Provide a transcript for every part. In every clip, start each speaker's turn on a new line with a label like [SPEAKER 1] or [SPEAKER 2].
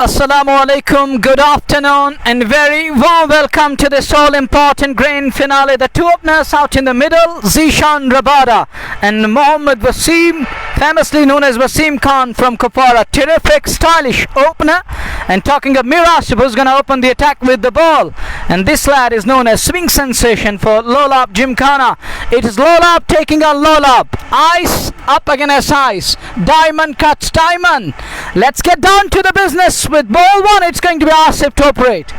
[SPEAKER 1] Assalamu alaikum, good afternoon and very warm welcome to this all-important grand finale. The two openers out in the middle, Zishan Rabada and Mohammad Wasim, famously known as Wasim Khan from Kupwara. Terrific, stylish opener. And talking of Mir Asif, who's going to open the attack with the ball. And this lad is known as swing sensation for Lolab Gymkhana. It is Lolab taking on Lolab. Ice up against ice. Diamond cuts diamond. Let's get down to the business. With ball one, it's going to be Asif to operate.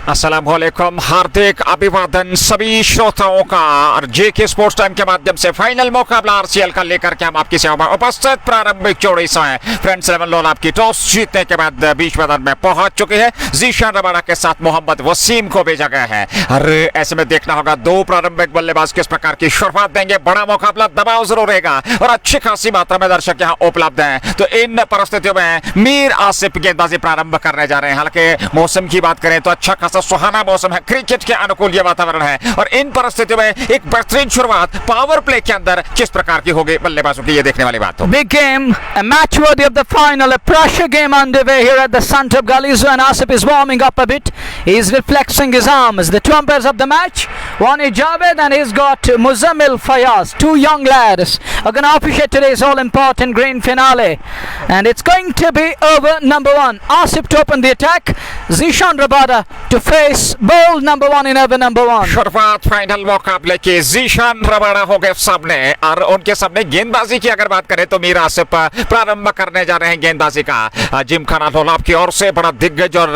[SPEAKER 2] अस्सलामुअलैकुम, हार्दिक अभिवादन सभी श्रोताओं का। और जेके sports time के माध्यम से final मुकाबला आरसीएल का लेकर के हम आपकी सेवा में उपस्थित प्रारंभिक जोड़ी से फ्रेंड्स 11 लोलाब की टॉस जीतने के बाद बीच मैदान में पहुंच चुके हैं। जीशान रबाडा के साथ मोहम्मद वसीम को भेजा गया है। और ऐसे में देखना होगा दो प्रारंभिक बल्लेबाज किस प्रकार की शुरुआत देंगे। बड़ा मुकाबला, दबाव जरूर रहेगा और अच्छी खासी मात्रा में दर्शक यहाँ उपलब्ध हैं। तो इन परिस्थितियों में मीर आसिफ गेंदबाजी प्रारंभ करने जा रहे हैं। हालांकि मौसम की बात करें तो अच्छा खासा सुहाना मौसम है, क्रिकेट के अनुकूल ये वातावरण है और इन परिस्थितियों में एक बेहतरीन शुरुआत पावर प्ले के अंदर किस प्रकार की होगी बल्लेबाजों की, ये देखने वाली बात हो।
[SPEAKER 1] Big game, a match worthy of the final, a pressure game underway here at the Santop Galizo, and Asif is warming up a bit. He's reflexing his arms. The two umpires of the match, one is Javed and he's got Muzammil Fayaz, two young lads are going to officiate today's all-important grand finale, and it's going to be over number one. Asif to open the attack, Zishan Rabada to face ball number one in over number one.
[SPEAKER 2] शुरुआत final मुकाबले की Zeeshan Rabada हो गए सामने और उनके सामने गेंदबाजी की अगर बात करें तो मीर आसिफ प्रारंभ करने जा रहे हैं गेंदबाजी का। जिमखाना लोलाब की ओर से बड़ा दिग्गज और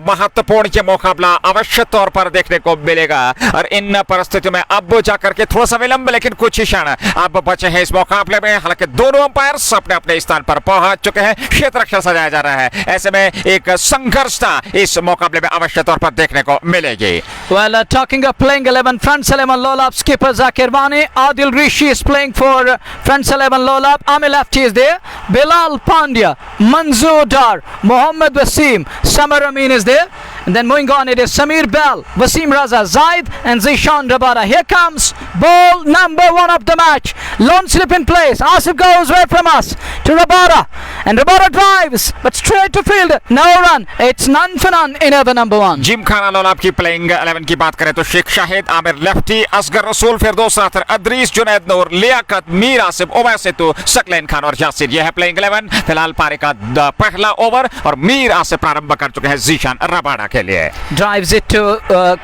[SPEAKER 2] महत्वपूर्ण ये मुकाबला अवश्य तौर पर देखने को मिलेगा। और इन परिस्थितियों में अब जाकर के थोड़ा सा विलंब लेकिन कुछ ही क्षण अब बचे हैं इस मुकाबले में। हालांकि दोनों अंपायर अपने अपने स्थान पर पहुंच चुके हैं, क्षेत्र रक्षण सजाया जा रहा है। ऐसे में एक संघर्षता इस मुकाबले में अवश्य तौर पर देखने को मिलेगी।
[SPEAKER 1] Well, talking of playing 11, Friends 11 Lolab skipper Zakir Wani, Adil Rishi is playing for Friends 11 Lolab, Amil Afti is there, Bilal Pandya, Manzoor Dar, Mohammad Wasim, Samar Amin is there, and then moving on it is Samir Bell, Wasim Raza, Zaid and Zishan Rabada. Here comes ball number one of the match. Lone slip in place, Asif goes away from us to Rabada, and Rabada drives, but straight to field, no run, it's none for none in over number one.
[SPEAKER 2] Gymkhana Lolab की playing 11 की बात करें तो Sheikh Shahid, Aamir lefty, Asghar रसूल, फिरदौस rather, Adris, Junaid नूर, लियाकत, मीर आसिफ, उमर सेतु, सकलैन खान और यासिर। यह है playing 11। फिलहाल पारी का पहला ओवर और मीर आसिफ प्रारंभ कर चुके हैं जीशान रबाडा के लिए।
[SPEAKER 1] Drives it to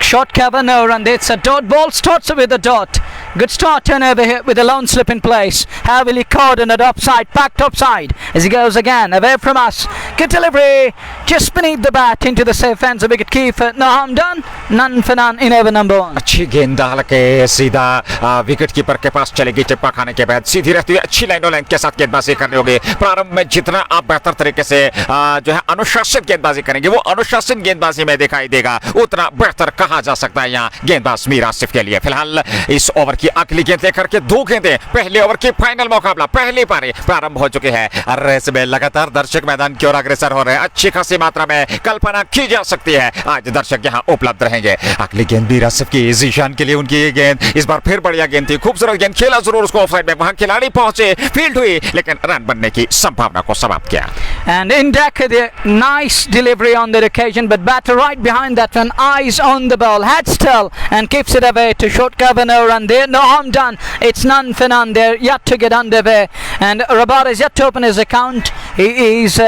[SPEAKER 1] short cover, no run. It's a dot ball, starts with a dot. Good start turnover here with a lone slip in place. Heavily coordinated offside, packed offside as he goes again away from us. Good delivery just beneath the bat into the safe hands of wicket keeper. No harm done, none for none in over number one.
[SPEAKER 2] अच्छी गेंद हालांकि सीधा wicket keeper के पास चलेगी। टिप्पा खाने के बाद सीधी रहती हुई अच्छी लाइनों लेंथ के साथ गेंदबाजी करनी होगी। प्रारंभ में जितना आप बेहतर तरीके से जो है अनुशासित गेंदबाजी करेंगे वो अनुशासित गेंदबाजी में दिखाई देगा, उतना बेहतर कहा जा सकता है यहाँ गेंदबाज मीर आसिफ के लिए। फिलहाल इस ओवर की अगली गेंद लेकर के दो गेंदें, पहले ओवर की फाइनल मुकाबला, पहली पारी प्रारंभ हो चुकी है। और ऐसे में लगातार दर्शक मैदान की ओर अग्रसर हो रहे हैं। अच्छी खासी मात्रा में कल्पना की जा सकती है आज दर्शक यहाँ उपलब्ध रहेंगे। अगली गेंद मीर आसिफ की जीशान के लिए, उनकी ये गेंद इस बार फिर बढ़िया गेंद थी, खूबसूरत गेंद, खेला जरूर उसको ऑफसाइड में, वहां खिलाड़ी पहुंचे, फील्ड हुई लेकिन रन बनने की संभावना को समाप्त किया।
[SPEAKER 1] And in deck, the nice delivery on that occasion, but batter right behind that one, eyes on the ball, head still and keeps it away to short cover, no run there, no harm done, it's none for none there, yet to get underway, and Rabada is yet to open his account. He is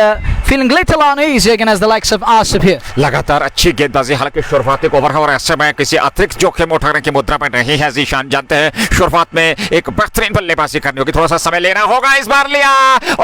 [SPEAKER 1] feeling little uneasy against the likes of Asif here.
[SPEAKER 2] लगातार अच्छी गेंदबाजी, हालांकि शुरुआती over है और ऐसे में किसी अतिरिक्त जोखिम उठाने की मुद्रा पर नहीं है जीशान। जानते हैं शुरुआत में एक बेहतरीन बल्लेबाजी करनी होगी, थोड़ा सा समय लेना होगा। इस बार लिया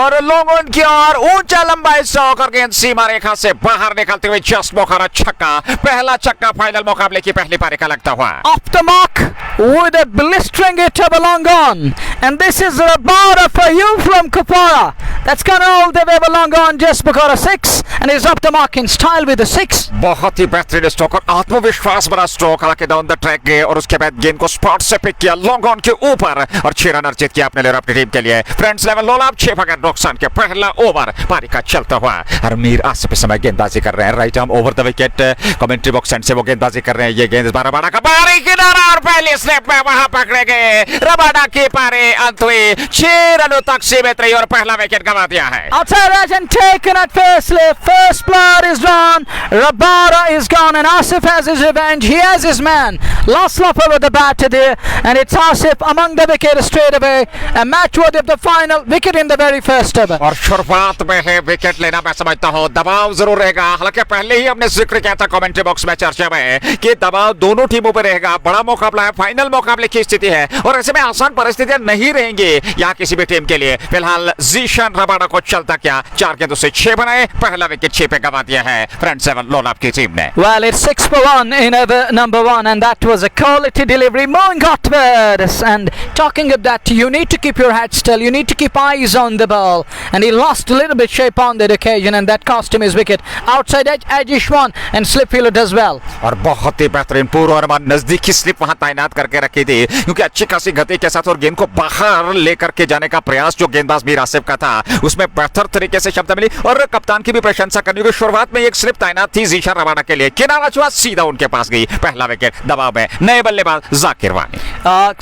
[SPEAKER 2] और लोगों की ओर ऊंचा लंबाई से होकर गेंद सीमा रेखा से बाहर निकलते हुए जस्ट मौका छक्का, पहला छक्का फाइनल मुकाबले की पहली पारी का लगता हुआ।
[SPEAKER 1] Off the mark with a blistering hit of a long on, and this is Rabada for you from Kupwara. That's gone all the way along on just because of 6, and he's up the mark in style with the 6.
[SPEAKER 2] बहुत ही बेहतरीन stroke और आत्मविश्वास भरा stroke, हालांकि down the track गए और उसके बाद गेंद को स्पॉट से पिक किया लॉन्ग ऑन के ऊपर और 6 रन अर्जित किया अपने लिए और अपनी टीम के लिए। फ्रेंड्स 11 लोलाब 6 विकेट नुकसान के पहला ओवर पारी का चलता हुआ। और मीर आसिफ इस समय गेंदबाजी कर रहे हैं, right arm over the wicket, commentary box and से वो गेंदबाजी कर रहे हैं। ये गेंद इस बार रबाडा का बाहरी किनारा और पहले स्नैप में वहां पकड़े गए रबाडा की पारी अंत हुई 6 रनों तक सीमित रही और पहला विकेट गंवा दिया है।
[SPEAKER 1] Atarajan taken at first slip. First player is drawn. Rabada is gone, and Asif has his revenge. He has his man. Last slap over the bat there, and it's Asif among the wickets straight away. A match worthy of the final wicket in the very first over.
[SPEAKER 2] और शुरुआत में है wicket लेना, मैं समझता हूँ दबाव जरूर रहेगा। हालांकि पहले ही हमने जिक्र किया था कमेंट्री बॉक्स में, चर्चा में, कि दबाव दोनों टीमों पर रहेगा। बड़ा मुकाबला है, फाइनल मुकाबले की स्थिति है और ऐसे में आसान परिस्थितियां नहीं रहेंगी यहाँ किसी भी टीम के लिए। फिलहाल जीशान रबाडा को चलता क्या 4 गेंदों से 6 बनाए, पहला विकेट 6 पे गंवा दिया है फ्रंट 7 लोलाब की टीम ने।
[SPEAKER 1] Well, it's 6 for 1 in over number 1, and that was a quality delivery. Moin Gottberg, and talking of that, you need to keep your head still, you need to keep eyes on the ball, and he lost a little bit shape on that occasion, and that cost him his wicket. Outside edge, Ajish won, and slip fielder does well.
[SPEAKER 2] और बहुत ही बेहतरीन पूर्वानुमान नजदीकी slip वहां तैनात करके रखी थी, क्योंकि अच्छी खासी गति के साथ और गेंद को बाहर लेकर के जाने का प्रयास जो गेंदबाज मीर आसिफ का था, उसमें बेहतर तरीके से क्षमता मिली और कप्तान की भी प्रशंसा करनी होगी। शुरुआत में एक स्लिप तैनात थी जीशान रबाडा के लिए, किनारा छुआ सीधा उनके पास गई, पहला विकेट दबाव में नए बल्लेबाज जाकिर वानी।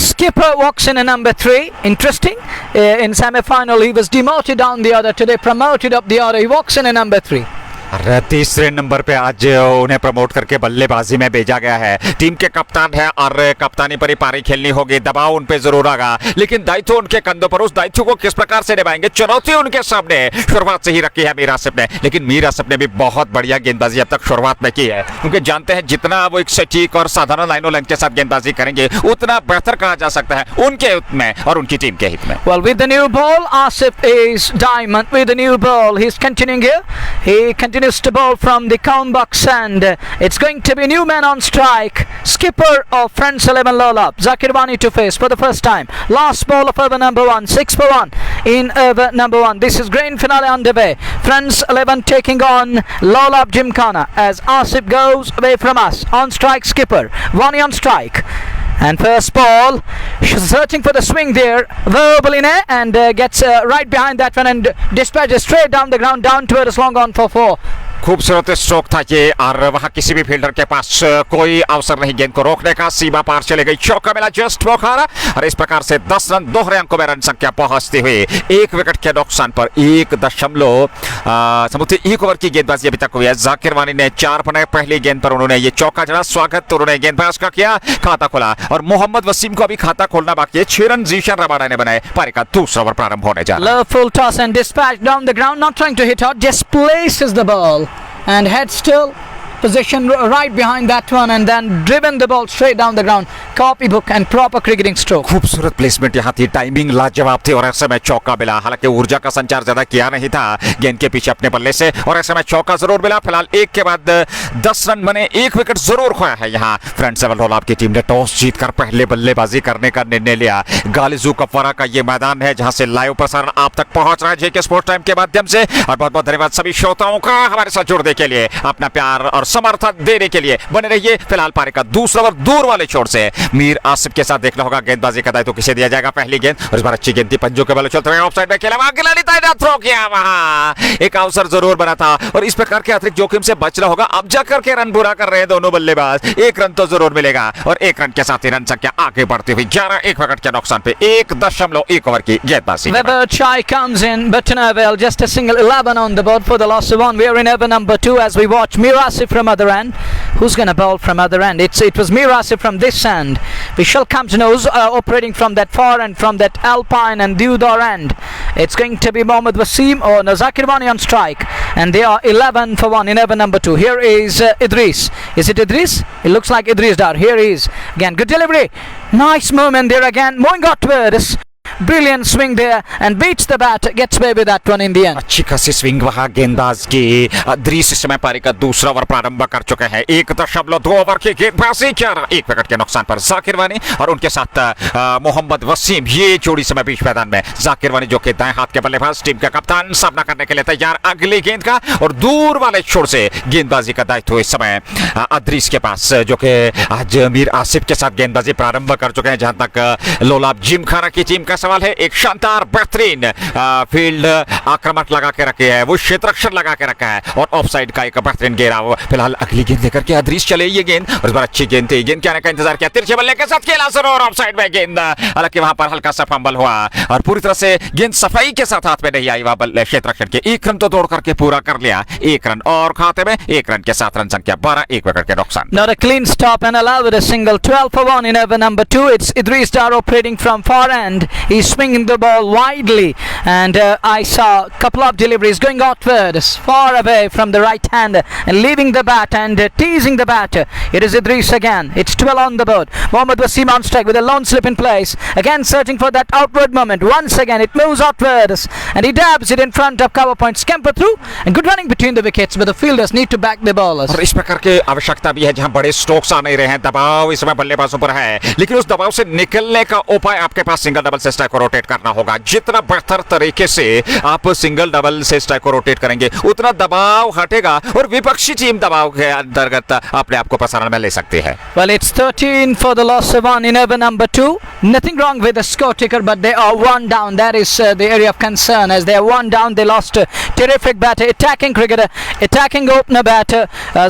[SPEAKER 1] Skipper walks in at number 3. Interesting. In semi-final, he was demoted down the order. Today, promoted up the order. He walks in at number 3.
[SPEAKER 2] और तीसरे नंबर पे आज उन्हें प्रमोट करके बल्लेबाजी में भेजा गया है। टीम के कप्तान है और कप्तानी पर ही पारी खेलनी होगी, दबाव उन पे जरूर आगा, लेकिन दायित्व उनके कंधों पर। उस दायित्व को किस प्रकार से निभाएंगे, चुनौती उनके सामने शुरुआत से ही रखी है मीर आसिफ ने। लेकिन मीर आसिफ ने भी बहुत बढ़िया गेंदबाजी अब तक शुरुआत में की है, क्योंकि जानते हैं जितना वो एक सटीक और साधारण लाइनों लेंथ के साथ गेंदबाजी करेंगे उतना बेहतर कहा जा सकता है उनके हित में और उनकी टीम के हित में।
[SPEAKER 1] Well, with the new ball, Asif is diamond. With the new ball, he's continuing here. He continues to bowl from the count box, and it's going to be new man on strike. Skipper of Friends 11 Lolab, Zakir Wani to face for the first time. Last ball of over number 1, 6 for 1 in over number 1. This is grand finale underway. Friends 11 taking on Lolab Gymkhana as Asif goes away from us. On strike Skipper, Wani on strike. And first ball, searching for the swing there, verbal in air, and gets right behind that one and dispatches straight down the ground, down towards long on for 4.
[SPEAKER 2] खूबसूरत stroke था ये और वहां किसी भी fielder के पास कोई अवसर नहीं गेंद को रोकने का, सीमा पार चले गई, चौका मिला जस्ट बोखारा और इस प्रकार से 10 रन दोहरे अंकों में रन संख्या पहुंचती हुई 1 विकेट के नुकसान पर 1.1 ओवर की गेंदबाजी अभी तक हुई है। जाकिर वानी ने 4 बनाए, पहली गेंद पर उन्होंने ये चौका जड़ा, स्वागत उन्होंने गेंदबाज का किया, खाता खोला और मोहम्मद वसीम को अभी खाता खोलना बाकी है। 6 रन जीशान रबाडा ने बनाए, पारी का दूसरा ओवर प्रारंभ होने जा रहा है।
[SPEAKER 1] Low full toss and dispatch down the ground, not trying to hit out, just places the ball and head still, position right behind that one, and then driven the ball straight down the ground. Copybook and proper cricketing stroke.
[SPEAKER 2] खूबसूरत placement यहाँ थी, timing लाजवाब थी और ऐसे में चौका मिला। हालांकि ऊर्जा का संचार ज्यादा किया नहीं था गेंद के पीछे अपने बल्ले से और ऐसे में चौका जरूर मिला। फिलहाल एक के बाद 10 रन बने, 1 विकेट जरूर खोया है यहाँ फ्रंट 7 लोलाब की टीम ने। टॉस जीतकर पहले बल्लेबाजी करने का निर्णय लिया। गालिजू कपवारा का ये मैदान है जहां से लाइव प्रसारण आप तक पहुंच रहा है जेके स्पोर्ट्स टाइम के माध्यम से, और बहुत बहुत धन्यवाद सभी श्रोताओं का हमारे साथ जुड़ने के लिए, अपना प्यार और समर्थन देने के लिए। बने रहिए। फिलहाल पारी का दूसरा ओवर दूर वाले छोर से मीर आसिफ के साथ देखना होगा गेंदबाजी का दायित्व किसे दिया जाएगा। पहली गेंद और इस बार अच्छी गेंद थी, पंजों के बल चलते हुए ऑफसाइड में खेला, थ्रो किया, वहां एक अवसर जरूर बना था और इस प्रकार के अतिरिक्त जोखिम से बचना होगा। अब जाकर के रन पूरा कर रहे हैं दोनों बल्लेबाज, 1 रन तो जरूर मिलेगा और 1 रन के साथ ही रन संख्या आगे बढ़ती हुई 11 1 विकेट के नुकसान पे 1.1 ओवर की गेंदबाजी।
[SPEAKER 1] Weber Chai comes in, but to no avail, just a single 11 on the board for the loss of 1. We are in over number 2 as we watch Mir Asif from other end. Who's going to bowl from other end? It was Mir Asif from this end. We shall come to know who's operating from that far and from that Alpine and Deodar end. It's going to be Mohammad Wasim or Zakir Wani on strike, and they are 11 for 1 in over number 2. Here is Idris. Is it Idris? It looks like Idris Dar. Here he is again. Good delivery. Nice movement there again. Moin Gottberg. Brilliant swing there and beats the bat, gets away with that one in the end.
[SPEAKER 2] अच्छी खासी swing वहां गेंदबाज की। दृश्य समय पारी का दूसरा ओवर प्रारंभ कर चुके हैं। 1.2 ओवर की गेंदबाजी, 1 विकेट के नुकसान पर जाकिर वानी और उनके साथ मोहम्मद वसीम, ये जोड़ी समय बीच मैदान में। जाकिर वानी जो कि दाएं हाथ के बल्लेबाज, टीम का कप्तान, सामना करने के लिए तैयार अगली गेंद का और दूर वाले छोर से गेंदबाजी का दायित्व इस समय अदरीस के पास, जो कि आज मीर आसिफ के साथ गेंदबाजी प्रारंभ कर चुके हैं। जहां तक लोलाब जिमखाना की टीम का सवाल सवाल है, एक शानदार बेहतरीन फील्ड आक्रामक लगा के रखे है, वो क्षेत्ररक्षण लगा के रखा है और ऑफसाइड का एक बेहतरीन घेराव। फिलहाल अगली गेंद लेकर के अदरीस चले, ये गेंद और इस बार अच्छी गेंद थी, गेंद के आने का इंतजार किया, तिरछे बल्ले के साथ खेला जरूर ऑफसाइड में गेंद, हालांकि वहां पर हल्का सा फंबल हुआ और पूरी तरह से गेंद सफाई के साथ हाथ में नहीं आई, वहां क्षेत्ररक्षण के एक रन तो दौड़ करके पूरा कर लिया, एक रन और खाते में एक रन के साथ रन संख्या 12, 1 विकेट के नुकसान।
[SPEAKER 1] Not a clean stop and allowed with a single. 12 for 1 in over number 2. It's Idris Dar operating from far end. He's swinging the ball widely and I saw a couple of deliveries going outwards, far away from the right hand and leaving the bat and teasing the batter. It is Idris again. It's 12 on the board. Mohammad Wasim on strike with a lone slip in place. Again searching for that outward moment. Once again it moves outwards and he dabs it in front of cover point. Scamper through and good running between the wickets, but the fielders need to back the bowlers.
[SPEAKER 2] और इस प्रकार की आवश्यकता भी है जहां बड़े strokes आ नहीं रहे हैं, दबाव इस समय बल्लेबाजों पर है, लेकिन उस दबाव से निकलने का उपाय आपके पास सिंगल डबल से स्ट्राइक को रोटेट करना होगा। जितना बेहतर तरीके से आप सिंगल डबल से स्ट्राइक को रोटेट करेंगे उतना दबाव हटेगा और विपक्षी टीम दबाव के अंतर्गत अपने आप को प्रसारण में ले सकती है।
[SPEAKER 1] Well, it's 13 for the loss of 1 in over number 2. Nothing wrong with the score ticker, but they are one down. That is the area of concern. As they are one down, they lost a terrific batter, attacking cricketer, attacking opener batter.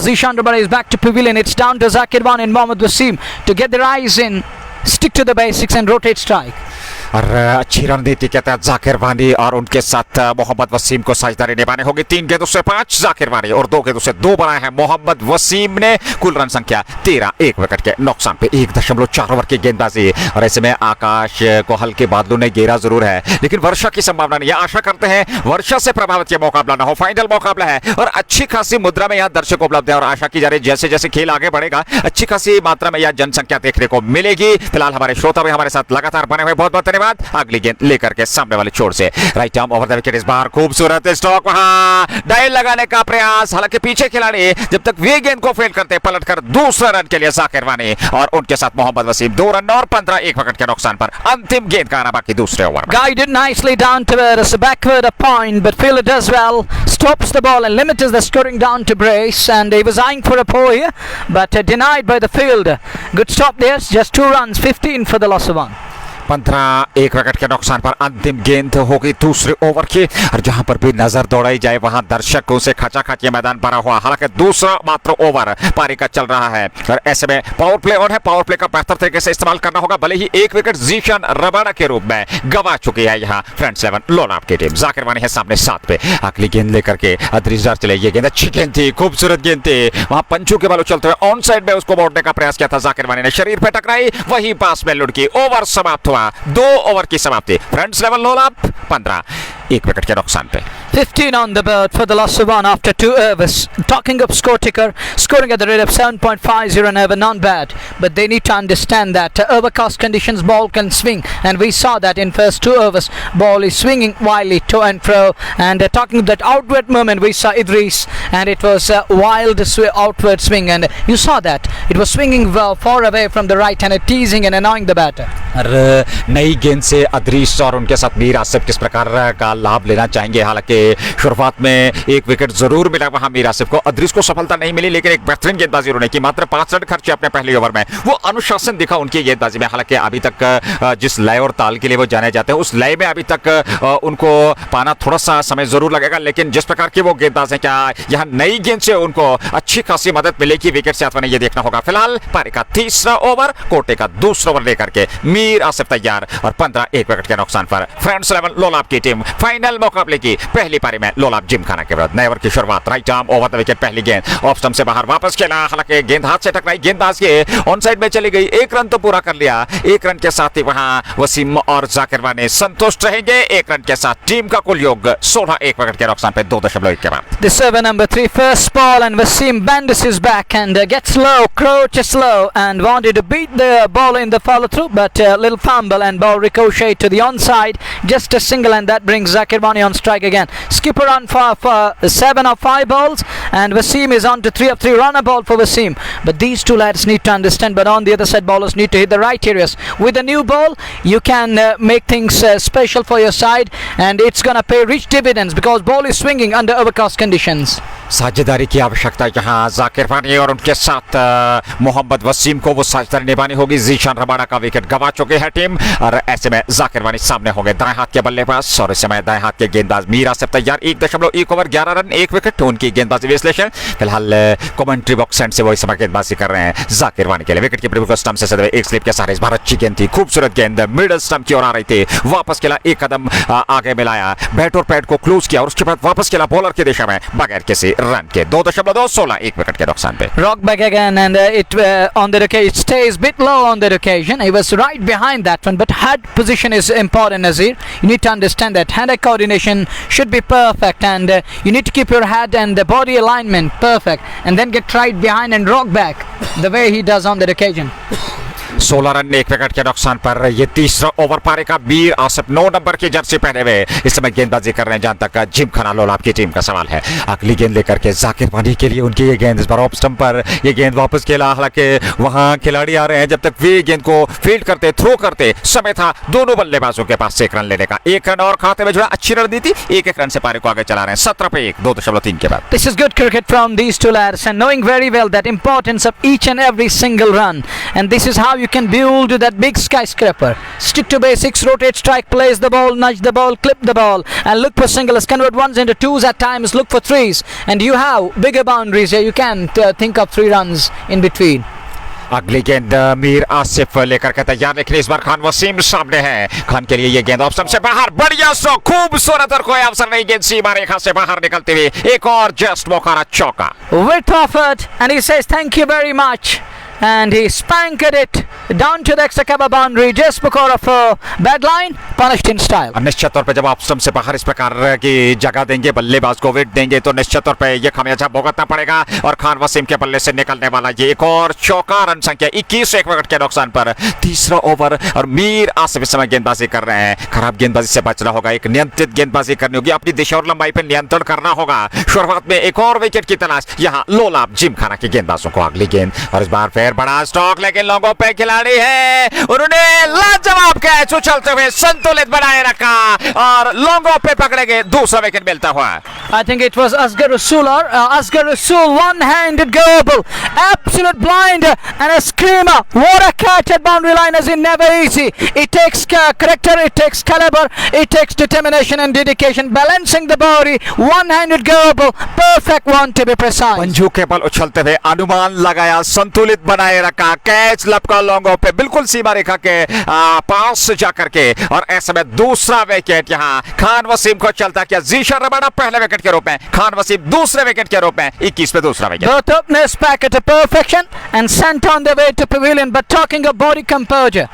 [SPEAKER 1] Zishan Rabada is back to pavilion. It's down to Zakir Khan and Mohammad Wasim to get their eyes in, stick to the basics and rotate strike.
[SPEAKER 2] और अच्छी रणनीति के तहत जाकिर वानी और उनके साथ मोहम्मद वसीम को साझेदारी निभानी होगी। 3 गेंदों से 5 जाकिर वानी और 2 गेंदों से 2 बनाए हैं मोहम्मद वसीम ने। कुल रन संख्या 13, 1 विकेट के नुकसान पे। 1.4 ओवर की गेंदबाजी और ऐसे में आकाश को हल्के बादलों ने घेरा जरूर है, लेकिन वर्षा की संभावना नहीं है। आशा करते हैं वर्षा से प्रभावित यह मुकाबला ना हो। फाइनल मुकाबला है और अच्छी खासी मुद्रा में यहाँ दर्शक उपलब्ध है और आशा की जा रही है जैसे जैसे खेल आगे बढ़ेगा अच्छी खासी मात्रा में यह जनसंख्या देखने को मिलेगी। फिलहाल हमारे श्रोता भी हमारे साथ लगातार बने हुए, बहुत बहुत धन्यवाद। अगली गेंद लेकर के सामने वाले छोर से right arm over the wicket, इस बार खूबसूरत स्ट्रोक, वहां डायल लगाने का प्रयास, हालांकि पीछे खिलाड़ी जब तक वे गेंद को फेल करते पलटकर दूसरा रन के लिए जाकिर वानी और उनके साथ मोहम्मद वसीम 2 रन और 15, 1 विकेट के नुकसान पर। अंतिम गेंद का आना बाकी दूसरे ओवर में।
[SPEAKER 1] Guided nicely down towards backward a point, but fielder does well, stops the ball and limits the scoring down to brace, and he was eyeing for a four here but denied by the fielder. Good stop there, just 2 runs, 15 for the loss of 1.
[SPEAKER 2] 15, 1 wicket के नुकसान पर अंतिम गेंद होगी दूसरे over की और जहां पर भी नजर दौड़ाई जाए वहां दर्शकों से खचाखच ये मैदान भरा हुआ। हालांकि दूसरा मात्र ओवर पारी का चल रहा है और ऐसे में पावर प्ले ऑन है। पावर प्ले का बेहतर तरीके से इस्तेमाल करना होगा। भले ही 1 विकेट जीशान रबाडा के रूप में गवा चुकी है यहाँ फ्रेंड्स 11 लोनाप की टीम। जाकिर वानी है सामने 7 पे। अगली गेंद लेकर के अदरीस डार चले। ये गेंद अच्छी गेंद थी, खूबसूरत गेंद थी, वहां पंचों के बालों चलते हुए ऑन साइड में उसको मोड़ने का प्रयास किया था। जाकिर वानी ने शरीर पे टकराई, वही पास में लुढ़की, ओवर समाप्त हुआ। 2 ओवर की समाप्ति। फ्रेंड्स 11 लोनाप 15, 1 विकेट के नुकसान पे।
[SPEAKER 1] 15 on the board for the loss of 1 after 2 overs. Talking of score ticker, scoring at the rate of 7.50 an over, not bad. But they need to understand that overcast conditions, ball can swing, and we saw that in first 2 overs, ball is swinging wildly to and fro. And talking of that outward movement, we saw Idris, and it was a wild outward swing, and you saw that it was swinging far away from the right hand, teasing and annoying the batter.
[SPEAKER 2] नई गेंद से अदरीस और उनके साथ मीर आसिफ किस प्रकार का लाभ लेना चाहेंगे। हालांकि शुरुआत में 1 विकेट जरूर मिला वहां मीर आसिफ को, अदरीस को सफलता नहीं मिली, लेकिन एक बेहतरीन गेंदबाजी उन्होंने की। मात्र 5 रन खर्चे अपने पहले ओवर में, वो अनुशासन दिखा उनकी गेंदबाजी में। हालांकि अभी तक जिस लय और ताल के लिए वो जाने जाते हैं उस लय में अभी तक उनको पाना थोड़ा सा समय जरूर लगेगा, लेकिन जिस प्रकार की वो गेंदबाज है क्या यहाँ नई गेंद से उनको अच्छी खासी मदद मिलेगी विकेट से अथवा नहीं, ये देखना होगा। फिलहाल पारी का तीसरा ओवर, कोटे का दूसरा ओवर लेकर के मीर आसिफ तैयार और 15, 1 विकेट के नुकसान पर। फ्रेंड्स 11 लोलाप की टीम फाइनल मुकाबले की पहली पारी में लोलाप जिमखाना के विरुद्ध। नए ओवर की शुरुआत, right arm over the wicket, पहली गेंद ऑफ स्टंप से बाहर वापस खेला। हालांकि गेंद हाथ से टकराई, गेंदबाज के ऑन साइड में चली गई। 1 रन तो पूरा कर लिया। 1 रन के साथ ही वहां वसीम और जाकिर वानी संतुष्ट रहेंगे। 1 रन के साथ टीम का कुल योग 16, 1 विकेट के नुकसान पे 2.1 के बाद।
[SPEAKER 1] The server number 3, first ball, and Wasim bends his back and gets low, crouches low, and wanted to beat the ball in the follow through, but a little fumble and ball ricochet to the onside. Just a single, and that brings Zakir Wani on strike again. Skipper on for 7 of 5 balls, and Wasim is on to 3 of 3. Runner ball for Wasim. But these two lads need to understand. But on the other side, bowlers need to hit the right areas. With a new ball, you can make things special for your side, and it's gonna pay rich dividends because ball is swinging under overcast conditions.
[SPEAKER 2] साझेदारी की आवश्यकता यहाँ जाकिर वानी और उनके साथ मोहम्मद वसीम को वो साझेदारी निभानी होगी। जीशान रबाडा का विकेट गंवा चुकी है टीम और ऐसे में जाकिर वानी सामने होंगे दाएं हाथ के बल्लेबाज और इस समय दाएं हाथ के गेंदबाज मीर आसिफ तैयार। 1.1 ओवर 11 रन 1 विकेट उनकी गेंदबाजी विश्लेषण। फिलहाल कमेंट्री बॉक्स एंड से वो इस समय गेंदबाजी कर रहे हैं जाकिर वानी के लिए। विकेट कीपर स्टंप से सदे एक स्लिप के सहारे इस बार अच्छी गेंद थी, खूबसूरत गेंद मिडिल स्टंप की ओर आ रही थी, वापस खेला, एक कदम आगे मिलाया, बैट और पैड को क्लोज किया और उसके बाद वापस खेला बॉलर की दिशा में बगैर किसी रन के। 2.2 एक विकेट के नुकसान पे।
[SPEAKER 1] Rock back again and it on the occasion it stays bit low on that occasion. He was right behind that one, but head position is important, Nazir. You need to understand that hand-eye coordination should be perfect and you need to keep your head and the body alignment perfect and then get right behind and rock back the way he does on that occasion.
[SPEAKER 2] 16 run 1 wicket के नुकसान पर ये तीसरा over पारी का Mir Asif 9 number की Jersey पहने हुए इस समय गेंदबाजी कर रहे हैं। जहां तक जिमखाना लोलाब की टीम का सवाल है, अगली गेंद लेकर के जाकिर वानी के लिए उनकी ये गेंद इस बार ऑफ स्टंप पर ये गेंद वापस खेला। हालांकि वहां खिलाड़ी आ रहे हैं, जब तक वे गेंद को फील्ड करते थ्रो करते समय था दोनों बल्लेबाजों के पास 1 रन लेने का। 1 रन और खाते में जो अच्छी रणनीति 1 रन से पारी को आगे चला रहे हैं 17 पे 1 2.3 के बाद।
[SPEAKER 1] This is good cricket from these two lads and knowing very well that importance of each and every single run, and this is how you can build that big skyscraper. Stick to basics, rotate, strike, place the ball, nudge the ball, clip the ball and look for singles, convert ones into twos at times, look for threes and you have bigger boundaries here. You can think of 3 runs in between.
[SPEAKER 2] अगली गेंद मीर आसिफ लेकर के तैयार, लेकिन इस बार खान वसीम सामने है। खान के लिए ये गेंद ऑफ स्टंप से बाहर, बढ़िया स्ट्रोक, खूबसूरत और कोई अवसर नहीं, गेंद सीमा रेखा से बाहर निकलते हुए एक और जस्ट मौका चौका।
[SPEAKER 1] With offered and he says thank you very much and he spanked it down to the extra cover boundary just because of a bad line, punished in style.
[SPEAKER 2] निश्चित तौर पे जब आप स्टंप से बाहर इस प्रकार की जगह देंगे, बल्लेबाज को वेट देंगे तो निश्चित तौर पे ये खामियाजा भुगतना पड़ेगा और खान वसीम के बल्ले से निकलने वाला ये एक और चौका। रन संख्या 21 1 विकेट के नुकसान पर तीसरा ओवर और मीर आसिफ इस समय गेंदबाजी कर रहे हैं। खराब गेंदबाजी से बचना होगा, एक नियंत्रित गेंदबाजी करनी होगी, अपनी दिशा और लंबाई पर नियंत्रण करना होगा। शुरुआत में एक और विकेट की तलाश यहाँ लोलाब जिमखाना के गेंदबाजों को। अगली गेंद और इस बार फिर बड़ा स्ट्रोक, लेकिन लोगों पे खिलाड़ी है, उन्होंने लाजवाब कैच उछलते हुए संतुलित बनाए रखा और लोगों पे पकड़े गए, दूसरा विकेट मिलता हुआ।
[SPEAKER 1] I think it was Asghar Rasool or Asghar Rasool, one-handed goal, absolute blinder and a screamer. What a catch at boundary line, as in never easy. It takes character, it takes caliber, it takes determination and dedication, balancing the body, one-handed goal, perfect one to be precise.
[SPEAKER 2] Panju के बल उछलते हुए अनुमान लगाया, संतुलित बनाए रखा, catch लपका लोगों पे बिल्कुल सीमा रेखा के पास जाकर के और ऐसे में दूसरा विकेट यहाँ खान वसीम को चलता किया। जीशान रबाडा पहले विकेट के रूप में, खान वसीम दूसरे विकेट के रूप में, 21 पे दूसरा wicket.
[SPEAKER 1] Both openers back at a perfection and sent on the way to pavilion, but talking of body composure.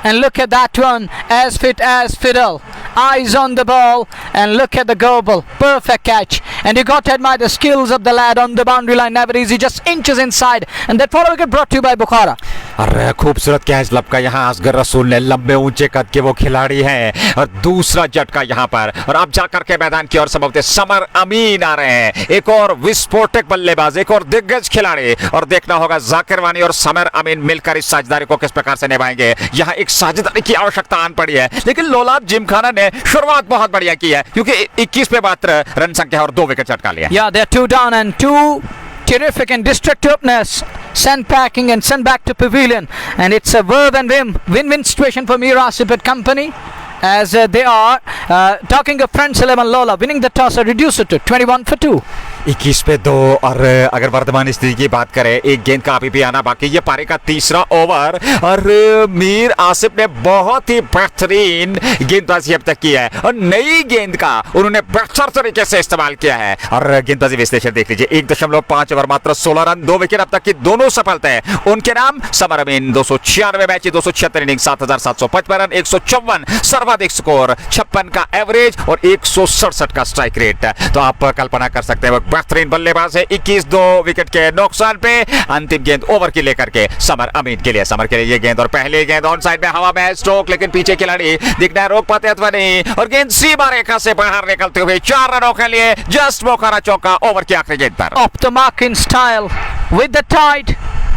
[SPEAKER 1] And look at that one, as fit as fiddle, eyes on the ball and look at the goal ball, perfect catch. And you got to admire the skills of the lad on the boundary line, never easy, just inches inside. And that follow wicket brought to you by Bukhara.
[SPEAKER 2] अरे खूबसूरत catch लपका यहाँ असगर रसूल ने, लंबे ऊंचे कद के वो खिलाड़ी हैं और दूसरा झटका यहाँ पर। और अब जाकर के मैदान की ओर संभवतः समर अमीन आ रहे हैं, एक और विस्फोटक बल्लेबाज, एक और दिग्गज खिलाड़ी, और देखना होगा जाकिर वानी और समर अमीन मिलकर इस साझेदारी को किस प्रकार से निभाएंगे। यहाँ एक साझेदारी की आवश्यकता आन पड़ी है, लेकिन लोलाब जिमखाना ने शुरुआत बहुत बढ़िया की है क्योंकि 21 पे मात्र रन संख्या और 2 विकेट चटका लिया।
[SPEAKER 1] Yeah, they're 2 down and 2 terrific and destructiveness sent packing and sent back to pavilion, and it's a verve and win-win situation for Mir Asif and company, as they are talking of Friends 11 Lola winning the toss, reduce it to 21 for 2.
[SPEAKER 2] 21 पे 2 और अगर वर्तमान स्थिति की बात करें, एक गेंद का अभी भी आना बाकी। ये पारी का तीसरा ओवर और मीर आसिफ ने बहुत ही बेहतरीन गेंदबाजी अब तक की है और नई गेंद का उन्होंने बेहतर तरीके से इस्तेमाल किया है। और गेंदबाजी विश्लेषण देख लीजिए, 1.5 ओवर मात्र 16 रन 2 विकेट अब तक की दोनों सफलताएं उनके नाम। समर अमीन 296 मैच, 276 इनिंग, 7,755 रन, 154 सर्वाधिक स्कोर, 56 का एवरेज और 167 का स्ट्राइक रेट। तो आप कल्पना कर सकते हैं बेहतरीन बल्लेबाज है। 21 विकेट के नुकसान पे अंतिम गेंद ओवर की लेकर के समर अमीन के लिए, समर के लिए ये गेंद और पहली गेंद ऑन साइड में हवा में स्ट्रोक, लेकिन पीछे खिलाड़ी दिखना रोक पाते अथवा नहीं और गेंद सीमा रेखा से बाहर निकलते हुए 4 रनों के लिए जस्ट मौका चौका ओवर की आखिरी गेंद पर।
[SPEAKER 1] Off the mark in style with the tide,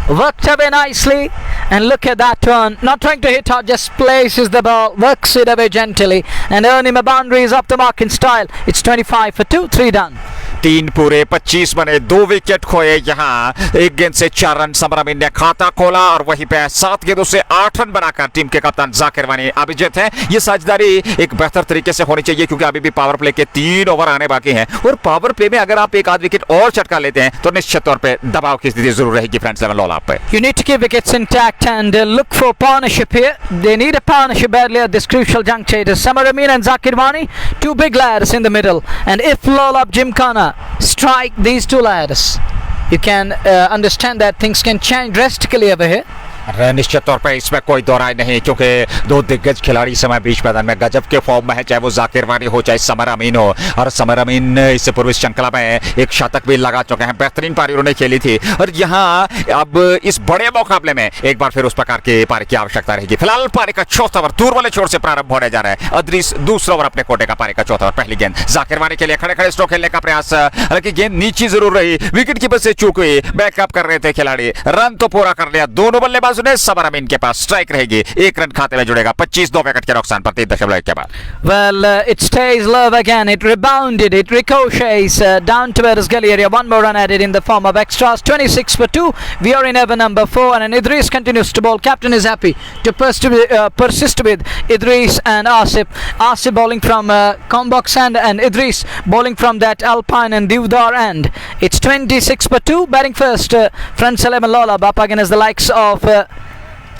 [SPEAKER 1] worked away nicely and look at that one, not trying to hit hard, just places the ball, works it away gently and earning a boundaries off the mark in style. It's 25 for 2, 3 done.
[SPEAKER 2] 3 पूरे 25 बने, 2 wicket खोए। यहाँ 1 गेंद से 4 run summer अमीन ने खाता खोला और वहीं पे 7 गेंदों से 8 रन बनाकर टीम के कप्तान जाकिर वानी अभिजीत हैं। ये साझेदारी एक बेहतर तरीके से होनी चाहिए क्योंकि अभी भी पावर प्ले के 3 ओवर आने बाकी हैं और पावर प्ले में अगर आप एक आध विकेट और चटका लेते हैं तो निश्चित तौर पे दबाव की स्थिति जरूर रहेगी फ्रेंड्स 11 लॉल आप पे।
[SPEAKER 1] You need to keep wickets intact and look for partnership here. They need a partnership badly at this crucial juncture. It is Samar Amin and Zakir Wani, two big lads in the middle. And if Lolab Gymkhana strike these two lads, you can understand that things can change drastically over here.
[SPEAKER 2] निश्चित तौर पे इसमें कोई दो राय नहीं क्योंकि 2 दिग्गज खिलाड़ी समय बीच मैदान में गजब के फॉर्म में है, चाहे वो जाकिर वानी हो चाहे समर अमीन हो। और समर अमीन इससे पूर्व इस श्रृंखला में एक शतक भी लगा चुके हैं, बेहतरीन पारी उन्होंने खेली थी और यहाँ अब इस बड़े मुकाबले में एक बार फिर उस प्रकार की पारी की आवश्यकता रहेगी। फिलहाल पारी का चौथा ओवर दूर वाले छोर से प्रारंभ होने जा रहा है। अदरीस दूसरा ओवर अपने कोटे का, पारी का चौथा ओवर। पहली गेंद जाकिर वानी के लिए खड़े खड़े स्ट्रोक खेलने का प्रयास, हालांकि गेंद नीचे जरूर रही, विकेट कीपर से चूक हुई, बैकअप कर रहे थे खिलाड़ी, रन तो पूरा कर लिया दोनों बल्लेबाजों ने। समर अमीन के पास स्ट्राइक रहेगी, 1 रन खाते में जुड़ेगा 25 2 विकेट के नुकसान पर 3.1 के बाद।
[SPEAKER 1] Well, it stays low again. It rebounded. It ricochets down towards gully area. One more run added in the form of extras. 26 for 2. We are in over number 4, and Idris continues to bowl. Captain is happy to persist with Idris and Asif. Asif bowling from Combox and Idris bowling from that Alpine and Divdar end. It's 26 for 2. Batting first, Friends 11 Lolab up against the likes of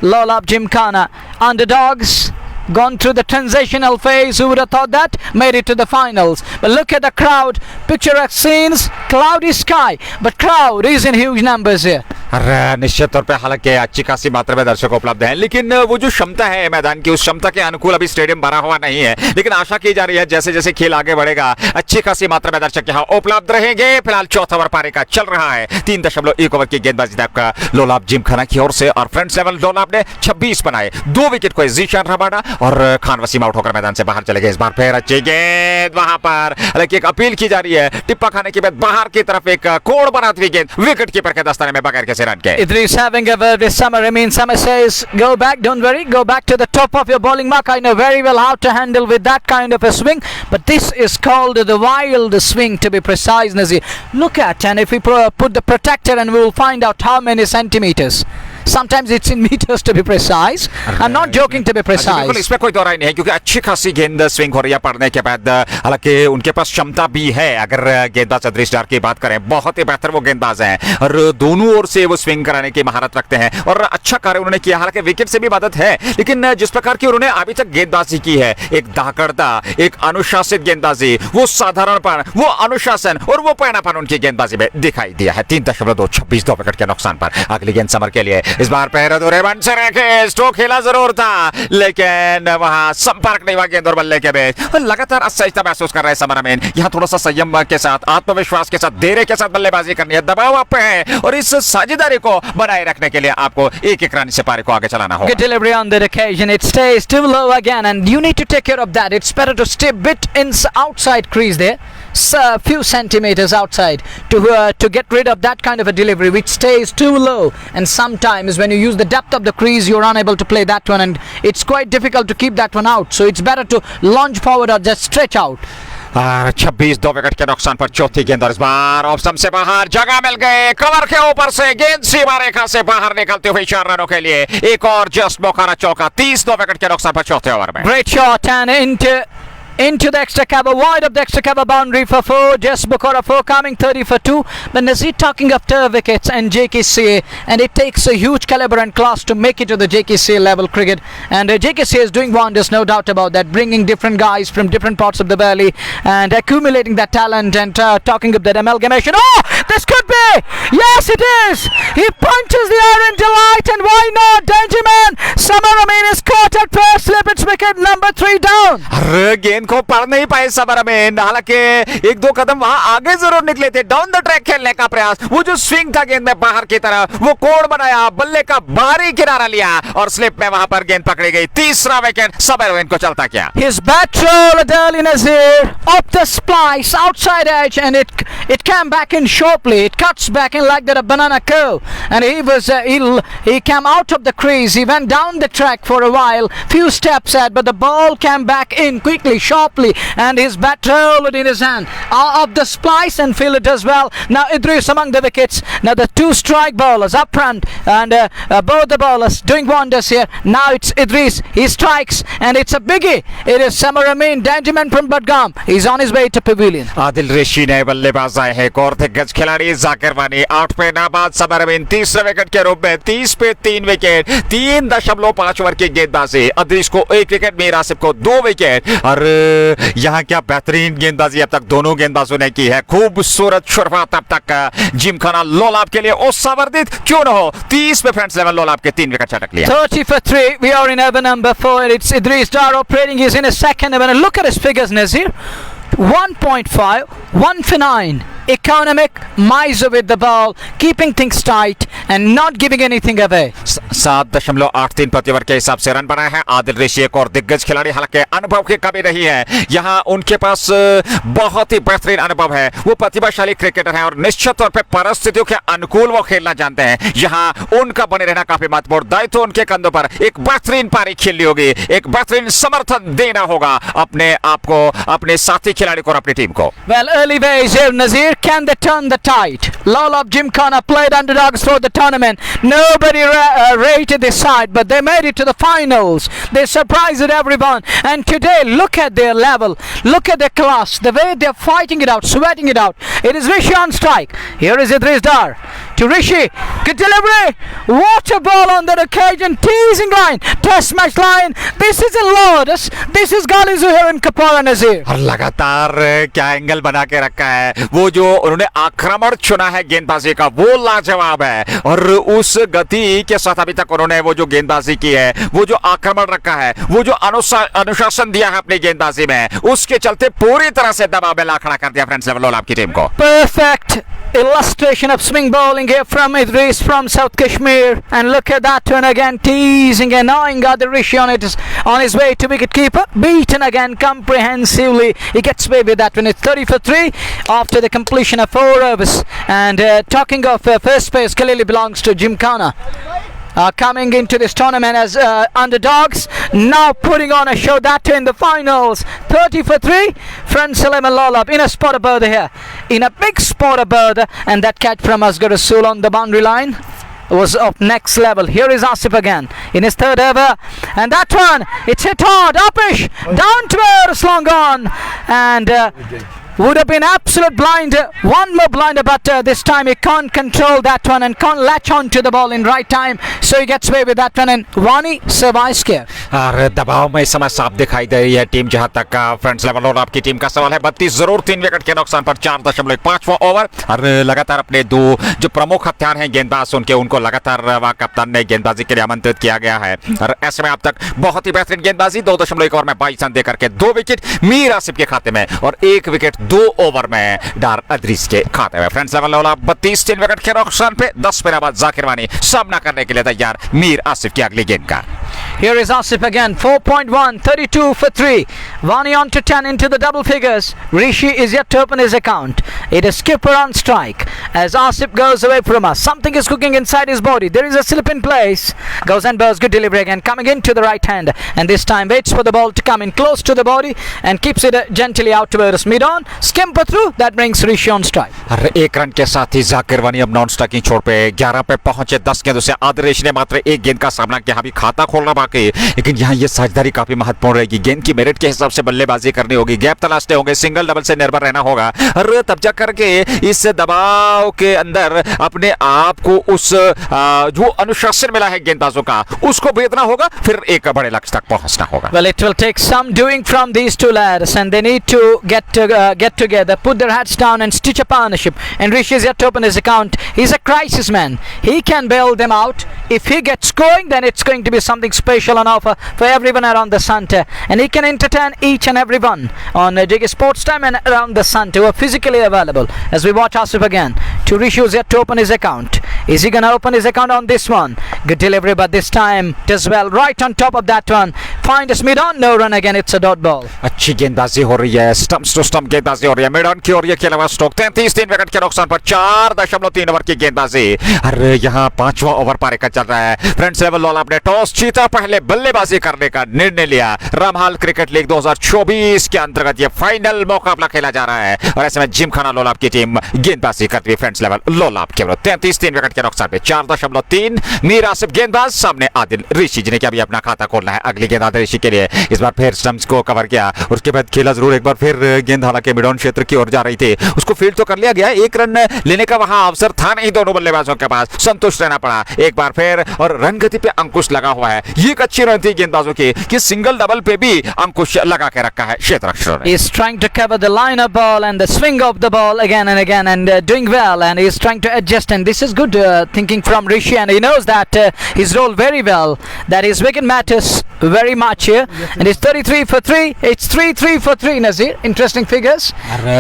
[SPEAKER 1] Lolab Gymkhana. Underdogs gone through the transitional phase. Who would have thought that? Made it to the finals. But look at the crowd. Picturesque scenes, cloudy sky, but crowd is in huge numbers here.
[SPEAKER 2] निश्चित तौर पे हालांकि अच्छी खासी मात्रा में दर्शक उपलब्ध हैं, लेकिन वो जो क्षमता है मैदान की, उस क्षमता के अनुकूल अभी स्टेडियम भरा हुआ नहीं है। लेकिन आशा की जा रही है जैसे जैसे खेल आगे बढ़ेगा अच्छी खासी मात्रा में दर्शक यहाँ उपलब्ध रहेंगे। फिलहाल चौथा ओवर पारी का चल रहा है, 3.1 ओवर की गेंदबाजी था आपका लोलाब जिमखाना की ओर से और फ्रेंड्स 11 लोलाब ने 26 बनाए, 2 विकेट को जीशान रबाडा और खान वसीम आउट होकर मैदान से बाहर चले गए। इस बार फिर अच्छी गेंद वहां पर, हालांकि एक अपील की जा रही है, टिप्पा खाने के बाद बाहर की तरफ एक कोड़ बनाती हुई गेंद विकेट कीपर के दस्ताने में बगैर किसी रन के।
[SPEAKER 1] Idris having a word with Samar Amin. Samar says, go back, don't worry, go back to the top of your bowling mark. I know very well how to handle with that kind of a swing, but this is called the wild swing to be precise, Nazir. Look at, and if we put the protector and we will find out how many centimeters. Sometimes it's in meters to be precise. I'm not joking to be precise.
[SPEAKER 2] इसमें कोई दो राय नहीं है क्योंकि अच्छी खासी गेंद swing हो रही है पड़ने के बाद, हालांकि उनके पास क्षमता भी है। अगर गेंदबाज अदरीश डार की बात करें, बहुत ही बेहतर वो गेंदबाज हैं और दोनों ओर से वो स्विंग कराने की महारत रखते हैं और अच्छा कार्य उन्होंने किया। हालांकि विकेट से भी मदद है, लेकिन जिस प्रकार की उन्होंने अभी तक गेंदबाजी की है, एक धाकड़ता, एक अनुशासित गेंदबाजी, वो साधारणपन, वो अनुशासन और वो पैनापन उनकी गेंदबाजी में दिखाई दिया है। 3.2 26 2 विकेट के नुकसान पर अगली गेंद समर के लिए। इस बार पहले दूरे बन से रखे, स्ट्रोक खेला जरूर था लेकिन वहां संपर्क नहीं हुआ गेंद और बल्ले के बीच। लगातार असहजता महसूस कर रहे हैं समर अमीन। यहाँ थोड़ा सा संयम के साथ, आत्मविश्वास के साथ, धैर्य के साथ बल्लेबाजी करनी है, दबाव आप पे है और इस साझेदारी को बनाए रखने के लिए आपको एक रन से पारी को आगे चलाना होगा।
[SPEAKER 1] Good delivery on that occasion. It stays too low again and you need to take care of that. It's better to stay bit outside crease there, a few centimeters outside to get rid of that kind of a delivery which stays too low, and sometimes when you use the depth of the crease you're unable to play that one and it's quite difficult to keep that one out, so it's better to lunge forward or just stretch out.
[SPEAKER 2] 26 2 wicket के नुकसान पर चौथी गेंद और इस बार off stump से बाहर, जगह मिल गए, कवर के ऊपर से गेंद सीमा रेखा से बाहर निकलते हुए 4 रनों के लिए एक और जस्ट मौका चौका। 30 2 विकेट के नुकसान पर चौथे ओवर में।
[SPEAKER 1] Great shot and into the extra cover, wide of the extra cover boundary for 4. Just Bukora 4 coming 30 for 2. But Nazir talking of turf wickets and JKCA, and it takes a huge caliber and class to make it to the JKCA level cricket, and JKCA is doing wonders, no doubt about that, bringing different guys from different parts of the valley and accumulating that talent and talking of that amalgamation. Oh, this could be, yes it is, he punches the air in delight, and why not, danger man, Samar Amin is caught at first slip, it's wicket number 3 down.
[SPEAKER 2] गेंद को पढ़ नहीं पाए summer अमीन, हालांकि 1-2 कदम वहां आगे जरूर निकले थे, डाउन द ट्रैक खेलने का प्रयास, वो जो स्विंग था गेंद में बाहर की तरफ, वो कोड़ बनाया, बल्ले का बाहरी किनारा लिया और स्लिप में वहां पर गेंद पकड़ी गई। तीसरा विकेट समर अमीन को चलता क्या।
[SPEAKER 1] His bat roll, Adeli Nazir, up the splice, outside edge, and it came back in sharply. It cuts back in like that a banana curl, and he came out of the crease. He went down the track for a while, few steps out, but the ball came back in quickly, sharply. sharply, and his bat rolled in his hand up the splice and fielded as well. Now Idris among the wickets. Now the two strike bowlers up front, and both the bowlers doing wonders here. Now it's Idris. He strikes, and it's a biggie. It is Samar Amin, Dangerman from Budgam. He's on his way to pavilion.
[SPEAKER 2] Adil रेशी ने बल्लेबाज आए हैं। एक और दिग्गज खिलाड़ी जाकिर वानी 8 पे नाबाद। समर अमीन तीसरे विकेट के रूप में 30 पे 3 विकेट, 3.5 ओवर की गेंदबाजी। अदरीस को 1 विकेट, मीर आसिफ को 2 विकेट। और यहाँ क्या बेहतरीन गेंदबाजी अब तक दोनों गेंदबाजों ने की है। खूबसूरत शुरुआत अब तक जिमखाना लोलाब के लिए उत्साहवर्धित क्यों न हो। 30 पे फ्रेंड्स लेवल लोलाब के 3 विकेट झटक लिया।
[SPEAKER 1] 30 for 3. We are in over number 4. It's Idris Dar operating. He's in his second over. And look at his figures, Nazir. 1.5, 1 for 9. Economic, miser with the ball, keeping things tight and not giving anything away.
[SPEAKER 2] 7.83 प्रति over के हिसाब से run बनाए हैं आदिल रेशी। एक और दिग्गज खिलाड़ी, हालांकि अनुभव की कमी नहीं है। यहाँ उनके पास बहुत ही बेहतरीन अनुभव है। वो प्रतिभाशाली क्रिकेटर हैं और निश्चित तौर पे परिस्थितियों के अनुकूल वो खेलना जानते हैं। यहाँ उनका बने रहना काफी महत्वपूर्ण दायित्व उनके कंधों पर। एक बेहतरीन पारी खेलनी होगी, एक बेहतरीन समर्थन देना होगा अपने आप को, अपने साथी खिलाड़ी को और अपनी टीम को।
[SPEAKER 1] Well, early days here, Nazir. Can they turn the tide? Lolab Gymkhana played underdogs throughout the tournament. Nobody rated this side, but they made it to the finals. They surprised everyone. And today, look at their level. Look at their class. The way they're fighting it out, sweating it out. It is Rishi on strike. Here is Idris Dar. To Rishi. Good delivery. What a ball on that occasion. Teasing line. Test match line. This is a Lourdes. This is Ghali Zuhair and Kapara Nazir.
[SPEAKER 2] और लगातार क्या angle बना के रखा है। वो जो उन्होंने आक्रमण चुना है गेंदबाजी का, वो लाजवाब है। और उस गति के साथ अभी तक उन्होंने वो जो गेंदबाजी की है, वो जो आक्रमण रखा है, वो जो अनुशासन दिया है अपनी गेंदबाजी में, उसके चलते पूरी तरह से दबाव में ला खड़ा कर दिया फ्रेंड्स लेवल लोलाब की टीम को।
[SPEAKER 1] Perfect illustration of swing bowling here from Idris from South Kashmir. And look at that one again, teasing and annoying Adil Rishi on his way to wicket keeper. Beaten again comprehensively. He gets away with that one. It's 30 for 3 after the completion of 4 overs. And talking of first base, clearly belongs to Gymkhana. Coming into this tournament as underdogs, now putting on a show, that in the finals. 30 for 3, Friends 11 Lolab in a spot of border here, in a big spot of border, and that catch from Asghar Rasool on the boundary line was of next level. Here is Asif again in his third over, and that one, it's hit hard, upish, down to earth, long gone, and would have been absolute blinder, one more blinder, but this time he can't control that one and can't latch on to the ball in right time, so he gets away with that one, and Wani survives here.
[SPEAKER 2] और दबाव में इस समय साफ दिखाई दे रही है team. जहां तक फ्रेंड्स लेवल लोलाब की टीम का सवाल है, 32 जरूर, 3 विकेट के नुकसान पर 4.5वां ओवर। और लगातार अपने दो जो प्रमुख हथियार हैं गेंदबाज उनको लगातार कप्तान ने गेंदबाजी के लिए आमंत्रित किया गया है। और ऐसे में अब तक बहुत ही बेहतरीन गेंदबाजी, 2.1 ओवर में 22 रन देकर के 2 विकेट मीर आसिफ के खाते में और 1 विकेट 2 ओवर में डार अदरीस के खाते में। फ्रेंड्स लेवल लोलाब 32, 3 विकेट के नुकसान पे 10 पे नाबाद जाकिर वानी सामना करने के लिए तैयार मीर आसिफ की अगली गेंद का।
[SPEAKER 1] Here is Asif again, 4.1, 32 for 3. Vani on to 10 into the double figures. Rishi is yet to open his account. It is skipper on strike as Asif goes away from us. Something is cooking inside his body. There is a slip in place. Goes and bursts, good delivery again, coming into the right hand. And this time waits for the ball to come in close to the body and keeps it gently out towards mid-on. Skimper through, that brings Rishi on strike.
[SPEAKER 2] और 1 run के साथ ही जाकिर वानी अब non striking छोड़ पे 11 पे पहुंचे। 10 गेंदों से आदिल रेशी ने मात्र 1 गेंद का सामना किया। अभी खाता खोलना बाकी, लेकिन यहाँ ये साझेदारी काफी महत्वपूर्ण रहेगी। गेंद की मेरिट के हिसाब से बल्लेबाजी करनी होगी, गैप तलाशने होंगे, सिंगल डबल से निर्भर रहना होगा। और तब जा करके इस दबाव के अंदर अपने आप को उस जो अनुशासन मिला है गेंदबाजों का, उसको भेदना होगा, फिर एक बड़े लक्ष्य तक पहुंचना होगा।
[SPEAKER 1] Well, it will take some doing from these two lads, and they need to get together, put their heads down and stitch a partnership. And Rishi is yet to open his account. He's a crisis man. He can bail them out. If he gets going, then it's going to be something special on offer for everyone around the Santa, and he can entertain each and everyone on JK Sports Time and around the Santa who are physically available. As we watch Asif again to Rishi, who's yet to open his account. Is he gonna open his account on this one? Good delivery, but this time it is well right on top of that one. Find us mid on, no run again. It's a dot ball.
[SPEAKER 2] अच्छी गेंदबाजी हो रही है, stumps to stump गेंदबाजी हो रही है, mid on की और ये खेला हुआ स्ट्रोक 33 विकेट के नुकसान पर 4.3 ओवर की गेंदबाजी। अरे यहाँ 5वां ओवर पारी का चल रहा है। फ्रेंड्स लेवल लोलाब ने टॉस जीता, पहले बल्लेबाजी करने का निर्णय लिया। रामहाल क्रिकेट लीग 2024 के अंतर्गत ये फाइनल मुकाबला खेला जा रहा है और ऐसे में जिमखाना लोलाब की टीम गेंदबाजी करती है। फ्रेंड्स लेवल लोलाब के 33 विकेट के नुकसान पे 4.3। मीर आसिफ गेंदबाज, सामने आदिल ऋषि जिन्हें अभी अपना खाता खोलना है। अगली गेंद आदिल ऋषि के लिए, इस बार फिर स्टंप्स को कवर किया, उसके बाद खेला जरूर एक बार फिर गेंद, हालांकि मिड ऑन क्षेत्र की ओर जा रही थी, उसको फील्ड तो कर लिया गया, एक रन लेने का वहां अवसर था नहीं दोनों बल्लेबाजों के पास, संतुष्ट रहना पड़ा एक बार फिर और रन गति पे अंकुश लगा हुआ है। ये एक अच्छी रन थी गेंदबाजों की कि सिंगल डबल पे भी अंकुश लगा के रखा है क्षेत्ररक्षकों ने।
[SPEAKER 1] He's trying to cover the line of ball and the swing of the ball again and doing well, and he's trying to adjust, and this is good thinking from Rishi, and he knows that his role very well, that his wicket matters very much here, and it's 33 for 3. It's 3-3 for 3, Nazir. Interesting figures.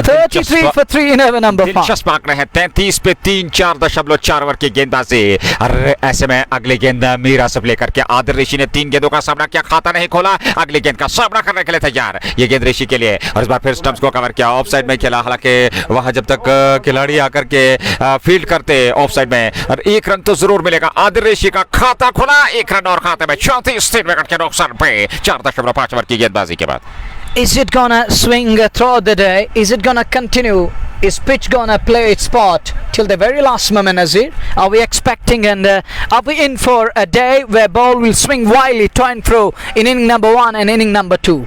[SPEAKER 1] 33 for 3 in over number 5.
[SPEAKER 2] दिलचस्प आंकड़े हैं। 33 पे 3, 4.4 over की गेंदबाजी। अरे ऐसे में अगली गेंद मीर आसिफ लेकर के आदिल ऋषि ने 3 गेंदों का सामना किया, खाता नहीं खोला, अगली गेंद का सामना करने के लिए तैयार। ये गेंद ऋषि के लिए और इस बार फिर स्टंप्स को कवर किया, ऑफ साइड में खेला, हालांकि वहां जब तक खिलाड़ी आकर के फील्ड करते ऑफ साइड में, और 1 रन तो जरूर मिलेगा। आदिल ऋषि का खाता खुला, 1 रन और खाते में 34 विकेट के नुकसान पे 4.5 ओवर की गेंदबाजी के बाद।
[SPEAKER 1] Is it gonna swing throughout the day? Is it gonna continue? Is pitch gonna play its part till the very last moment, Nazir? Are we expecting and are we in for a day where ball will swing wildly to and fro in inning number 1 and inning number 2?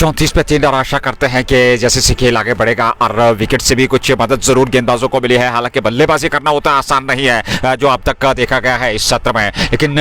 [SPEAKER 2] 34 पे 3 और आशा करते हैं कि जैसे से खेल आगे बढ़ेगा और विकेट से भी कुछ मदद जरूर गेंदबाजों को मिली है। हालांकि बल्लेबाजी करना उतना आसान नहीं है जो अब तक का देखा गया है इस सत्र में, लेकिन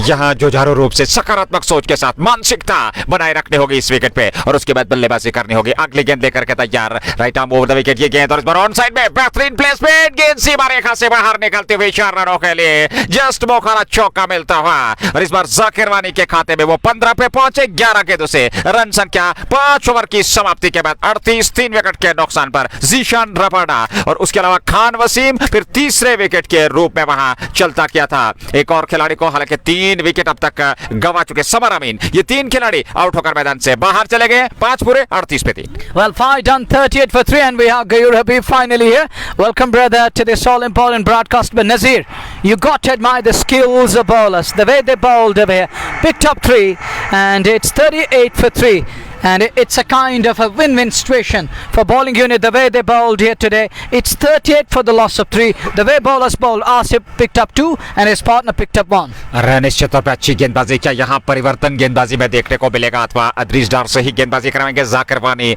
[SPEAKER 2] यहाँ जुझारू रूप से सकारात्मक सोच के साथ मानसिकता बनाए रखनी होगी इस विकेट पे और उसके बाद बल्लेबाजी करनी होगी। अगली गेंद लेकर के तैयार, right arm over the wicket ये गेंद और इस बार ऑन साइड में बेहतरीन प्लेसमेंट, गेंद सीमा रेखा से बाहर निकलते हुए 4 रनों के लिए जस्ट मौका चौका मिलता हुआ और इस बार जाकिर वानी के खाते में वो 15 पे पहुंचे 11 गेंदों से। रन संख्या 5 ओवर की समाप्ति के बाद 38 3 विकेट के नुकसान पर जीशान रबाडा और उसके अलावा खान वसीम फिर तीसरे विकेट के रूप में वहां चलता किया था। एक और खिलाड़ी को हालांकि 3 विकेट अब तक गंवा चुके समर अमीन, ये 3 खिलाड़ी आउट होकर मैदान से बाहर चले गए। 5 पूरे 38 पे 3।
[SPEAKER 1] Well, 5 done, 38 for 3, and we have Gayur Habib finally here. Welcome, brother, to this all-important broadcast. But Nazir, you got to admire the skills of bowlers, the way they bowled over here. Picked up 3, and it's 38 for 3. And it's a kind of a win-win situation for bowling unit, the way they bowled here today. It's 38 for the loss of 3. The way bowlers bowled, Asif picked up 2 and his partner picked up 1.
[SPEAKER 2] निश्चित तौर पर अच्छी गेंदबाजी, क्या यहाँ परिवर्तन गेंदबाजी में देखने को मिलेगा अथवा अदरीश डार से ही गेंदबाजी कराएंगे जाकिर वानी।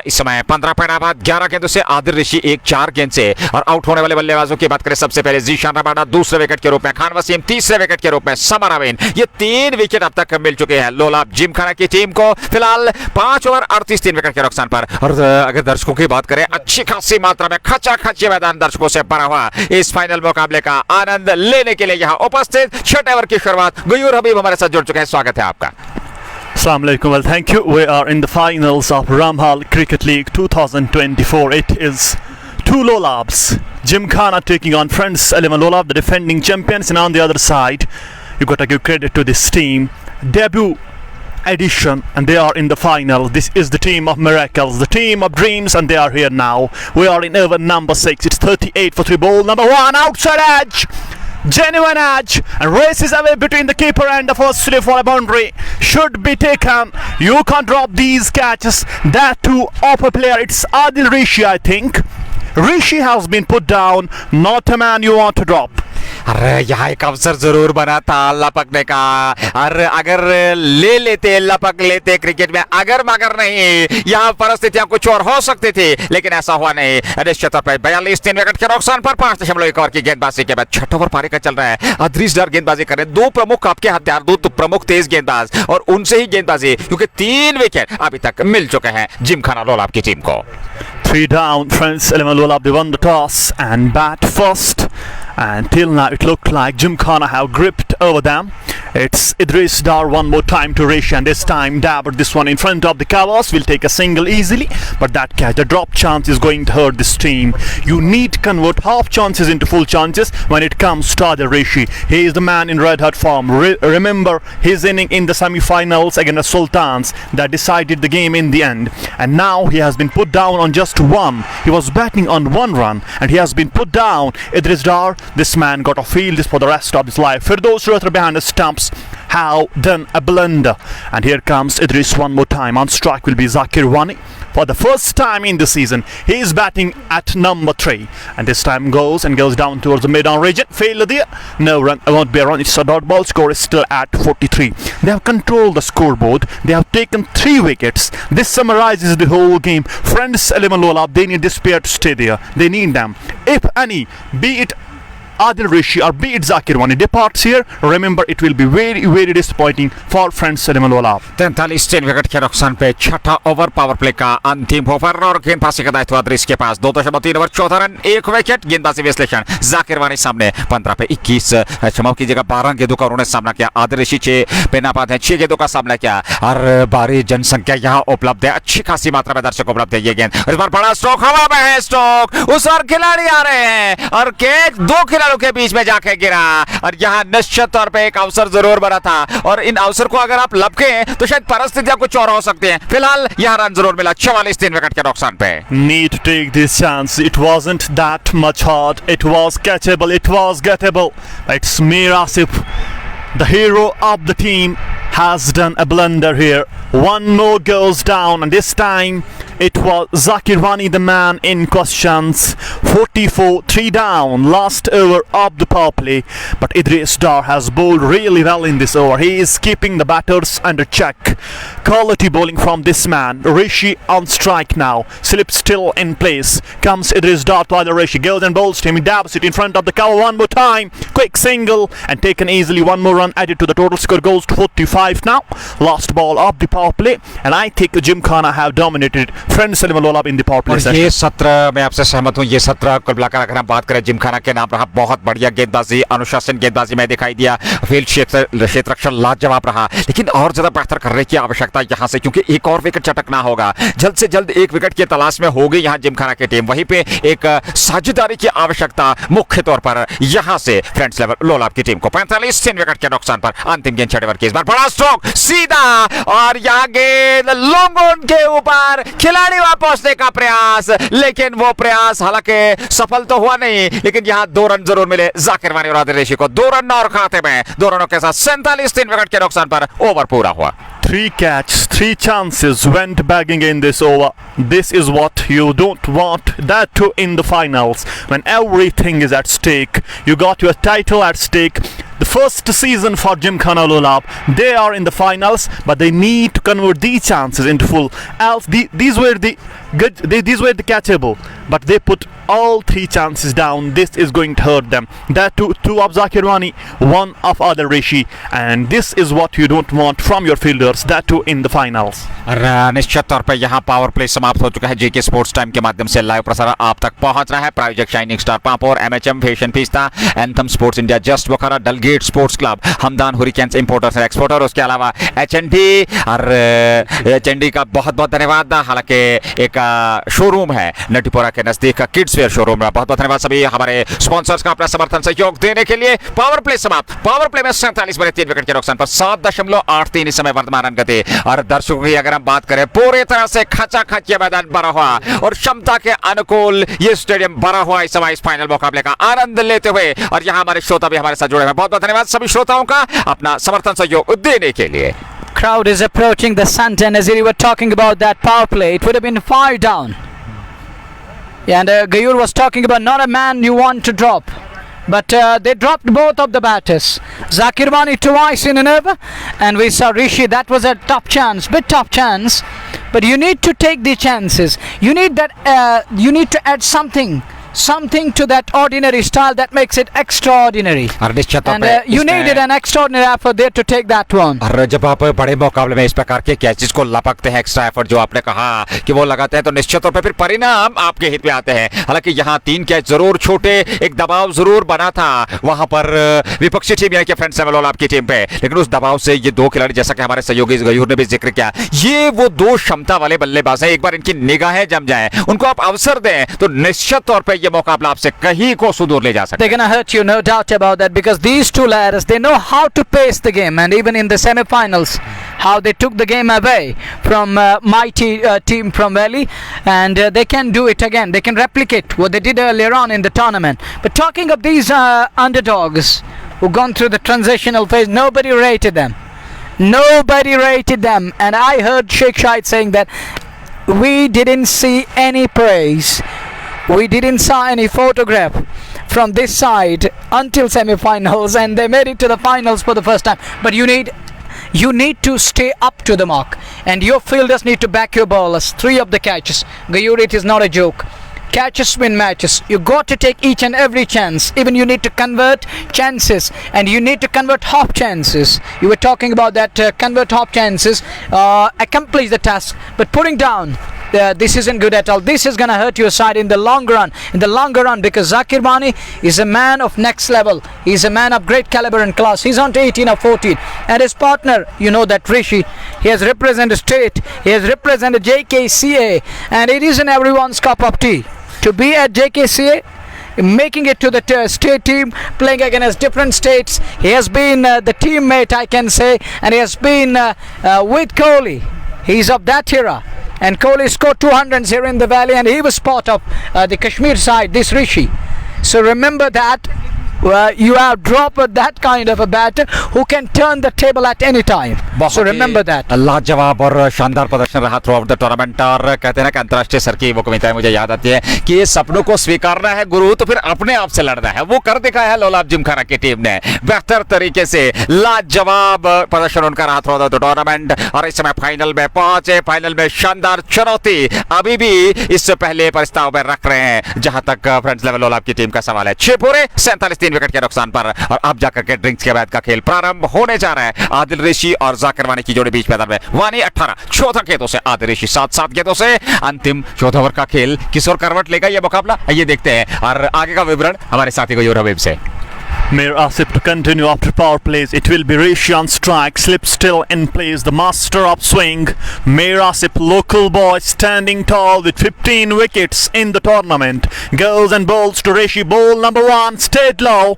[SPEAKER 2] इस समय 15 पॉइंट बाद 11 गेंदों से आदिल ऋषि 4 गेंद से और आउट होने वाले बल्लेबाजों की बात करें सबसे पहले जीशान रबाडा दूसरे विकेट के रूप में, खान वसीम तीसरे विकेट के रूप में, समर अमीन, ये 3 विकेट अब तक मिल चुके हैं लोलाब जिमखाना की टीम को। फिलहाल 5 ओवर 38 3 विकेट के नुकसान पर। और अगर दर्शकों की बात करें, अच्छी खासी मात्रा में खचाखच मैदान दर्शकों से भरा हुआ इस फाइनल मुकाबले का आनंद लेने के लिए यहाँ उपस्थित 6 ओवर की शुरुआत गयूर हबीब हमारे साथ जुड़ चुके हैं, स्वागत है आपका।
[SPEAKER 3] Assalamu alaikum. Well, thank you. We are in the finals of Ramhal Cricket League 2024. It is 2 Lolabs. Gymkhana taking on Friends 11 Lolab, the defending champions, and on the other side, you got to give credit to this team. Debut edition, and they are in the final. This is the team of miracles, the team of dreams, and they are here now. We are in over number 6. It's 38 for 3 ball number 1, outside edge, genuine edge, and races away between the keeper and the first slip for a boundary. Should be taken. You can't drop these catches. That too of a player. It's Adil Rishi, I think. Rishi has been put down. Not a man you want to drop.
[SPEAKER 2] अरे यहाँ एक अवसर जरूर बना था लपकने का, अरे अगर ले लेते लपक लेते क्रिकेट में, अगर मगर नहीं, यहाँ परिस्थितियां कुछ और हो सकती थी, लेकिन ऐसा हुआ नहीं। निश्चित तौर पर 42 3 विकेट के नुकसान पर 5.1 ओवर की गेंदबाजी के बाद 6 ओवर पारी का चल रहा है। अदरीश डार गेंदबाजी कर रहे हैं, 2 प्रमुख आपके हथियार, 2 प्रमुख तेज गेंदबाज और उनसे ही गेंदबाजी, क्योंकि 3 विकेट अभी तक मिल चुके हैं जिमखाना लोलाब की टीम को।
[SPEAKER 3] 3 down, Friends 11 Lolab, they won the toss and bat first, and till now it looked like Gymkhana have gripped over them, It's Idris Dar one more time to Rishi, and this time dabbled this one in front of the covers. Will take a single easily, but that catch, the drop chance is going to hurt this team. You need to convert half chances into full chances when it comes to Adil Rishi. He is the man in red hot form. Remember his inning in the semi-finals against the Sultans that decided the game in the end, and now he has been put down on just one. He was batting on 1 run and he has been put down. Idris Dar, this man got to feel this for the rest of his life. Firdaus Rathar behind the stumps have done a blunder, and here comes Idris one more time. On strike will be Zakir Wani. For the first time in the season, he is batting at number 3, and this time goes down towards the mid-on region. Failure there, no run, won't be a run. It's a dot ball. Score is still at 43. They have controlled the scoreboard. They have taken 3 wickets. This summarizes the whole game. Friends, 11 Lolab, they need this pair to stay there. They need them. If any, be it Adil Rishi or be it Zakir Wani departs here, remember it will be very very disappointing for Friends Salim Al-Walab.
[SPEAKER 2] 43 wicket के नुकसान पे छठा over power play का अंतिम over और गेंदबाजी का दायित्व अदरिस के पास 2.3 ओवर 14 रन 1 विकेट। गेंदबाजी विश्लेषण जाकिर वानी सामने 15 पे 21 क्षमा कीजिएगा 12 गेंदों का उन्होंने सामना किया। आदिल ऋषि 6 पे नाबाद है, 6 गेंदों का सामना किया और भारी जनसंख्या यहाँ उपलब्ध है, अच्छी खासी मात्रा में दर्शक उपलब्ध है। ये गेंद इस बार बड़ा स्ट्रोक हवा में है, स्ट्रोक उस और खिलाड़ी आ रहे हैं और कैच 2 खिलाड़ियों के बीच में जाके गिरा और यहाँ निश्चित तौर पे एक अवसर जरूर बना था और इन अवसर को अगर आप लपके तो शायद परिस्थितियां कुछ और हो सकती हैं। फिलहाल यहाँ रन जरूर मिला 44 3 विकेट के नुकसान पे।
[SPEAKER 3] Need to take this chance. It wasn't that much hard. It was catchable. It was gettable. It's Mir Asif, the hero of the team, has done a blunder here. One more goes down, and this time it was Zakir Wani, the man in questions. 44, 3 down, last over of the power play. But Idris Dar has bowled really well in this over. He is keeping the batters under check. Quality bowling from this man. Rishi on strike now. Slip still in place. Comes Idris Dar to Adil Rishi. Goes and bowls to him. He dabs it in front of the cover one more time. Quick single and taken easily. One more run added to the total score. Goes to 45 now. Last ball of the power play. And I think Gymkhana have dominated Friends Salim Al-Walab in the power play
[SPEAKER 2] और ये सत्र मैं आपसे सहमत हूँ। ये सत्र कुल मिलाकर अगर हम बात करें जिमखाना के नाम रहा, बहुत बढ़िया गेंदबाजी, अनुशासन गेंदबाजी में दिखाई दिया। फील्ड क्षेत्र रक्षण लाजवाब रहा, लेकिन और ज्यादा बेहतर करने की आवश्यकता यहाँ से, क्योंकि एक और विकेट चटकना होगा। जल्द से जल्द 1 विकेट की तलाश में होगी यहाँ जिमखाना की टीम। वहीं पे एक साझेदारी की आवश्यकता मुख्य तौर पर यहाँ से फ्रेंड्स लोलाब की टीम को। 45 3 विकेट के नुकसान पर अंतिम गेंद 6 ओवर की। इस बार बड़ा स्ट्रोक सीधा और यहाँ गेंद लॉन्ग ऑन के ऊपर, खिलाड़ी वहां पहुंचने का प्रयास, लेकिन वो प्रयास हालांकि सफल तो हुआ नहीं, लेकिन यहाँ 2 रन जरूर मिले जाकिर वानी और आदिल ऋषि को। 2 रन और खाते में 2 रनों के साथ 47 3 विकेट के नुकसान पर ओवर पूरा हुआ।
[SPEAKER 3] 3 catches, 3 chances went bagging in this over. This is what you don't want, that too in the finals when everything is at stake. You got your title at stake. The first season for Gymkhana Al-Walab, they are in the finals, but they need to convert these chances into full. Else, these were the good. These were the catchable, but they put all 3 chances down. This is going to hurt them. That two of Zakir Wani, 1 of Adil Rishi, and this is what you don't want from your fielders. That too in the finals.
[SPEAKER 2] निश्चित तौर पर यहाँ power play समाप्त हो चुका है। जेके sports time के माध्यम से लाइव प्रसारण आप तक पहुंच रहा है। प्रायोजक shining star Pampore, MHM fashion पिस्ता, anthem sports India, just Bokhara, Dalgate sports club, Hamdan hurricanes importers and exporter, उसके अलावा एचएनडी और एचएनडी का बहुत बहुत धन्यवाद। हालांकि एक शोरूम है नटीपुरा के नजदीक का किड्स वेयर शोरूम है। बहुत बहुत धन्यवाद सभी हमारे स्पॉन्सर्स का अपना समर्थन सहयोग देने के लिए। पावर प्ले समाप्त। पावर प्ले में 47 बड़े 3 विकेट के नुकसान पर 7.83 इस समय वर्तमान रन गति। और दर्शकों की अगर हम बात करें, पूरी तरह से खचाखच ये मैदान भरा हुआ और क्षमता के अनुकूल ये स्टेडियम भरा हुआ इस समय इस फाइनल मुकाबले का आनंद लेते हुए। और यहाँ हमारे श्रोता भी हमारे साथ जुड़े हैं। बहुत बहुत धन्यवाद सभी श्रोताओं का अपना समर्थन सहयोग देने के लिए।
[SPEAKER 1] Crowd is approaching the Santa, and as we were talking about that power play, it would have been 5 down. Yeah, and Gayur was talking about not a man you want to drop, but they dropped both of the batters. Zakir Wani twice in an over, and we saw Rishi. That was a tough chance, bit tough chance, but you need to take the chances. You need that. You need to add something something to that ordinary style that makes it extraordinary.
[SPEAKER 2] और निश्चित तौर
[SPEAKER 1] And
[SPEAKER 2] पे
[SPEAKER 1] you
[SPEAKER 2] इसमें-
[SPEAKER 1] needed an extraordinary effort there to take that one.
[SPEAKER 2] और जब आप बड़े मुकाबले में इस प्रकार के कैचेस को लपकते हैं, एक्स्ट्रा एफर्ट जो आपने कहा कि वो लगाते हैं, तो निश्चित तौर पे फिर परिणाम आपके हित में आते हैं। हालांकि यहाँ 3 कैच जरूर छोटे, एक दबाव जरूर बना था वहां पर विपक्षी टीम यानी कि फ्रेंड्स लेवल आपकी टीम पे, लेकिन उस दबाव से ये 2 खिलाड़ी, जैसा कि हमारे सहयोगी गयूर ने भी जिक्र किया, ये वो 2 क्षमता वाले बल्लेबाज हैं। एक बार इनकी निगाहें जम जाएं, उनको आप अवसर दें, तो निश्चित तौर पे ये मुकाबला आपसे कहीं को सुदूर ले जा सकते हैं।
[SPEAKER 1] They're gonna hurt you, no doubt about that, because these two lads, they know how to pace the game, and even in the semi-finals, how they took the game away from mighty team from Valley, and they can do it again. They can replicate what they did earlier on in the tournament. But talking of these underdogs who gone through the transitional phase, nobody rated them. Nobody rated them, and I heard Sheikh Shahid saying that we didn't see any praise. We didn't saw any photograph from this side until semi-finals, and they made it to the finals for the first time. But you need to stay up to the mark, and your fielders need to back your bowlers. 3 of the catches, Gayur, it is not a joke. Catches win matches. You got to take each and every chance. Even you need to convert chances, and you need to convert half chances. You were talking about that convert half chances, accomplish the task, but putting down. This isn't good at all. This is gonna hurt your side in the long run. In the longer run, because Zakir Bani is a man of next level. He's a man of great caliber and class. He's on to 18 or 14, and his partner, you know that Rishi, he has represented state. He has represented JKCA, and it isn't everyone's cup of tea to be at JKCA. Making it to the state team, playing against different states. He has been the teammate, I can say, and he has been with Kohli. He's of that era. And Kohli scored 200 here in the Valley, and he was part of the Kashmir side, this Rishi. So remember that you have dropped that kind of a batter who can turn the table at any time. So remember that.
[SPEAKER 2] लाजवाब और शानदार प्रदर्शन रहा through out the tournament. और कहते हैं ना कि अंतर्राष्ट्रीय स्तर की वो कविताएं मुझे याद आती है कि ये सपनों को स्वीकारना है गुरु, तो फिर अपने आप से लड़ना है। वो कर दिखाया है लोलाब जिमखाना की टीम ने बेहतर तरीके से। लाजवाब प्रदर्शन उनका रहा थ्रू आउट द टूर्नामेंट, और इस समय फाइनल में पहुंचे। फाइनल में शानदार चुनौती अभी भी इस पहले प्रस्ताव में रख रहे हैं जहां तक फ्रेंड्स लेवल लोलाब की टीम का सवाल है। 6 पूरे 47 3 विकेट के नुकसान पर, और अब जाकर के ड्रिंक्स के बाद का खेल प्रारंभ होने जा रहा है। आदिल ऋषि और जाकिर वानी की जोड़ी बीच मैदान में। वानी 18 14 गेंदों से, आदिल ऋषि 7 गेंदों से। अंतिम 14 ओवर का खेल किस ओर करवट लेगा ये मुकाबला, ये देखते हैं। और आगे का विवरण हमारे साथी गयूर हबीब से।
[SPEAKER 3] Mir Asif to continue after power plays. It will be Rishi on strike. Slip still in place. The master of swing. Mir Asif, local boy, standing tall with 15 wickets in the tournament. Goes and bowls to Rishi. Ball number 1. Stayed low.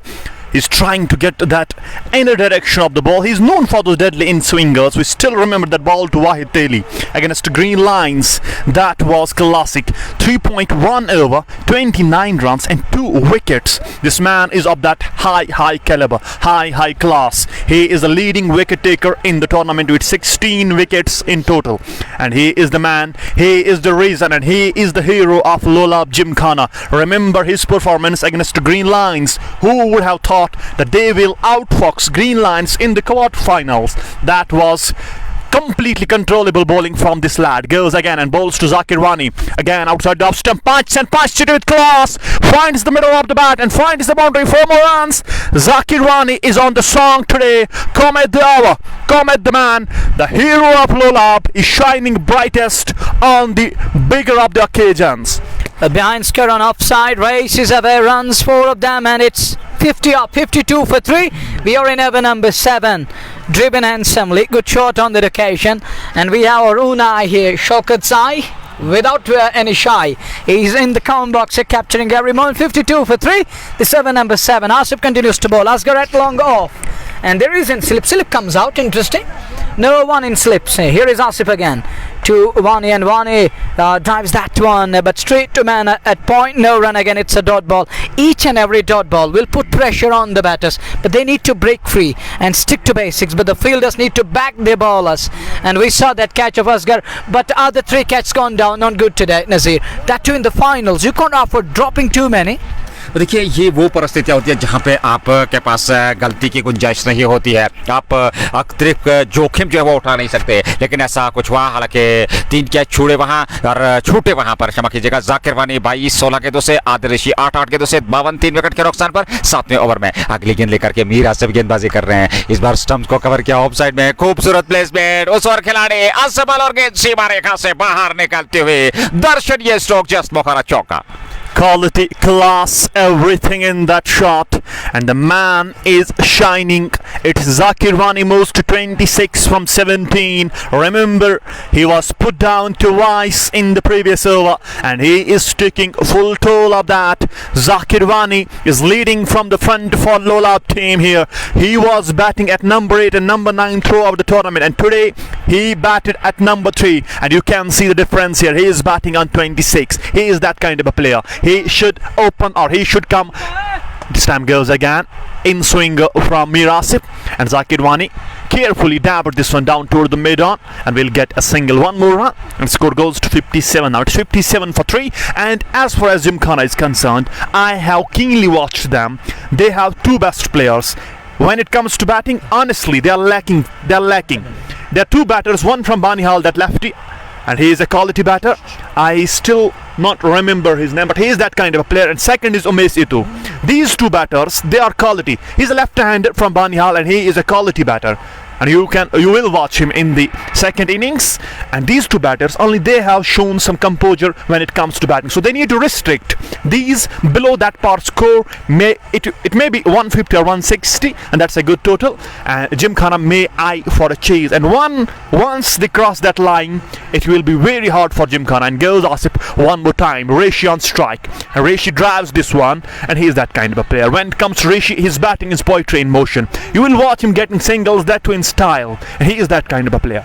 [SPEAKER 3] He's trying to get that inner direction of the ball. He's known for those deadly in-swingers. We still remember that ball to Wahid Teli against Green Lines. That was classic. 3.1 over, 29 runs and 2 wickets. This man is of that high caliber, high class. He is a leading wicket taker in the tournament with 16 wickets in total. And he is the man, he is the reason, and he is the hero of Lolab Gymkhana. Remember his performance against Green Lines. Who would have thought that they will outfox Green Lines in the quarterfinals? That was completely controllable bowling from this lad. Goes again and bowls to Zakir Wani. Again outside the off stump, punch and punch it with class. Finds the middle of the bat and finds the boundary. 4 more runs. Zakir Wani is on the song today. Komet the hour, Komet the man, the hero of Lolab is shining brightest on the bigger of the occasions.
[SPEAKER 1] Behind Sker on offside, races away, runs 4 of them, and it's 50 up, 52 for 3. We are in over number 7. Driven handsomely, good shot on the occasion, and we have our Unai here, Shaukat Sai, without any shy. He's in the count box here, capturing every moment. 52 for 3. The 7 number 7. Asif continues to bowl. Asghar at long off, and there is in slip. Slip comes out, interesting. No one in slips. Here is Asif again to Wani, and Wani drives that one, but straight to man at point. No run again. It's a dot ball. Each and every dot ball will put pressure on the batters, but they need to break free and stick to basics. But the fielders need to back their bowlers, and we saw that catch of Asghar. But other 3 catches gone down. Not good today, Nazir. That too in the finals. You can't afford dropping too many.
[SPEAKER 2] देखिए ये वो परिस्थितियां होती है जहां पे आपके पास गलती की गुंजाइश नहीं होती है, आप अतिरिक्त जोखिम जो है वो उठा नहीं सकते, लेकिन ऐसा कुछ हुआ। हालांकि 3 कैच छूटे वहां पर, क्षमा कीजिएगा, जाकिर वानी 22-16 गेंदों से, आदिल ऋषि 8 गेंदों से 52 3 विकेट के नुकसान पर 7वें ओवर में अगली गेंद लेकर के मीर आसिफ गेंदबाजी कर रहे हैं। इस बार स्टंप्स को कवर किया ऑफ साइड में, खूबसूरत प्लेसमेंट, उस ओवर खिलाड़ी असफल और गेंद सीमा रेखा से बाहर निकलते हुए दर्शनीय स्ट्रोक, जस्ट मुखरा चौका।
[SPEAKER 3] Quality, class, everything in that shot, and the man is shining. It's Zakir Wani moves to 26 from 17. Remember, he was put down twice in the previous over, and he is taking full toll of that. Zakir Wani is leading from the front for Lolab team here. He was batting at number 8 and number 9 throughout the tournament, and today he batted at number 3, and you can see the difference here. He is batting on 26. He is that kind of a player. He should open, or he should come. This time goes again in swing from Mir Asif, and Zakir Wani carefully dabbled this one down toward the mid-on, and we'll get a single. One more run and score goes to 57. Now it's 57 for 3. And as far as Gymkhana is concerned, I have keenly watched them. They have 2 best players. When it comes to batting, honestly, they are lacking. There are 2 batters, one from Banihal, that lefty, and he is a quality batter. I still not remember his name, but he is that kind of a player. And second is Umesh Itu. These 2 batters, they are quality. He's a left-hander from Banihal, and he is a quality batter. And you will watch him in the second innings. And these 2 batters, only they have shown some composure when it comes to batting. So they need to restrict these below that par score. It may be 150 or 160, and that's a good total. And Gymkhana may eye for a chase. And once they cross that line, it will be very hard for Gymkhana. And goes Asif one more time. Rishi on strike. And Rishi drives this one, and he is that kind of a player. When it comes to Rishi, his batting is poetry in motion. You will watch him getting singles, that too in style. And he is that kind of a player.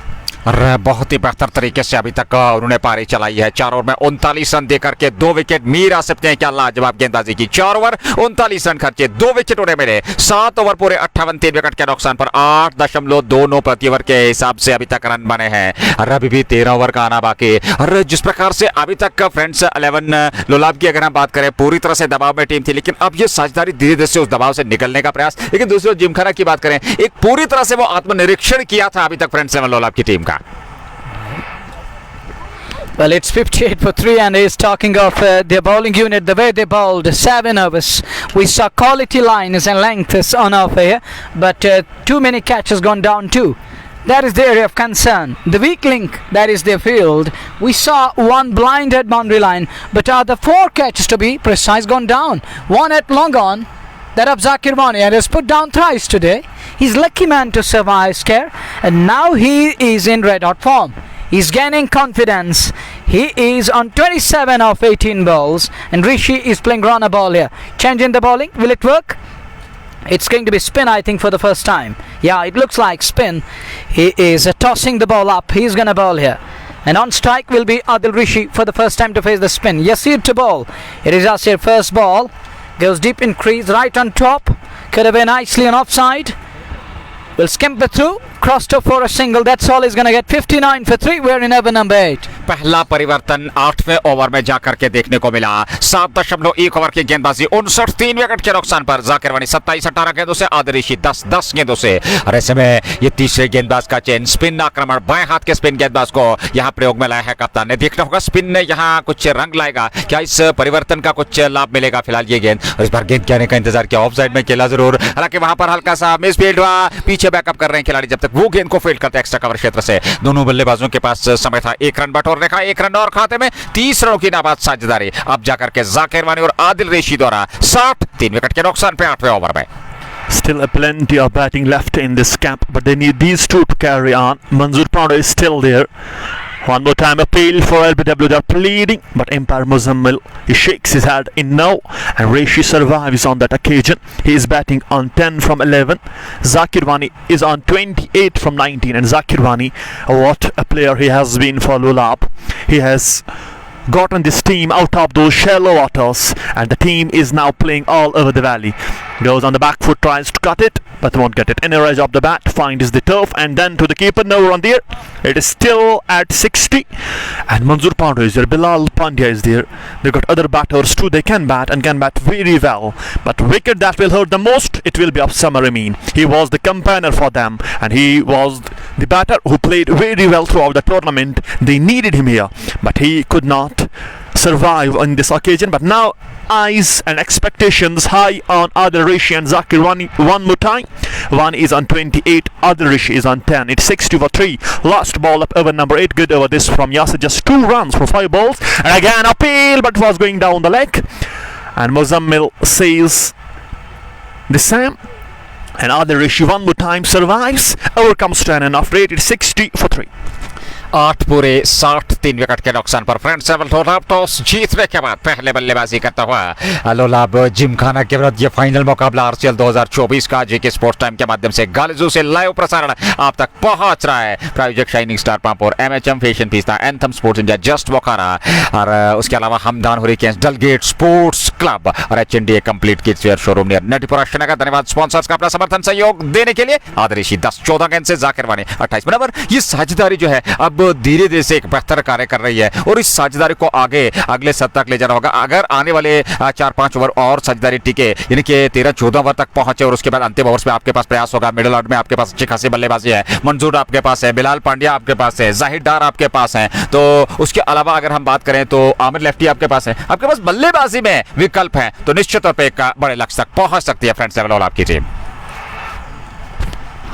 [SPEAKER 2] और बहुत ही बेहतर तरीके से अभी तक उन्होंने पारी चलाई है। 4 ओवर में 39 रन देकर के 2 विकेट। मीर आसिफ ने क्या लाजवाब गेंदबाजी की। 4 ओवर 39 रन खर्चे, 2 विकेट उन्हें मिले। 7 ओवर पूरे 58 3 विकेट के नुकसान पर 8.29 प्रति ओवर के हिसाब से अभी तक रन बने हैं। और अभी भी 13 ओवर का आना बाकी। और जिस प्रकार से अभी तक फ्रेंड्स 11 लोलाब की अगर हम बात करें, पूरी तरह से दबाव में टीम थी, लेकिन अब ये साझेदारी धीरे धीरे से उस दबाव से निकलने का प्रयास। लेकिन दूसरी ओर जिमखाना की बात करें, एक पूरी तरह से वो आत्मनिरीक्षण किया था अभी तक फ्रेंड्स 11 लोलाब की टीम का।
[SPEAKER 1] Well, it's 58 for 3, and he's talking of their bowling unit, the way they bowled 7 overs. We saw quality lines and lengths on offer here, but too many catches gone down too. That is the area of concern. The weak link, that is their field. We saw one blinded boundary line, but the 4 catches to be precise gone down. One at long on, that of Zakir Wani, and has put down thrice today. He's lucky man to survive scare, and now he is in red hot form. He's gaining confidence. He is on 27 of 18 balls, and Rishi is playing runner ball here. Changing the bowling, will it work? It's going to be spin, I think, for the first time. Yeah, it looks like spin. He is tossing the ball up. He's gonna bowl here. And on strike will be Adil Rishi for the first time to face the spin. Yasir to bowl. It is Yasir, first ball. Goes deep in crease, right on top. Could have been nicely on offside. Will skimp it through. Crossed up for a single. That's all he's gonna get. 59 for 3. We're in over number 8.
[SPEAKER 2] पहला परिवर्तन 8वें over में जाकर के देखने को मिला। 7.1 over की गेंदबाजी, 59 3 विकेट के नुकसान पर। जाकिर वानी 27-18 गेंदों से, आदिल ऋषि 10 गेंदों से। और ऐसे में ये तीसरे गेंदबाज का चयन, स्पिन आक्रमण, बाएं हाथ के स्पिन गेंदबाज को यहाँ प्रयोग में लाया है कप्तान ने। देखना होगा स्पिन ने यहाँ कुछ रंग लाएगा क्या, इस परिवर्तन का कुछ लाभ मिलेगा फिलहाल ये गेंद। और इस बार गेंद के आने का इंतजार किया, ऑफ साइड में खेला जरूर, हालांकि वहां पर हल्का सा मिसफील्ड हुआ। पीछे बैकअप कर रहे हैं खिलाड़ी जब तक वो गेंद को फील्ड करते एक्स्ट्रा कवर क्षेत्र से। दोनों बल्लेबाजों के पास समय था 1 रन बटोरने का, 1 रन और खाते में, 30 रनों की नाबाद साझेदारी। अब जाकर के जाकिर वानी और आदिल ऋषि द्वारा 60 3 विकेट के नुकसान पे 8वें ओवर में।
[SPEAKER 3] Still a plenty of batting left in this camp, but they need these 2 to carry on. Manzoor Pando is still there. One more time appeal for LBW. They're pleading, but Empire Muzammil, he shakes his head in no, and Rishi survives on that occasion. He is batting on 10 from 11. Zakir Wani is on 28 from 19, and Zakir Wani, what a player he has been for Lulab. He has gotten this team out of those shallow waters, and the team is now playing all over the valley. Goes on the back foot, tries to cut it, but won't get it. Any edge of the bat, finds the turf, and then to the keeper. No run there. It is still at 60. And Manzoor Pandya is there. Bilal Pandya is there. They got other batters too. They can bat and can bat very well. But wicket that will hurt the most, it will be of Samar Amin. He was the campaigner for them, and he was the batter who played very well throughout the tournament. They needed him here, but he could not survive on this occasion. But now eyes and expectations high on Adil Rishi and Zakir. One more time. One is on 28, Adil Rishi is on 10. It's 60 for 3. Last ball up, over number 8. Good over this from Yasir. Just 2 runs for 5 balls. And again appeal, but it was going down the leg. And Muzammil says the same. And Adil Rishi one more time survives. Overcomes 10 and after 8 it's 60 for 3.
[SPEAKER 2] 8 पूरे 60 3 wicket के नुकसान पर friends Lolab toss जीतने के बाद पहले बल्लेबाजी करता हुआ लोलाब जिमखाना के विरुद्ध ये फाइनल मुकाबला आरसीएल 2024 का जेके स्पोर्ट्स टाइम के माध्यम से गालिजू से लाइव प्रसारण आप तक पहुंच रहा है। प्रायोजक shining star Pampore, MHM fashion पिस्ता, anthem sports India, just Bokhara और उसके अलावा Hamdan hurricanes, Dalgate sports club और HNDA complete kids wear showroom near Natipora Srinagar. धन्यवाद स्पॉन्सर्स का अपना समर्थन सहयोग देने के लिए। आदिल रिशी 10-14 गेंद से, जाकिर वानी 28 बराबर। ये साझेदारी जो है अब धीरे धीरे से एक बेहतर कार्य कर रही है और इस साझेदारी को आगे अगले सत्र तक ले जाना होगा। अगर आने वाले 4-5 ओवर और साझेदारी टिके, यानी कि 13-14 ओवर तक पहुंचे और उसके बाद अंतिम ओवर्स में आपके पास प्रयास होगा। मिडिल ऑर्डर में आपके पास अच्छी खासी बल्लेबाजी है। मंजूर आपके पास है, बिलाल पांड्या आपके पास है, जाहिर डार आपके पास है। तो उसके अलावा अगर हम बात करें तो आमिर लेफ्टी आपके पास है। आपके पास बल्लेबाजी में विकल्प है तो निश्चित तौर पर एक बड़े लक्ष्य तक पहुंच सकती है फ्रेंड्स लेवल आपकी team.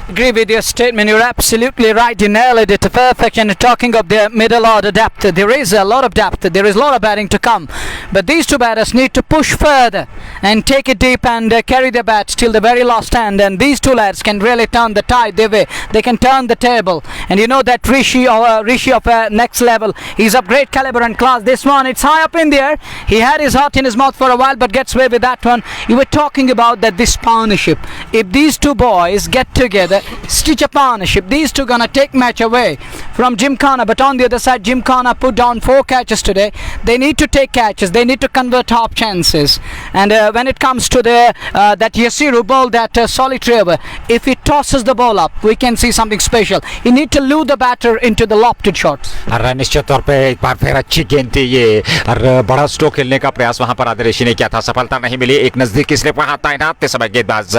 [SPEAKER 1] Agree with your statement. You're absolutely right. You nailed it to perfection. Talking of their middle order depth, there is a lot of depth. There is a lot of batting to come. But these two batters need to push further and take it deep and carry their bats till the very last stand. And these two lads can really turn the tide their way. They can turn the table. And you know that Rishi of next level, he's of great caliber and class. This one, it's high up in the air. He had his heart in his mouth for a while, but gets away with that one. You were talking about that this partnership. If these two boys get together, stitch a partnership, these two gonna take match away from Gymkhana. But on the other side, Gymkhana put down 4 catches today. They need to take catches, they need to convert half chances. And when it comes to the that Yasir who bowled that solitary over, if he tosses the ball up, we can see something special. He need to lure the batter into the lofted shots.
[SPEAKER 2] और निश्चित तौर पे एक बार फिर अच्छी गेंद थी ये और बड़ा स्ट्रोक खेलने का प्रयास वहां पर आदिल रिशी ने किया था, सफलता नहीं मिली। एक नजदीकी स्लिप वहां तैनात थे समय गेंदबाज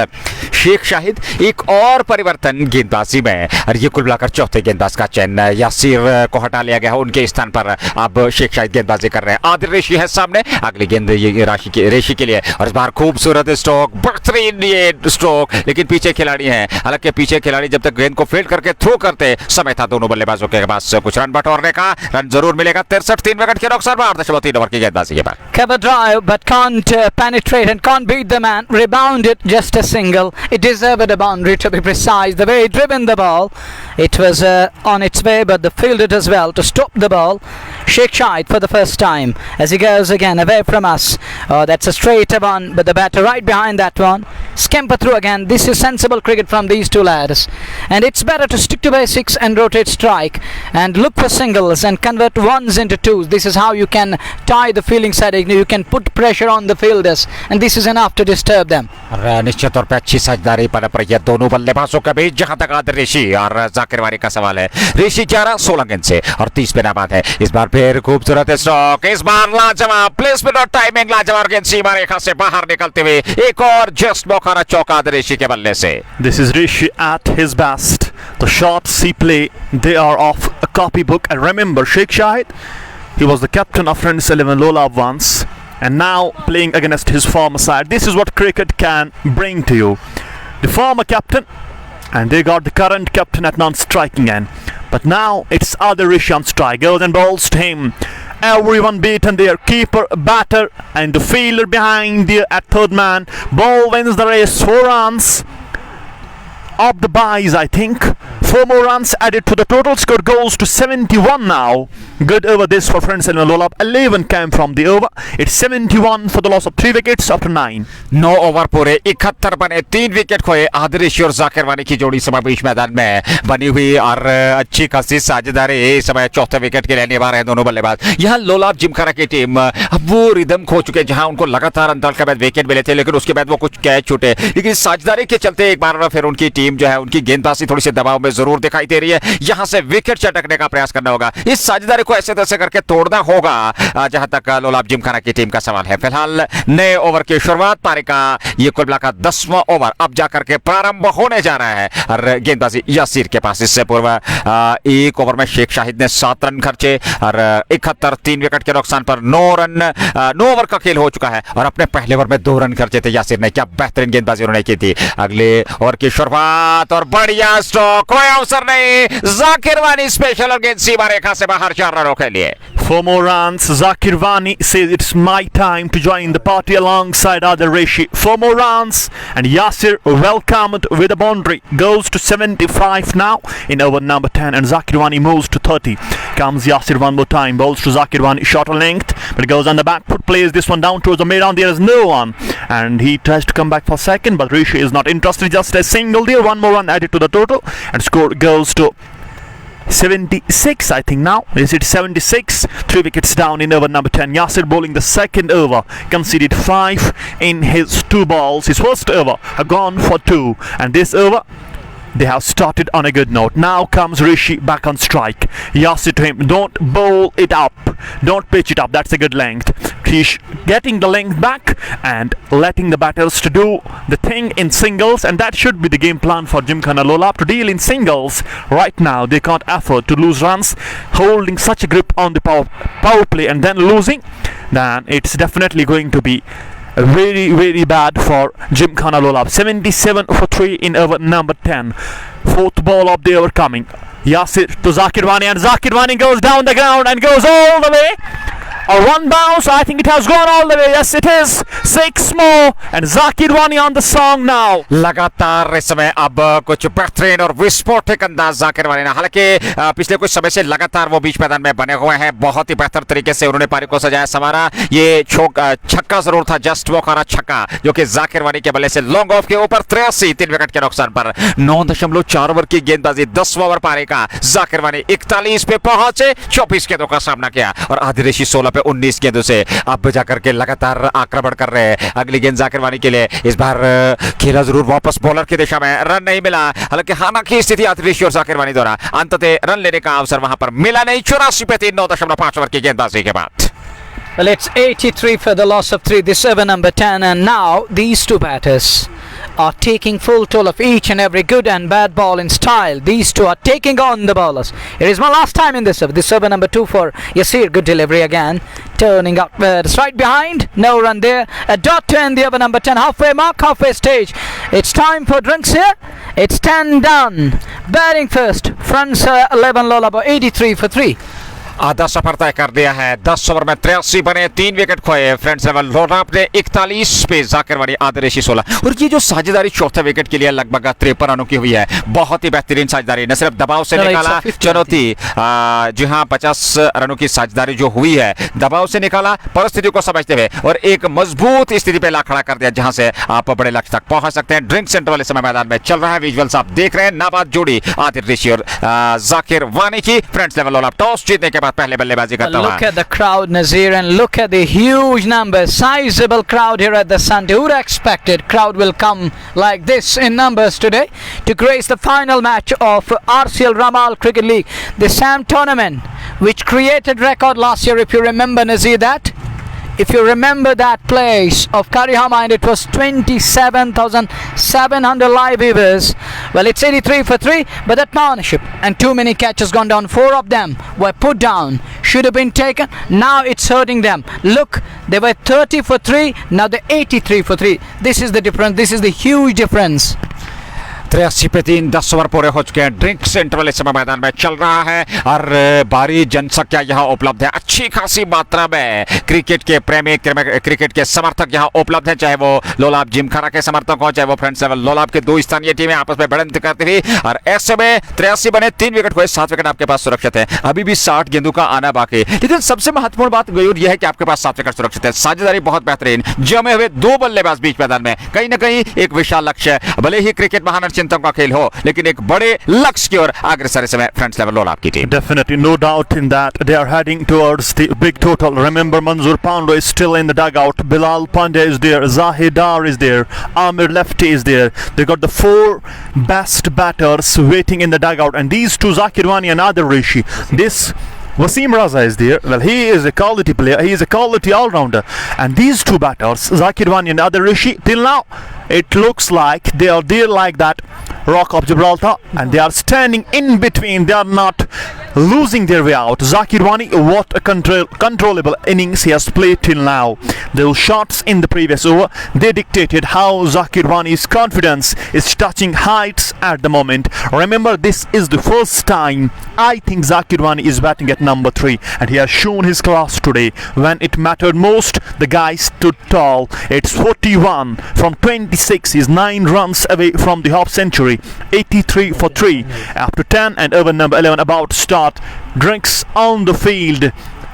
[SPEAKER 2] शेख शाहिद। एक और परिवर्तन गेंदबाजी में और ये कुल मिलाकर चौथे गेंदबाज का चयन, यासिर को हटा लिया गया है, उनके स्थान पर अब शेख शाहिद गेंदबाजी कर रहे हैं। आदिल रिशी है सामने, अगली गेंद ये रेशी के लिए और इस बार खूबसूरत स्ट्रोक, बेहतरीन ये स्ट्रोक, लेकिन पीछे खिलाड़ी हैं। हालांकि पीछे खिलाड़ी जब तक गेंद को फील्ड करके थ्रो करते समय था दोनों बल्लेबाजों के पास कुछ रन बटोरने का, रन जरूर मिलेगा। 63 3 विकेट के नुकसान पर 8.3 ओवर की गेंदबाजी के बाद
[SPEAKER 1] Cover drive but can't penetrate and can't beat the man. Rebounded, just a single. It deserved a boundary to be precise. The way he driven the ball, it was on its way, but the fielder as well to stop the ball. Sheikh Shahid for the first time as he goes again away from us. That's a straight one, but the batter right behind that one. Scamper through again. This is sensible cricket from these two lads. And it's better to stick to basics and rotate strike and look for singles and convert ones into twos. This is how you can tie the fielding side. You can put pressure on the fielders, and this is enough to disturb them.
[SPEAKER 2] निश्चित तौर पे अच्छी साझेदारी पर ये दोनों बल्लेबाजों के बीच। जहां तक आदिल रिशी और जाकिर वानी का सवाल है, रिशी 11-16 गेंद से और 30 पे नाबाद है। इस बार फिर खूबसूरत स्ट्रोक, इस बार लाजवाब प्लेसमेंट और टाइमिंग लाजवाब, गेंद सीमा रेखा से बाहर निकलते हुए एक और जस्ट बोखारा चौका आदिल रिशी के बल्ले से।
[SPEAKER 3] This is Rishi at his best. The shots he play, they are off a copybook. And remember, Sheikh Shahid, he was the captain of Friends 11 Lola once, and now playing against his former side. This is what cricket can bring to you. The former captain, and they got the current captain at non-striking end. But now it's Adil Rishi on strike. Goes and bowls to him. Everyone beaten there. Keeper, batter, and the fielder behind there at third man. Ball wins the race. 4 runs. Of the buys, I think. 4 more runs added to the total score, goes to 71 now. Good over this for Friends Eleven Lolab. 11 came from the over. It's 71 for the loss of 3 wickets after 9.
[SPEAKER 2] 9 over पूरे 71 बने, 3 wicket खोए। आदिल ऋषि और जाकिर वानी की जोड़ी समय बीच मैदान में बनी हुई और अच्छी खासी साझेदारी इस समय चौथे विकेट के लिए निभा रहे हैं दोनों बल्लेबाज। यहाँ लोलाब जिमखाना की टीम अब वो रिदम खो चुके, जहां उनको लगातार अंतर के बाद विकेट मिले थे, लेकिन उसके बाद वो कुछ कैच छूटे। लेकिन साझेदारी के चलते एक बार फिर उनकी टीम जो है, उनकी गेंदबाजी थोड़ी सी दबाव में जरूर दिखाई दे रही है। यहाँ से विकेट चटकने का प्रयास करना होगा, इस साझेदारी को ऐसे तैसे करके तोड़ना होगा जहां तक लोलाब जिमखाना की टीम का सवाल है। फिलहाल नए ओवर की शुरुआत, पारी का ये कुल मिलाकर 10वां ओवर अब जाकर के प्रारंभ होने जा रहा है और गेंदबाजी यासिर के पास। इससे पूर्व एक ओवर में शेख शाहिद ने 7 रन खर्चे और 71, 3 विकेट के नुकसान पर 9 ओवर का खेल हो चुका है और अपने पहले ओवर में 2 रन खर्चे थे यासिर ने। क्या बेहतरीन गेंदबाजी उन्होंने की थी। अगले ओवर की शुरुआत और बढ़िया स्ट्रोक, कोई अवसर नहीं, जाकिर वानी स्पेशल और गेंद सीमा रेखा से बाहर 4 रनों के लिए।
[SPEAKER 3] 4 more runs. Zakir Wani says it's my time to join the party alongside Adil Rishi. 4 more runs and Yasir welcomed with a boundary. Goes to 75 now in over number 10 and Zakir Wani moves to 30. Comes Yasir one more time. Bowls to Zakir Wani. Shorter length but it goes on the back foot. Plays this one down towards the mid on. There is no one and he tries to come back for second but Rishi is not interested. Just a single there. 1 more run added to the total and score goes to 76 I think now. Is it 76? 3 wickets down in over number 10. Yasir bowling the second over. Conceded 5 in his 2 balls. His first over gone for 2 and this over they have started on a good note. Now comes Rishi back on strike. Yasir to him, don't bowl it up, don't pitch it up, that's a good length. He's getting the length back and letting the batters to do the thing in singles, and that should be the game plan for Gymkhana Lolab, to deal in singles. Right now they can't afford to lose runs. Holding such a grip on the power play and then losing, then it's definitely going to be very, very bad for Gymkhana Lolab. 77 for 3 in over number 10. 4th ball of the over coming. Yasir to Zakir Wani and Zakir Wani goes down the ground and goes all the way. A 1 bounce, I think it has gone all the way. Yes, it is. 6 more and Zakir Wani on the song now.
[SPEAKER 2] लगातार इस समय अब कुछ बेहतरीन और विस्फोटक अंदाज जाकिर वानी ने, हालांकि पिछले कुछ समय से लगातार वो बीच मैदान में बने हुए हैं। बहुत ही बेहतर तरीके से उन्होंने पारी को सजाया संवारा। ये छक्का जरूर था, जस्ट वो खाना छक्का जो कि जाकिर वानी के बल्ले से लॉन्ग ऑफ के ऊपर 83, 3 विकेट के नुकसान पर। 9.4 ओवर की गेंदबाजी, 10वां ओवर पारी का। जाकिर वानी 41 पे पहुंचे, 24 गेंदों का सामना किया और आदिल ऋषि 16 पे 19 गेंदों से अब जाकर के लगातार आक्रमण कर रहे हैं। अगली गेंद जाकिर वानी के लिए, इस बार खेला जरूर वापस बॉलर की दिशा में, रन नहीं मिला। हालांकि हालांकि स्थिति आदिल ऋषि और जाकिर वानी द्वारा अंततः रन लेने का अवसर वहां पर मिला नहीं। 84 पे 3, 9.5 ओवर की गेंदबाजी के बाद।
[SPEAKER 1] Well, it's 83 for the loss of 3, this over number 10, and now these two batters are taking full toll of each and every good and bad ball in style. These two are taking on the bowlers. It is my last time in this over. This over number 2 for Yasir. Good delivery again. Turning upwards, right behind. No run there. A dot to end the over number 10. Halfway mark, halfway stage. It's time for drinks here. It's 10 done. Batting first. Friends 11 Lolab 83 for 3.
[SPEAKER 2] आधा सफर तय कर दिया है। 10 over में 83 बने, 3 wicket खोए। Friends level Lolab ने 41 पे, जाकिर वानी, आदिल ऋषि 16। और ये जो साझेदारी चौथे विकेट के लिए लगभग 53 रनों की हुई है, बहुत ही बेहतरीन साझेदारी। न सिर्फ दबाव से निकाला चुनौती, जी हाँ, 50 रनों की साझेदारी जो हुई है, दबाव से निकाला परिस्थिति को समझते हुए और एक मजबूत स्थिति पे ला खड़ा कर दिया, जहां से आप बड़े लक्ष्य तक पहुंच सकते हैं। ड्रिंक सेंटर वाले समय मैदान में चल रहा है। विजुअल्स आप देख रहे हैं, नाबाद जोड़ी आदिल ऋषि और जाकिर वानी की। फ्रेंड्स लेवल लोलाब टॉस जीतने के पहले बल्लेबाजी करता हुआ।
[SPEAKER 1] Look at the crowd, Nazir, and look at the huge numbers. Sizable crowd here at the Sunday. Who would have expected crowd will come like this in numbers today to grace the final match of RCL Ramal Cricket League, the SAM tournament, which created record last year. If you remember, Nazir, that. If you remember that place of Karihama, and it was 27,700 live viewers. Well, it's 83 for 3, but that partnership and too many catches gone down. 4 of them were put down, should have been taken. Now it's hurting them. Look, they were 30 for 3, now they're 83 for 3. This is the difference. This is the huge difference.
[SPEAKER 2] 83 पे 3, 10 over पूरे हो चुके हैं। Drinks interval इस समय मैदान में चल रहा है और भारी जनसंख्या यहाँ उपलब्ध है। अच्छी खासी मात्रा में क्रिकेट के प्रेमी, क्रिकेट के समर्थक यहाँ उपलब्ध हैं, चाहे वो लोलाब जिमखाना के समर्थक हो, चाहे वो फ्रेंड्स लेवल लोलाब के दो स्थानीय टीमें आपस में भिड़ंत करती हुई। और ऐसे में 83 बने, 3 विकेट हुए, 7 विकेट आपके पास सुरक्षित है। अभी भी 60 गेंदों का आना बाकी, लेकिन सबसे महत्वपूर्ण बात यह है कि आपके पास 7 विकेट सुरक्षित है। साझेदारी बहुत बेहतरीन, जमे हुए 2 बल्लेबाज बीच मैदान में, कहीं ना कहीं एक विशाल लक्ष्य। भले ही क्रिकेट महान चिंतकों का खेल हो, लेकिन एक बड़े लक्ष्य की ओर अग्रसर इस समय फ्रेंड्स लेवल लोलाब की team.
[SPEAKER 3] Definitely, no doubt in that. They are heading towards the big total. Remember, Manzoor Pandey is still in the dugout. Bilal Pandey is there. Zahid Dar is there. Amir Lefty is there. They got the 4 best batters waiting in the dugout, and these two, Zakir Wani and Adil Rishi. This Wasim Raza is there. Well, he is a quality player. He is a quality all-rounder. And these two batters, Zakir Wani and Adil Rishi, till now, it looks like they are there like that Rock of Gibraltar, and they are standing in between. They are not losing their way out. Zakir Wani, what a controllable innings he has played till now. Those shots in the previous over, they dictated how Zakir Wani's confidence is touching heights at the moment. Remember, this is the first time I think Zakir Wani is batting at number 3, and he has shown his class today. When it mattered most, the guy stood tall. It's 41 from 26. He's 9 runs away from the half century. 83 for 3 after 10, and over number 11 about to start. Drinks on the field,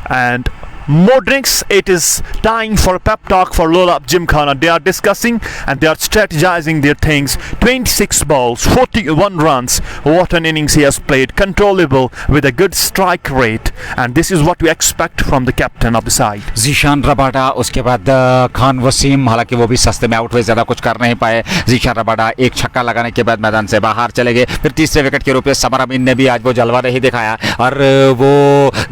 [SPEAKER 3] and more drinks. It is time for a pep talk for Lolab Gymkhana. They are discussing and they are strategizing their things. 26 balls, 41 runs. What an innings he has played. Controllable with a good strike rate, and this is what we expect from the captain of the side.
[SPEAKER 2] Zeeshan Rabada, उसके बाद खान वसीम, हालांकि वो भी सस्ते में out हुए, ज्यादा कुछ कर नहीं पाए। जीशान रबाडा एक छक्का लगाने के बाद मैदान से बाहर चले गए। फिर तीसरे विकेट के रूप में समर अमीन ने भी आज वो जलवा नहीं दिखाया और वो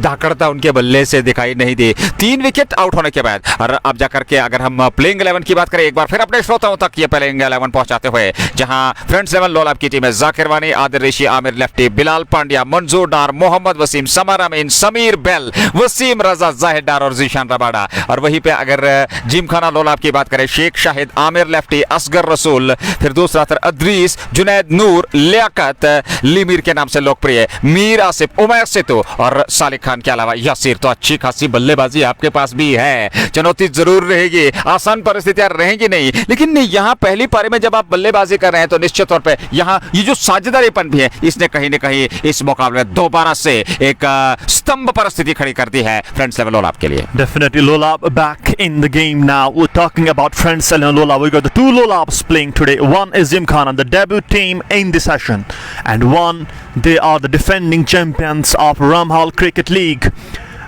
[SPEAKER 2] धाकड़ता उनके बल्ले से दिखाई नहीं दी। 3 विकेट आउट होने के बाद, और अब जाकर के अगर हम प्लेइंग 11 की बात करें, एक बार फिर अपने श्रोताओं तक ये प्लेइंग 11 पहुंचाते हुए, जहां फ्रेंड्स लेवल लोलाब की टीम है जाकिर वानी, आदिल ऋषि, आमिर लेफ्टी, बिलाल पांड्या, मंजूर डार, मोहम्मद वसीम, समर अमीन, समीर बेल, वसीम रजा, जाहिद डार और जीशान रबाडा। और वहीं पे अगर जिमखाना लोलाब की बात करें, शेख शाहिद, आमिर लेफ्टी, असगर रसूल, फिर दूसरा तर अदरीस, जुनैद नूर, लियाकत, लिमीर के नाम से लोकप्रिय, मीर आसिफ, उमैर सितु और सालिक खान के अलावा यासिर। तो अच्छी खासी बल्लेबाजी आपके पास भी है। चुनौती जरूर रहेगी, आसान परिस्थितियां रहेंगी नहीं, लेकिन यहाँ पहली पारी में जब आप बल्लेबाजी कर रहे हैं तो निश्चित तौर पे यहाँ ये जो साझेदारीपन भी है, इसने कहीं न कहीं इस मुकाबले में दोबारा से एक स्तंभ परिस्थिति खड़ी कर दी है फ्रेंड्स लेवल लोलाब के लिए।
[SPEAKER 3] Definitely Lolab back in the game now. We're talking about friends level Lolab. We got the 2 Lolabs playing today. One is Gymkhana, the debut team in the session, and one, they are the defending champions of Ramhal Cricket League.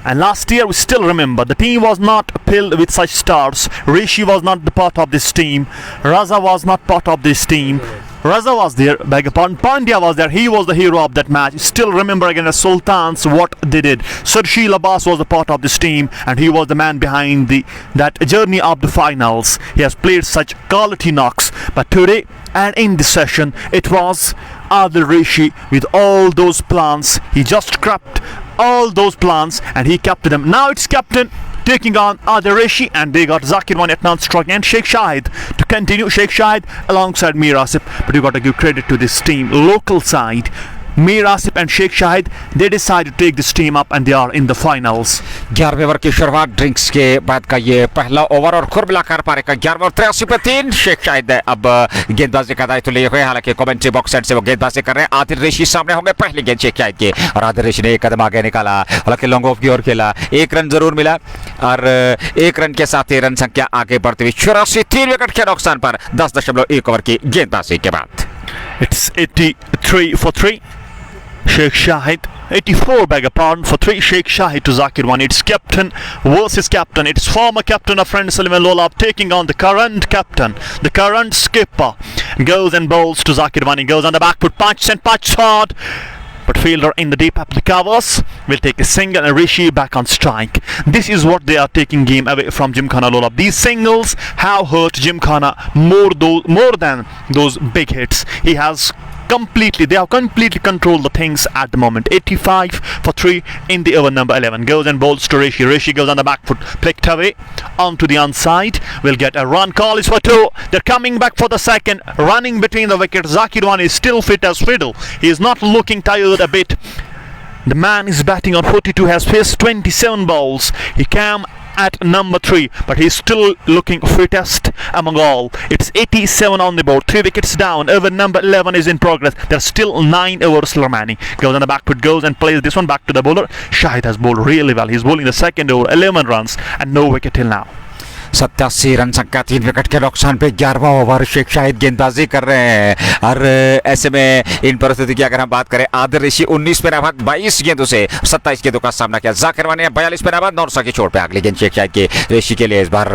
[SPEAKER 3] And last year, we still remember, the team was not filled with such stars. Rishi was not the part of this team. Raza was not part of this team. Raza was there, beg your pardon, Pandya was there. He was the hero of that match. Still remember again the Sultans, what they did. Sarshil Abbas was a part of this team, and he was the man behind that journey of the finals. He has played such quality knocks. But today, and in this session, it was Adil Rishi with all those plans. He just scrapped all those plans and he kept them. Now it's captain taking on Adil Rishi, and they got Zakir Wani at non-strike and Sheikh Shahid to continue. Sheikh Shahid alongside Mir Asif, but you got to give credit to this team, local side. Mir Asif and Sheikh Shahid, they decided to take this team up and they are in the finals.
[SPEAKER 2] 11वें over की शुरुआत drinks के बाद का ये पहला over और खुर मिलाकर पारे का 11 और 83 पे 3। शेख शाहिद अब गेंदबाजी का दायित्व लिए हुए, हालांकि कमेंट्री बॉक्स साइड से वो गेंदबाजी कर रहे हैं। आदिल ऋषि सामने होंगे, पहली गेंद शेख शाहिद की, और आदिल ऋषि ने एक कदम आगे निकाला, हालांकि लॉन्ग ऑफ की ओर खेला, 1 रन जरूर मिला और 1 रन के साथ ही रन संख्या आगे बढ़ती हुई 84, 3 विकेट के नुकसान पर 10.1 ओवर की गेंदबाजी के बाद।
[SPEAKER 3] It's 83 for 3. Sheikh Shahid, 84 beg your pardon, for 3. Sheikh Shahid to Zakir Wani. It's captain versus captain. It's former captain of Friends Sullivan Lolab taking on the current captain, the current skipper. Goes and bowls to Zakir Wani, goes on the back foot, punch and punch hard. But fielder in the deep up the covers will take a single and Rishi back on strike. This is what they are taking game away from Gymkhana Lolab. These singles have hurt Gymkhana more than those big hits. He has they have completely controlled the things at the moment. 85 for 3 in the over number 11. Goes and bowls to Rishi. Rishi goes on the back foot, flicked away onto the onside. Will get a run. Call is for 2. They're coming back for the second. Running between the wickets. Zakir Rani is still fit as fiddle. He is not looking tired a bit. The man is batting on 42, has faced 27 balls. He came at number 3, but he's still looking fittest among all. It's 87 on the board, 3 wickets down. Over number 11 is in progress. There's still 9 overs remaining. Goes on the back foot, goes and plays this one back to the bowler. Shahid has bowled really well. He's bowling the second over, 11 runs and no wicket till now.
[SPEAKER 2] 87 run संख्या 3 wicket के नुकसान पे 11वां over Sheikh Shahid गेंदबाजी कर रहे हैं। और ऐसे में इन परिस्थिति की अगर हम बात करें, आदिल ऋषि 19 पे नाबाद 22 गेंदों से 27 गेंदों का सामना किया। जाकिर वानी 42 पे नाबाद 9 की चोट पे अगली गेंद शेख शाहिद के ऋषि के लिए इस बार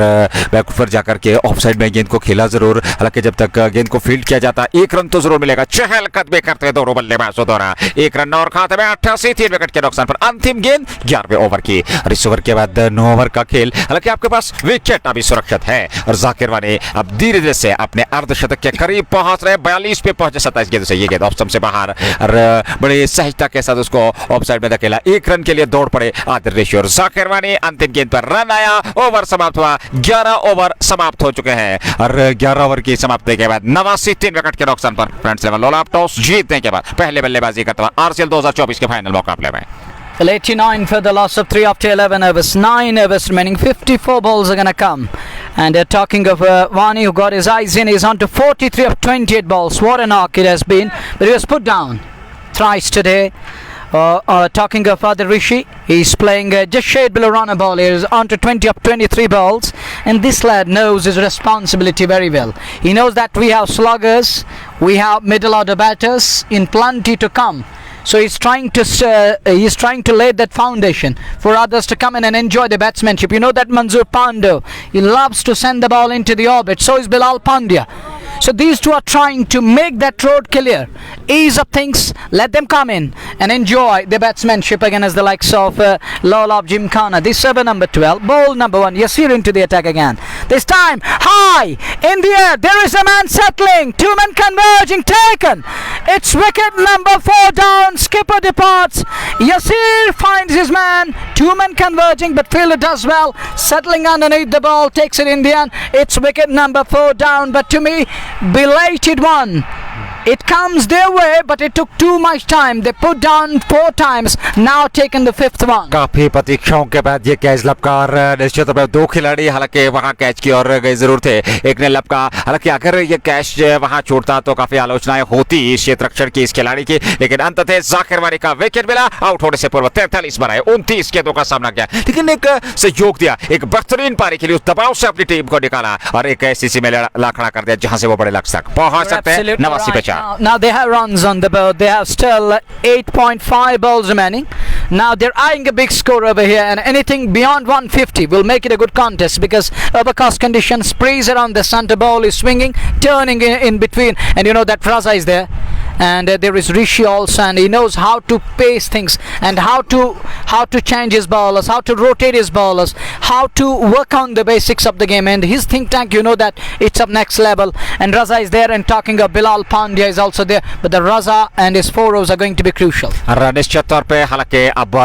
[SPEAKER 2] बैक पर जाकर के ऑफ साइड में गेंद को खेला जरूर, हालांकि जब तक गेंद को फील्ड किया जाता 1 रन तो जरूर मिलेगा। चहलकदमी करते हैं दोनों बल्लेबाजों द्वारा। 1 रन और खाते में 88, 3 विकेट के नुकसान पर अंतिम गेंद 11वें ओवर की। और इस ओवर के बाद 9 ओवर का खेल, हालांकि आपके पास विकेट अभी सुरक्षित है और जाकिर वानी अब धीरे धीरे से अपने अर्धशतक के करीब पहुंच रहे। 42 पे पहुंचे 27 गेंदों से। ये गेंद ऑफ स्टंप से बाहर और बड़ी सहजता के साथ उसको ऑफ साइड में धकेला। 1 रन के लिए दौड़ पड़े आदिल ऋषि और जाकिर वानी। अंतिम गेंद पर रन आया, ओवर समाप्त हुआ। 11 ओवर समाप्त हो चुके हैं और 11 ओवर की समाप्ति के बाद 89, 3 विकेट के नुकसान पर फ्रेंड्स इलेवन लोलाब टॉस जीतने के बाद पहले बल्लेबाजी करता हुआ आरसीएल 2024 के फाइनल मुकाबले में।
[SPEAKER 1] Well, 89 for the loss of 3 after 11 overs. 9 overs remaining. 54 balls are going to come. And talking of Wani, who got his eyes in, he's on to 43 of 28 balls. What a knock it has been. But he was put down thrice today. Talking of Adil Rishi, he's playing just shade below run a ball. He's on to 20 of 23 balls. And this lad knows his responsibility very well. He knows that we have sluggers, we have middle order batters in plenty to come. So he's trying to lay that foundation for others to come in and enjoy the batsmanship. You know that Manzoor Pandey, he loves to send the ball into the orbit. So is Bilal Pandya. So these two are trying to make that road clear, ease up things, let them come in and enjoy the batsmanship again as the likes of Lolab Gymkhana. This over number 12, ball number 1, Yasir into the attack again. This time, high in the air, there is a man settling, 2 men converging, taken. It's wicket number 4 down, skipper departs. Yasir finds his man, 2 men converging, but fielder does well, settling underneath the ball, takes it in the end. It's wicket number 4 down, but to me, belated one. It comes their way, but it took too much time. They put down 4 times, now taken the 5th one.
[SPEAKER 2] काफी प्रतीक्षाओं के बाद ये catch लपका और निश्चित रूप से 2 खिलाड़ी हालांकि वहां कैच की और गए जरूर थे। एक ने लपका, हालांकि अगर ये कैच वहां छूटता तो काफी आलोचनाएं होती इस क्षेत्र रक्षण की इस खिलाड़ी की, लेकिन अंततः जाकिर वानी का विकेट मिला। आउट होने से पूर्व 43 बनाए, 29 गेंदों का सामना किया, लेकिन एक सहयोग दिया, एक बेहतरीन पारी के लिए उस दबाव से अपनी टीम को निकाला और एक ऐसी में लाखड़ा कर दिया जहां से वो बड़े लक्ष्य तक पहुंच सकते हैं। 89 पे 4।
[SPEAKER 1] Now they have runs on the board. They have still 8.5 balls remaining. Now they're eyeing a big score over here, and anything beyond 150 will make it a good contest because overcast conditions, breeze around the center, ball is swinging, turning in between, and you know that Raza is there. And there is Rishi also, and he knows how to pace things and how to change his bowlers, how to rotate his bowlers, how to work on the basics of the game. And his think tank, you know that it's up next level. And Raza is there, and talking of Bilal Pandya is also there. But the Raza and his 4 overs are going to be crucial.
[SPEAKER 2] निश्चित तौर पे हालांकि अब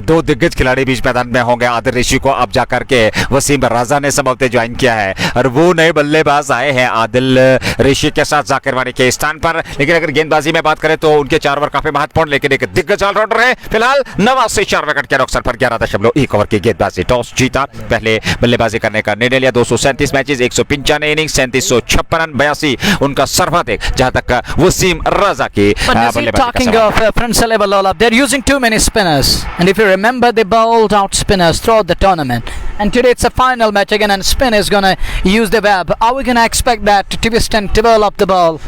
[SPEAKER 2] दो दिग्गज खिलाड़ी बीच मैदान में होंगे। आदिल ऋषि को अब जाकर के वसीम राजा ने समझते ज्वाइन किया है और वो नए बल्लेबाज आए हैं आदिल ऋषि के साथ जाकिर वानी के स्थान पर। लेकिन अगर गेंदबाजी में बात करें तो उनके 4 ओवर काफी महत्वपूर्ण, लेकिन एक दिग्गज ऑलराउंडर है। फिलहाल 89 4 विकेट के नुकसान पर 11.1 ओवर की गेंदबाजी। टॉस जीता, पहले बल्लेबाजी करने का निर्णय लिया। 237 मैचेस, 195 इनिंग्स, 3756 रन, 82 उनका सर्वाधिक, जहां तक वसीम राजा की बल्लेबाजी।
[SPEAKER 1] Talking of Prince Eleven Lolab, they're using too many spinners, and if you remember, they bowled out spinners throughout the tournament. And today it's a final match again, and spin is gonna use the web. Are we gonna expect that to twist and develop the ball?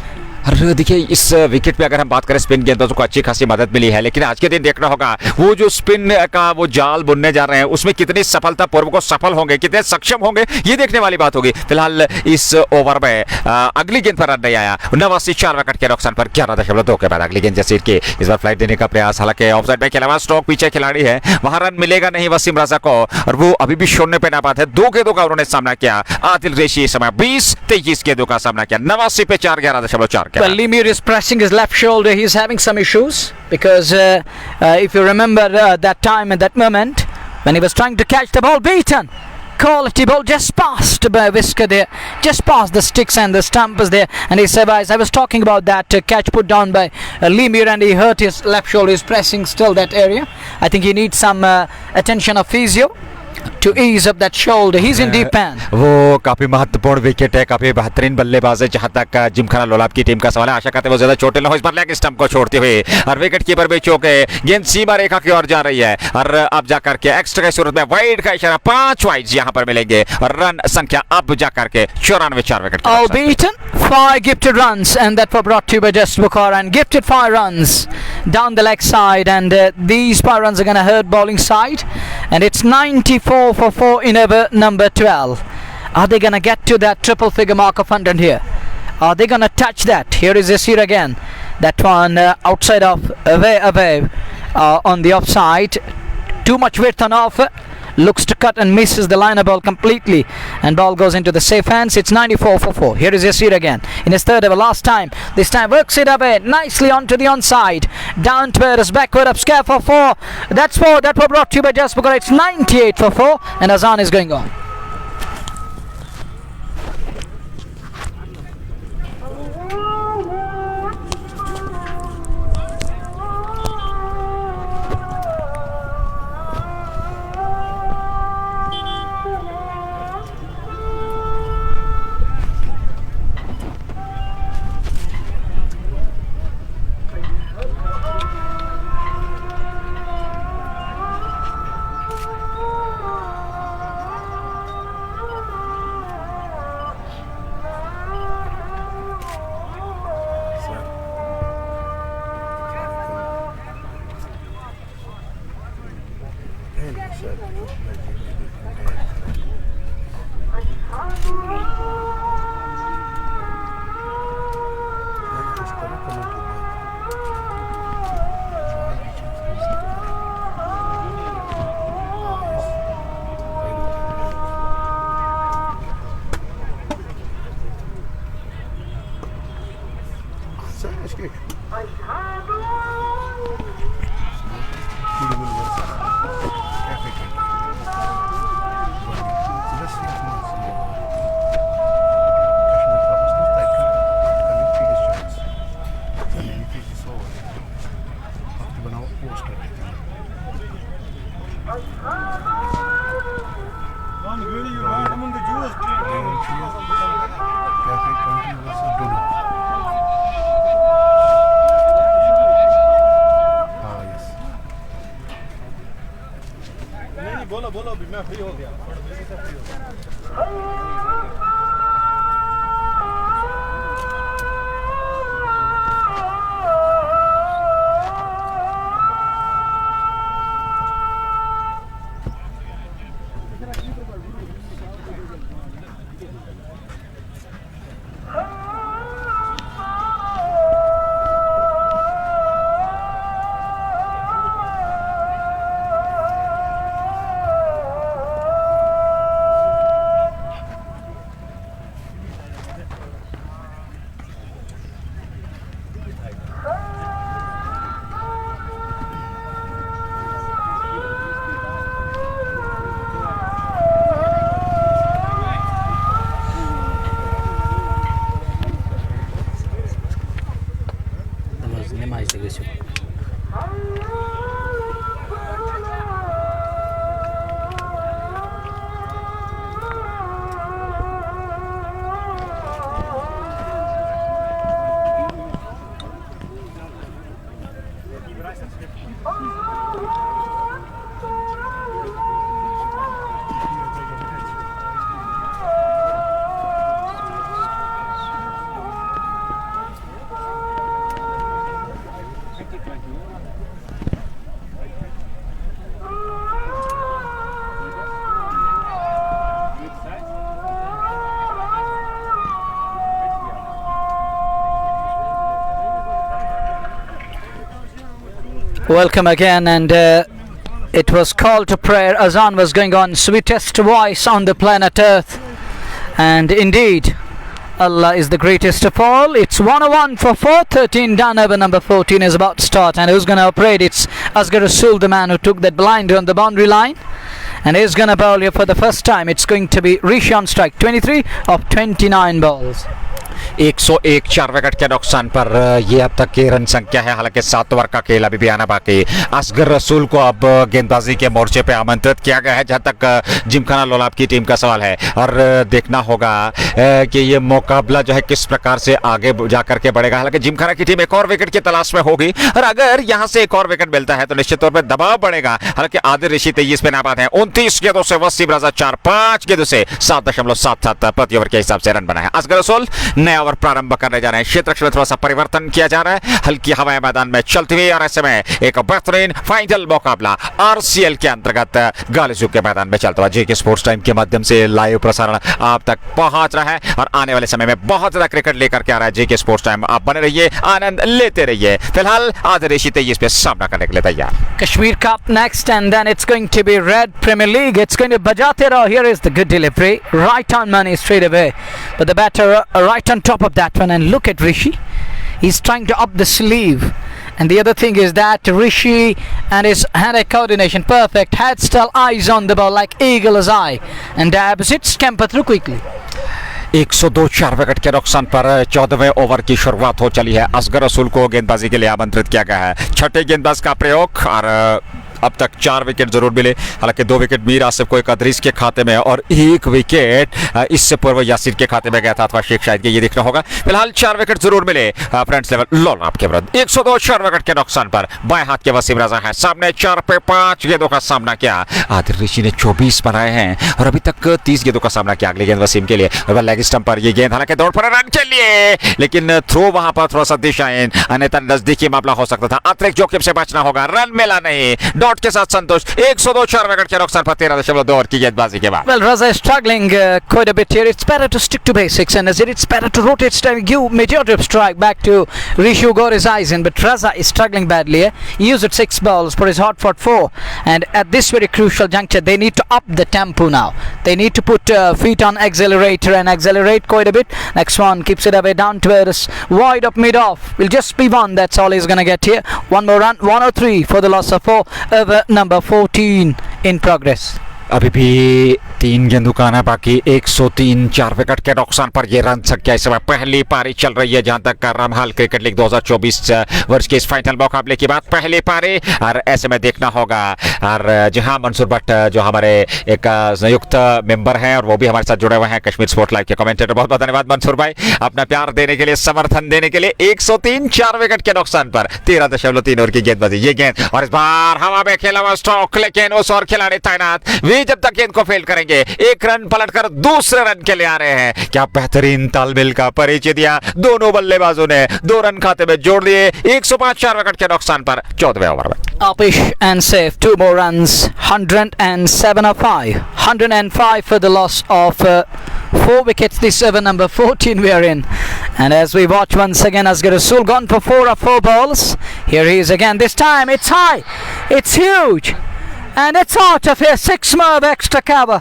[SPEAKER 2] देखिए इस wicket पे अगर हम बात करें spin गेंदबाजों को अच्छी खासी मदद मिली है, लेकिन आज के दिन देखना होगा वो जो स्पिन का वो जाल बुनने जा रहे हैं उसमें कितनी सफलता पूर्व को सफल होंगे, कितने सक्षम होंगे, ये देखने वाली बात होगी। फिलहाल इस ओवर में अगली गेंद पर रन नहीं आया। 89 4 विकेट के नुकसान पर 11.2 के बाद अगली गेंद जसीर की इस बार फ्लाइट देने का प्रयास, हालांकि ऑफसाइड में खेला हुआ स्ट्रोक पीछे खिलाड़ी है, वहां रन मिलेगा नहीं वसीम राजा को और वो अभी भी शून्य पे नाबाद है। 2 गेंदों का उन्होंने सामना किया। आदिल ऋषि इस समय 20-23 गेंदों का सामना किया। 89 पे 4, 11.4 सकते
[SPEAKER 1] Well,
[SPEAKER 2] हैं।
[SPEAKER 1] Lemur is pressing his left shoulder. He's having some issues because if you remember that time and that moment when he was trying to catch the ball, beaten. Quality ball just passed by Whisker there, just past the sticks and the stumpers there, and he survives. I was talking about that catch put down by Lemur, and he hurt his left shoulder. He's pressing still that area. I think he needs some attention of physio to ease up that shoulder. He's in deep end.
[SPEAKER 2] वो काफी महत्वपूर्ण wicket है, काफी बेहतरीन बल्लेबाज है जहां तक जिमखाना लोलाब की टीम का सवाल है। आशा करते हैं वो ज्यादा चोटिल न हो इस बार लेग स्टंप को छोड़ते हुए, और विकेट कीपर भी चौके, गेंद सीमा रेखा की ओर जा रही है, और अब जाकर के एक्स्ट्रा की सूरत में वाइड का इशारा, 5 वाइड यहां पर मिलेंगे, और रन संख्या अब जाकर के 94, 4 wicket.
[SPEAKER 1] All beaten, 5 gifted runs, and that were brought to you by Just Bukhara, and gifted 5 runs down the leg side, and these 5 runs are going to hurt bowling side, and it's 94 for 4 in over number 12. Are they going to get to that triple figure mark of 100 here? Are they going to touch that? Here is Yasir again. That one outside of away on the offside. Too much width on offer. Looks to cut and misses the liner ball completely, and ball goes into the safe hands. It's 94 for 4. Here is Yasir again in his third over. Last time, this time works it away nicely onto the onside, down towards backward up scare for 4. That's 4 that were brought to you by Just Bukhara. It's 98 for 4, and Azan is going on. Welcome again, and it was called to prayer. Azan was going on, sweetest voice on the planet Earth, and indeed Allah is the greatest of all. It's 101 for 4. 13 done. Over number 14 is about to start. And who's going to operate? It's Asghar Rasool, the man who took that blinder on the boundary line. And he's going to bowl here for the first time. It's going to be Rishi on strike. 23 of 29 balls.
[SPEAKER 2] 101 4 wicket के नुकसान पर ये अब तक की run संख्या है। हालांकि 7 ओवर का खेल अभी भी आना बाकी। असगर रसूल को अब गेंदबाजी के मोर्चे पे आमंत्रित किया गया है जहां तक जिमखाना लोलाब की टीम का सवाल है। और देखना होगा कि ये मुकाबला जो है किस प्रकार से आगे जाकर के बढ़ेगा। हालांकि जिमखाना की टीम एक और विकेट की तलाश में होगी और अगर यहां से एक और विकेट मिलता है तो निश्चित तौर पर दबाव बढ़ेगा। हालांकि आदिल ऋषि 23 पे नाबाद है। 29 गेंदों से वसीम रजा 4, 5 गेंदों से 7.77 प्रति ओवर के हिसाब से रन बनाए। असगर रसूल नया ओवर प्रारंभ करने जा रहे हैं। क्षेत्र में थोड़ा सा परिवर्तन किया जा रहा है। हल्की हवाएं मैदान में चलती हुई और ऐसे में एक बेहतरीन फाइनल मुकाबला आरसीएल के अंतर्गत गालिजू के मैदान में चलता हुआ जेके स्पोर्ट्स टाइम के माध्यम से लाइव प्रसारण आप तक पहुंच रहा है और आने वाले समय में बहुत ज्यादा क्रिकेट लेकर के आ रहा है जेके स्पोर्ट्स टाइम। आप बने रहिए, आनंद लेते रहिए। फिलहाल आदिल ऋषि 23 पे सामना करने के लिए तैयार।
[SPEAKER 1] Kashmir Cup next, and then it's going to be Red Premier League. It's going to Bajate Rao. Here is the good delivery, right on money straight away. But the batter right on top of that one, and look at Rishi. He's trying to up the sleeve. And the other thing is that Rishi and his hand-eye coordination perfect. Head still, eyes on the ball like eagle's eye, and dabs it, scamper through quickly.
[SPEAKER 2] 102 4 wicket के नुकसान पर 14वें over की शुरुआत हो चली है। असगर रसूल को गेंदबाजी के लिए आमंत्रित किया गया है। छठे गेंदबाज का प्रयोग और अब तक 4 विकेट जरूर मिले। हालांकि 2 विकेट मीर आसिफ को एक अदरीस के खाते में और 1 विकेट इससे पूर्व यासिर के खाते में गया था अथवा शेख शाहिद के, ये देखना होगा। फिलहाल 4 विकेट जरूर मिले फ्रेंड्स लेवल लोलाब के विरुद्ध। 102 4 विकेट के नुकसान पर बाएं हाथ के वसीम रजा है सामने। 4 पे 5 गेंदों का सामना किया। आदिल ऋषि ने 24 बनाए हैं और अभी तक 30 गेंदों का सामना किया। अगली गेंद वसीम के लिए और लेग स्टंप पर ये गेंद, हालांकि दौड़ पड़ा रन के लिए, लेकिन थ्रो वहां पर थोड़ा सा दिशाहीन, अन्यथा नजदीकी मामला हो सकता था। अतिरिक्त जोखिम से बचना होगा। रन मिला नहीं। डॉट के साथ संतोष। 102 4 विकेट के नुकसान पर 13.2 ओवर की गेंदबाजी के बाद।
[SPEAKER 1] Well, Raza is struggling quite a bit here. It's better to stick to basics, and as it's better to rotate strike, give majority of strike back to Rishi who got his eyes in. But Raza is struggling badly. He used 6 balls, but he's hot for 4. And at this very crucial juncture, they need to up the tempo now. They need to put feet on accelerator and accelerate quite a bit. Next one keeps it away down towards wide up mid off. Will just be one. That's all he's gonna get here. One more run. 103 for the loss of 4 over number 14 in progress.
[SPEAKER 2] अभी भी 3 गेंदों का आना बाकी। 103 4 wicket के नुकसान पर यह रन संख्या इस समय पहली पारी चल रही है जहां तक रामहाल क्रिकेट लीग 2024 वर्ष के इस फाइनल मुकाबले की बात। पहली पारी और ऐसे में देखना होगा। और जहां मंसूर भट्ट जो हमारे एक संयुक्त मेंबर हैं और वो भी हमारे साथ जुड़े हुए हैं, कश्मीर स्पोर्ट लाइव के कमेंटेटर, बहुत बहुत धन्यवाद मंसूर भाई अपना प्यार देने के लिए, समर्थन देने के लिए। 103 4 विकेट के नुकसान पर 13.3 ओवर की गेंदबाजी। ये गेंद और इस बार हवा में खेला हुआ स्ट्रोक, लेकिन उस और खिलाड़ी तैनात जब तक गेंद को फेल करेंगे। 1 रन पलटकर दूसरे रन के लिए आ रहे हैं। क्या बेहतरीन तालमेल का परिचय दिया दोनों बल्लेबाजों ने। 2 रन खाते में जोड़ दिए। 105 4 विकेट के नुकसान पर 14वें ओवर में।
[SPEAKER 1] Upish and safe. 2 more runs. 107 105 for the loss of 4 wickets. This over number 14 we are in. And as we watch once again, Asghar Rasool gone for 4 of 4 balls. Here he is again. This time it's high. It's huge. And it's out of here. 6 more of extra cover.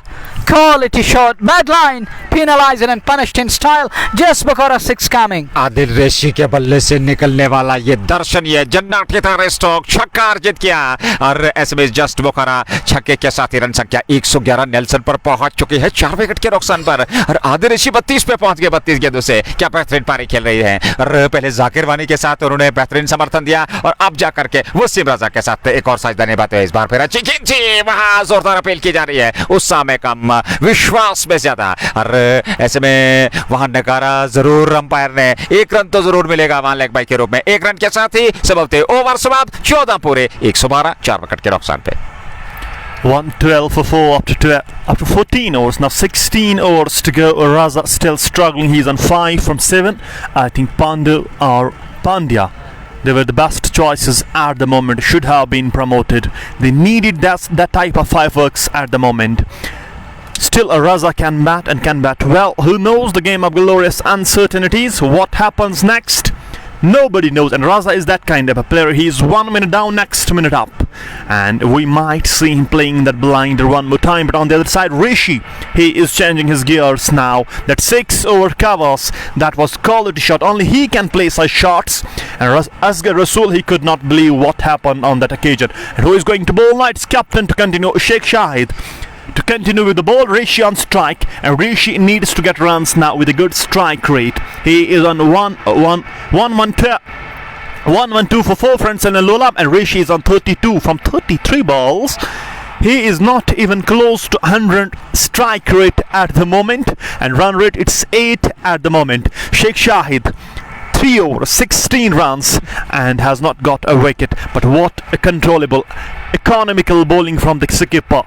[SPEAKER 1] Quality shot. Bad line. Penalized and punished in style just because of 6 coming.
[SPEAKER 2] Adil ऋषि के बल्ले से निकलने वाला ये दर्शनीय जन्नत की तरह स्ट्रोक, छक्का अर्जित किया और एसएमएस जस्ट बुखारा छक्के के साथ ही रन संख्या 111 नेल्सन पर पहुंच चुकी है 4 विकेट के नुकसान पर। और आदिल ऋषि 32 पे पहुंच गए 32 गेंदों से। क्या बेहतरीन पारी खेल रही है। और पहले जाकिर वानी के साथ उन्होंने बेहतरीन समर्थन दिया और अब जाकर के वसीम रजा के साथ एक और साझेदारी बात है। इस बार फिर अच्छी खींची, वहां जोरदार अपील की जा रही है। उस समय कम, विश्वास में ज्यादा। और ऐसे में वहां नकारा जरूर अंपायर ने। 1 रन तो जरूर मिलेगा वहां लेग बाई के रूप में। 1 रन के साथ ही सबते ओवर समाप्त। 14 पूरे 112 4 विकेट के नुकसान पे।
[SPEAKER 3] 112 for 4 after 14 overs. Now 16 overs to go. Raza still struggling. He's on 5 from 7. I think Pandu or Pandya, they were the best choices at the moment. Should have been promoted. They needed that type of fireworks at the moment. Still, Raza can bat and can bat well. Who knows the game of glorious uncertainties? What happens next? Nobody knows, and Raza is that kind of a player. He is 1 minute down, next minute up, and we might see him playing that blinder one more time. But on the other side, Rishi, he is changing his gears now. That 6 over covers, that was quality shot. Only he can play such shots, and Asghar Rasool, he could not believe what happened on that occasion. And who is going to bowl? Its captain to continue, Sheikh Shahid. To continue with the ball, Rishi on strike, and Rishi needs to get runs now with a good strike rate. He is on 1-1-2 for 4 friends and a Lolab, and Rishi is on 32 from 33 balls. He is not even close to 100 strike rate at the moment, and run rate it's 8 at the moment. Sheikh Shahid 3 over 16 runs and has not got a wicket, but what a controllable, economical bowling from the skipper.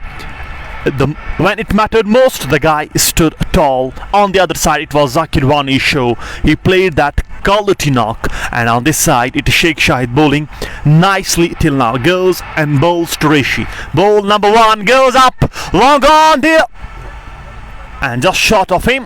[SPEAKER 3] When it mattered most, the guy stood tall. On the other side, it was Zakir Wani's show. He played that quality knock, and on this side, it is Sheikh Shahid bowling nicely till now. Goes and bowls to Rishi. Ball number 1 goes up, long on there, and just short of him.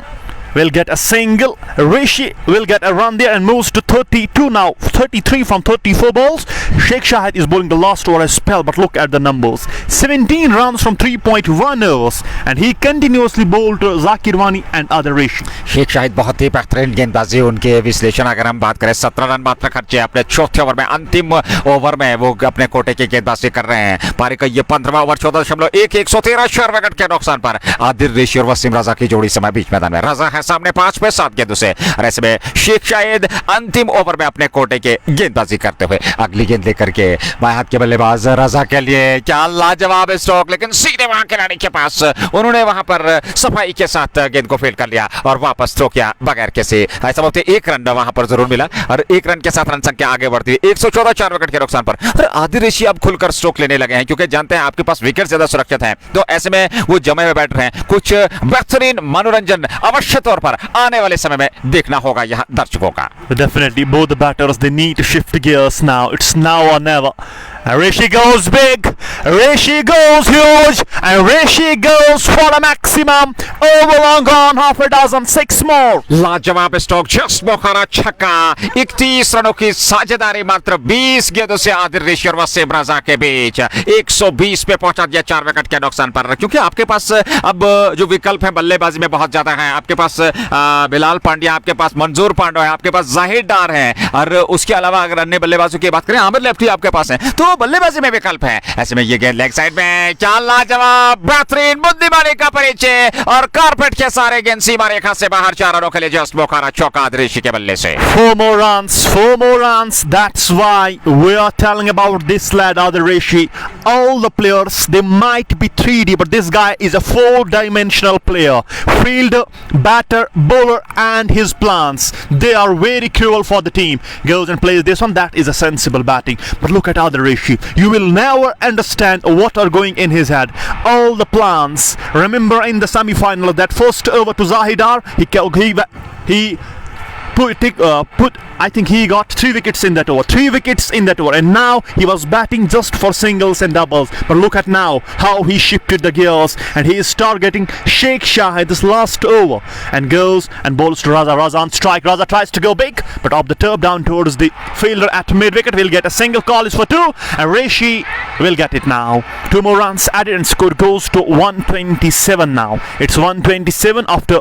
[SPEAKER 3] Will get a single. Rishi will get a run there and moves to 32 now. 33 from 34 balls. Sheikh Shahid is bowling the last over a spell, but look at the numbers. 17 runs from 3.1 overs, and he continuously bowled to Zakir Wani and other Rishi.
[SPEAKER 2] Sheikh Shahid बहुत ही बेहतरीन गेंदबाजी, उनके विश्लेषण अगर हम बात करें 17 run मात्र खर्चे अपने चौथे ओवर में, अंतिम ओवर में वो अपने कोटे की गेंदबाजी कर रहे हैं। पारी का ये 15वां ओवर 14.1 113 विकेट के नुकसान पर आदिल रेशी और वसीम रजा की जोड़ी समय बीच मैदान में। रजा है सामने 5 पे 7 गेंदों से, और ऐसे में शेख शाहिद अंतिम ओवर में अपने कोटे के गेंदबाजी करते हुए अगली गेंद लेकर के बाएं हाथ के बल्लेबाज रजा के लिए क्या लाजवाब स्ट्रोक, लेकिन सीधे वहां खिलाड़ी के पास उन्होंने वहां पर सफाई के साथ गेंद को फील्ड कर लिया और वापस थ्रो किया बगैर किसी। ऐसा बोलते 1 रन वहां पर जरूर मिला, और 1 रन के साथ रन संख्या आगे बढ़ती है 114 4 विकेट के नुकसान पर। और आदिल रेशी अब खुलकर स्ट्रोक लेने लगे हैं, क्योंकि जानते हैं आपके पास विकेट ज्यादा सुरक्षित हैं, तो ऐसे में वो जमे में बैठ रहे हैं। कुछ बेहतरीन मनोरंजन अवश्य तौर पर आने वाले समय में देखना होगा यहाँ दर्शकों का।
[SPEAKER 3] Definitely, both the batters, they need to shift gears now. It's now or never. Rishi goes big, Rishi goes huge, and Rishi goes for a maximum. Over long gone, half a dozen, 6 more.
[SPEAKER 2] लाजवाब stroke, just Bokhara छक्का, 31 रनों की साझेदारी मात्र 20 गेंदों से आदिल रेशी और वसीम रजा के बीच 120 पे पहुंचा दिया 4 विकेट के नुकसान पर। क्योंकि आपके पास अब जो विकल्प है बल्लेबाजी में बहुत ज्यादा है। आपके पास बिलाल पांड्या, आपके पास मंजूर पांडो है, आपके पास जाहिद डार है, और उसके अलावा अगर अन्य बल्लेबाजों की बात करें आमिर लेफ्टी आपके पास है, तो बल्लेबाजी में विकल्प है। ऐसे में ये गेंद लेग साइड में, क्या लाजवाब बेहतरीन बुद्धिमानी का परिचय, और कारपेट के सारे गेंद सीमा रेखा से बाहर 4 रनों के लिए जस्ट बोखारा चौका आदिल रेशी के बल्ले से।
[SPEAKER 3] 4 more runs. That's why we are telling about this lad Adil Reshi. All the players, they might be 3D, but this guy is a 4-dimensional player. Fielder, batter, bowler, and his plans, they are very cruel for the team. Goes and plays this one. That is a sensible batting. But look at Adil Reshi. You will never understand what are going in his head. All the plans. Remember in the semi-final of that first over to Zahidar, he put I think he got 3 wickets in that over. 3 wickets in that over, and now he was batting just for singles and doubles. But look at now how he shifted the gears, and he is targeting Sheikh Shahid this last over, and goes and bowls to Raza. Raza on strike. Raza tries to go big, but off the turf down towards the fielder at mid wicket. Will get a single. Call is for 2, and Rishi will get it now. 2 more runs added, and score goes to 127 now. It's 127 after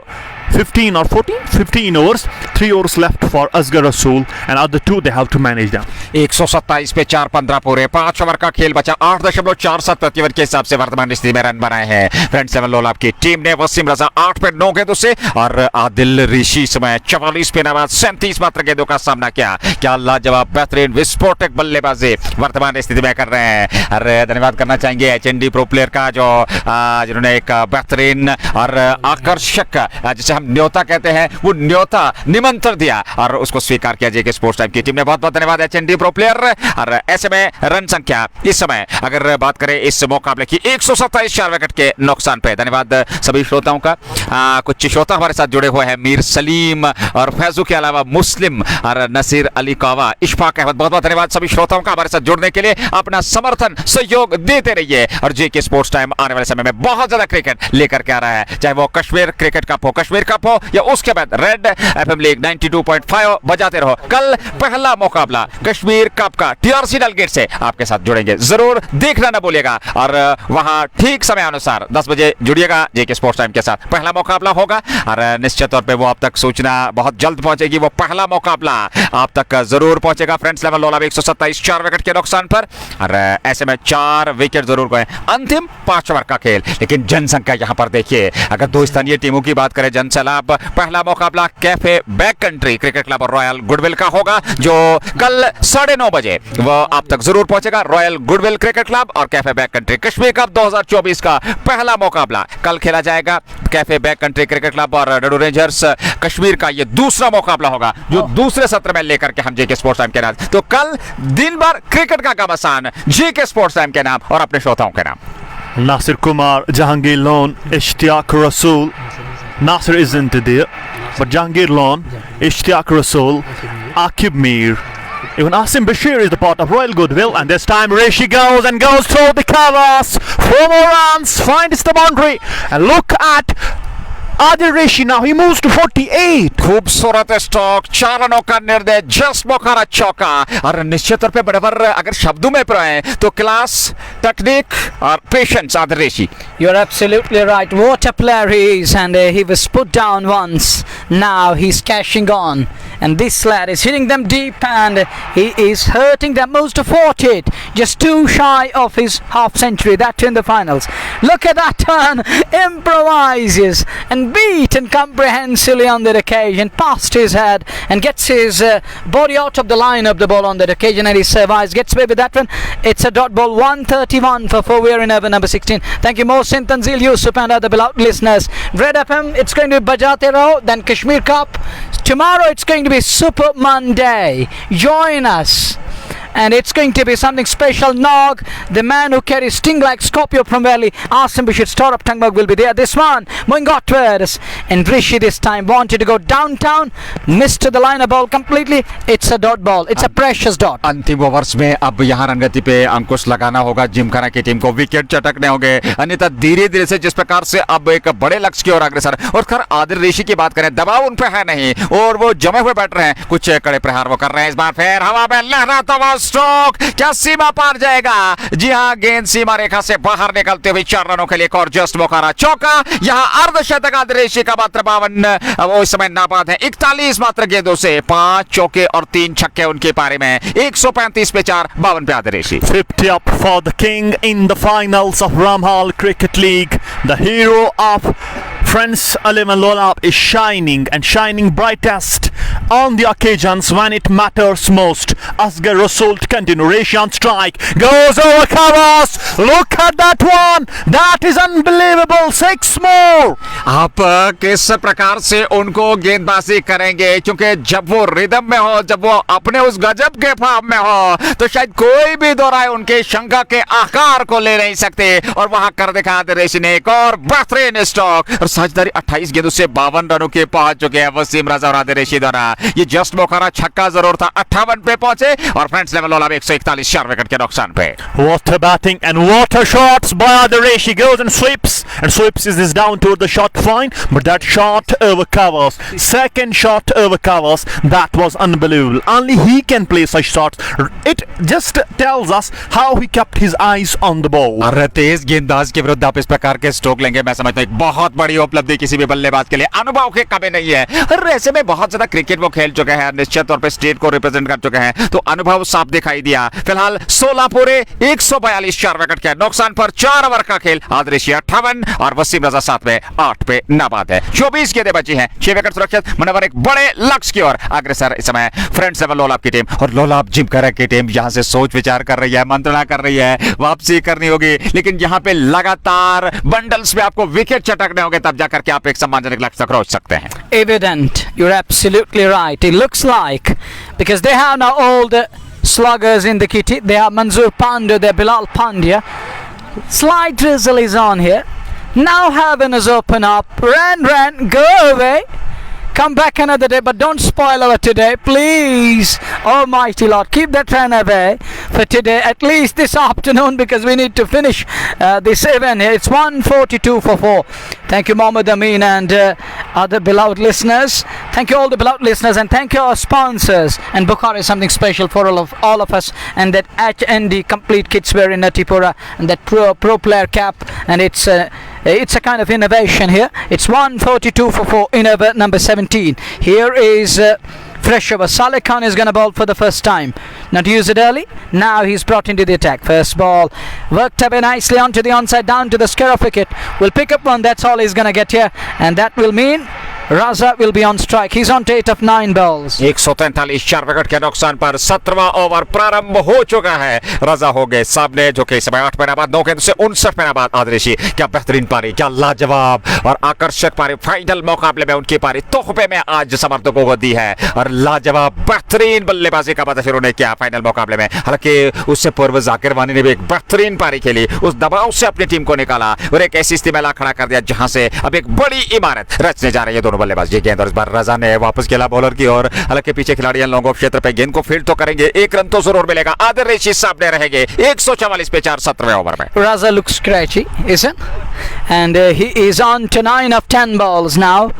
[SPEAKER 3] 15 or 15 overs. 3 overs left for Asghar Rasool, and other 2 they have to manage them.
[SPEAKER 2] 127 पे 4-15 पूरे, 5 over का खेल बचा। 8.47 प्रति over के हिसाब से वर्तमान स्थिति में रन बनाए हैं फ्रेंड्स 11 लोलाब की टीम ने। वसीम रजा 8 पे 9 गेंदों से, और आदिल रेशी समय 44 पे नवाज 37 मात्र गेंदों का सामना किया। क्या लाजवाब बेहतरीन विस्फोटक बल्लेबाजी वर्तमान स्थिति में कर रहे हैं। और धन्यवाद करना चाहेंगे HND प्रो प्लेयर का, जो जिन्होंने एक बेहतरीन और आकर्षक, जिसे हम न्योता कहते हैं, वो न्योता निमंत्रण दिया और उसको स्वीकार किया जेके स्पोर्ट्स टाइम की टीम ने। बहुत बहुत धन्यवाद HND प्रो प्लेयर। और ऐसे में रन संख्या इस समय अगर बात करें इस मुकाबले की 127 4 विकेट के नुकसान पे। धन्यवाद सभी श्रोताओं का। कुछ श्रोता हमारे साथ जुड़े हुए हैं, मीर सलीम और फैजू के अलावा मुस्लिम और नसीर अली कावा, इशफाक अहमद। बहुत बहुत धन्यवाद सभी श्रोताओं का हमारे साथ जुड़ने के लिए। अपना समर्थन सहयोग देते रहिए, और जेके स्पोर्ट्स टाइम आने वाले समय में बहुत ज्यादा क्रिकेट लेकर के आ रहा है, चाहे वो कश्मीर क्रिकेट कप हो, कश्मीर कप हो, या उसके बाद रेड FM लीग 92.5 बजाते रहो। कल पहला मुकाबला कश्मीर कप का टीआरसी डलगेट से आपके साथ जुड़ेंगे, जरूर देखना ना भूलिएगा। और वहां ठीक समय अनुसार 10 बजे जुड़िएगा जेके स्पोर्ट्स टाइम के साथ। पहला मुकाबला होगा और निश्चित तौर पे वो आप तक सूचना बहुत जल्द पहुंचेगी। वो पहला मुकाबला आप तक जरूर पहुंचेगा। फ्रेंड्स लेवल लोलाब 127 4 विकेट के नुकसान पर, और ऐसे में 4 विकेट जरूर गए। अंतिम 5 ओवर का खेल, लेकिन जनसंख्या यहां पर देखिए। अगर दो स्थानीय टीमों की बात करें जनसैलाब, पहला मुकाबला cafe back country cricket club और रॉयल गुडविल का होगा, जो कल 9:30 बजे वो आप तक जरूर पहुंचेगा। रॉयल गुडविल क्रिकेट क्लब और cafe back country Kashmir cup 2024 का पहला मुकाबला कल खेला जाएगा। Cafe back country cricket club और डडू रेंजर्स कश्मीर का ये दूसरा मुकाबला होगा, जो दूसरे सत्र में लेकर के हम जेके स्पोर्ट्स टाइम के नाम। तो कल दिन भर क्रिकेट का घमासान जेके स्पोर्ट्स टाइम के नाम और अपने श्रोताओं के नाम।
[SPEAKER 3] Nasir Kumar, Jahangir Lone, Ishtiyaq Rasool. Nasir isn't there, but Jahangir Lone, Ishtiyaq Rasool, Akib Mir, even Asim Bashir is the part of Royal Goodwill. And this time Rishi goes and goes through the covers. 4 more runs, finds the boundary, and look at Adil Rishi now. He moves to 48.
[SPEAKER 2] खूबसूरत stroke, 4 रनों का निर्दय, just मौका चौका। और निश्चित तौर पे बराबर अगर शब्दों में पढ़े तो क्लास, टेक्निक और patience Adil Reshi.
[SPEAKER 1] You're absolutely right. What a player he is, and he was put down once. Now he's cashing on, and this lad is hitting them deep, and he is hurting them most to 48, just too shy of his half century. That too in the finals. Look at that turn, improvises and beaten comprehensively on that occasion, past his head, and gets his body out of the line of the ball on that occasion, and he survives, gets away with that one. It's a dot ball, 131 for 4. We are in over number 16. Thank you Mohsin, Tanzil, Yusuf and other beloved listeners. Red FM, it's going to be Bajate Raho, then Kashmir Cup. Tomorrow it's going to be Super Monday. Join us. And it's going to be something special. Nog, the man who carries sting like Scorpio from Valley, Asim Bashir, Star of Tangmug will be there. This one, Moingatwers, and Rishi this time wanted to go downtown, missed the line of ball completely. It's a dot ball. It's a precious dot.
[SPEAKER 2] अंतिम overs में अब यहाँ रनगति पे अंकुश लगाना होगा जिमखाना की team को। Wicket चटकने होंगे, अन्यथा धीरे धीरे से जिस प्रकार से अब एक बड़े लक्ष्य की ओर अग्रसर। और खैर आदिल रेशी की बात करें, दबाव उन पे है नहीं, और वो जमे हुए बैटर हैं, कुछ कड़े प्रहार वो कर रहे हैं। इस बार फिर हवा में लहराता हुआ स्ट्रोक, क्या सीमा पार जाएगा? जी हां, गेंद सीमा रेखा से बाहर निकलते हुए 4 रनों के लिए एक और जस्ट मौका चौका। यहां अर्धशतक आदिल रेशी का मात्र 52 वो इस समय नाबाद है। 41 मात्र गेंदों से 5 चौके और 3 छक्के उनके पारे में। 135 पे 4, 52 पे आदिल रेशी।
[SPEAKER 3] 50 up for the king in the finals of Ramhal Cricket League. The hero of Friends 11 Lolab is shining, and shining brightest on the occasions when it matters most. Asghar Rasool to continue. Rishi on strike, goes over covers. Look at that one, that is unbelievable. 6 more.
[SPEAKER 2] आप किस प्रकार से उनको गेंदबाजी करेंगे, क्योंकि जब वो रिदम में हो, जब वो अपने उस गजब के फॉर्म में हो, तो शायद कोई भी दोहराए उनके शंका के आकार को ले नहीं सकते। और वहां कर दिखा आदिल रेशी ने एक और बेहतरीन स्ट्रोक, और साझेदारी 28 गेंदों से 52 रनों के पहुंच चुके हैं वसीम रजा और आदिल रेशी द्वारा। ये जस्ट मौका छक्का जरूर था, 58 पे पहुंचे, और फ्रेंड्स लेवल लोलाब 141 4 विकेट के नुकसान पे।
[SPEAKER 3] Water batting and water shots by Adil Reshi. Goes and sweeps is down toward the shot fine, but that shot over covers. Second shot over covers. That was unbelievable. Only he can play such shots. It just tells us how he kept his eyes on the ball.
[SPEAKER 2] और तेज गेंदबाज के विरुद्ध आप इस प्रकार के stroke लेंगे, मैं समझता हूं एक बहुत बड़ी उपलब्धि किसी भी बल्लेबाज के लिए। अनुभव के कमी नहीं है, और ऐसे में बहुत ज्यादा क्रिकेट वो खेल चुके हैं, निश्चित तौर पे स्टेट को रिप्रेजेंट कर चुके हैं, तो अनुभव साफ दिखाई दिया। फिलहाल 16 पूरे 142 4 विकेट के नुकसान पर 4 ओवर का खेल। आदिल रेशी 58 और वसीम रजा 7 पे 8 पे नाबाद है। 24 गेंदें बची हैं, 6 विकेट सुरक्षित। मनोवर एक बड़े लक्ष्य की ओर अग्रसर इस समय फ्रेंड्स लेवल लोलाब की टीम, और लोलाब जिमखाना की टीम यहां से सोच विचार कर रही है, मंत्रणा कर रही है, वापसी करनी होगी, लेकिन यहां पे लगातार बंडल्स में आपको विकेट चटकने होंगे, तब जाकर के आप एक सम्मानजनक लक्ष्य तक पहुंच सकते हैं।
[SPEAKER 1] Evident. You're absolutely right. It looks like, because they have now all the sluggers in the kitty. They have Manzoor Pandya, they have Bilal Pandya. Slight drizzle is on here. Now Haven is open up. Ran, go away. come back another day, but don't spoil our today, please. Almighty Lord, keep that run away for today, at least this afternoon, because we need to finish this event here. It's 1:42 for 4. Thank you, Mohammed Amin, and other beloved listeners. Thank you all the beloved listeners, and thank you our sponsors. And Bukhari is something special for all of us, and that HND complete kidswear in Natipura, and that pro player cap, and it's a kind of innovation here. It's 1:42 for 4, innovator number 17. Here is fresh over. Saleh Khan is going to bowl for the first time. Not use it early. Now he's brought into the attack. First ball worked away nicely onto the onside, down to the square of wicket. Will pick up one. That's all he's going to get here, and that will mean Raza will be on strike. He's on to 8 of 9 balls.
[SPEAKER 2] 143 4 wicket के नुकसान पर 17वां over प्रारंभ हो चुका है। रजा हो गए सामने, जो कि समय 8 महीने बाद 9 गेंदों से 59 महीने बाद आदरेशी। क्या बेहतरीन पारी, क्या लाजवाब और आकर्षक पारी। फाइनल मुकाबले में उनकी पारी तोहफे में आज समर्थकों को दी है, और लाजवाब बेहतरीन बल्लेबाजी का पता फिर उन्हें किया फाइनल मुकाबले में। हालांकि उससे पूर्व जाकिर वानी ने भी एक बेहतरीन पारी खेली, उस दबाव से अपनी टीम को निकाला और एक ऐसी स्थिति में ला खड़ा कर दिया जहां से अब एक बड़ी इमारत रचने जा रही है दोनों बल्लेबाज। ये गेंद और इस बार रजा ने वापस खेला बॉलर की ओर। हालांकि पीछे खिलाड़ी लॉन्ग ऑफ क्षेत्र पे गेंद को फील्ड तो करेंगे, 1 रन तो जरूर मिलेगा। आदिल रशीद सामने रहेंगे 144 पे 4 17वें ओवर में।
[SPEAKER 1] Raza looks scratchy, isn't? And he is on to 9 of 10 balls now.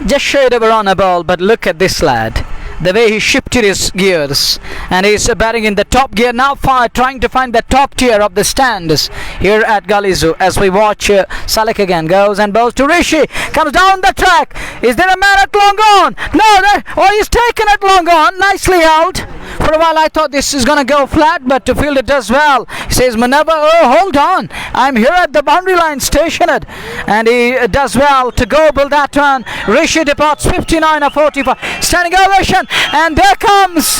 [SPEAKER 1] Just shade over on a ball, but look at this lad. The way he shifted his gears, and he's batting in the top gear now, trying to find the top tier of the stands here at Gully Zoo. As we watch Salek again goes and bowls to Rishi, comes down the track. Is there a man at long on? No, he's taken it long on. Nicely held. For a while I thought this is going to go flat, but to field it does well. He says Manava, hold on, I'm here at the boundary line stationed, and he does well to go build that run. Rishi departs 59 of 45. Standing ovation, and there comes.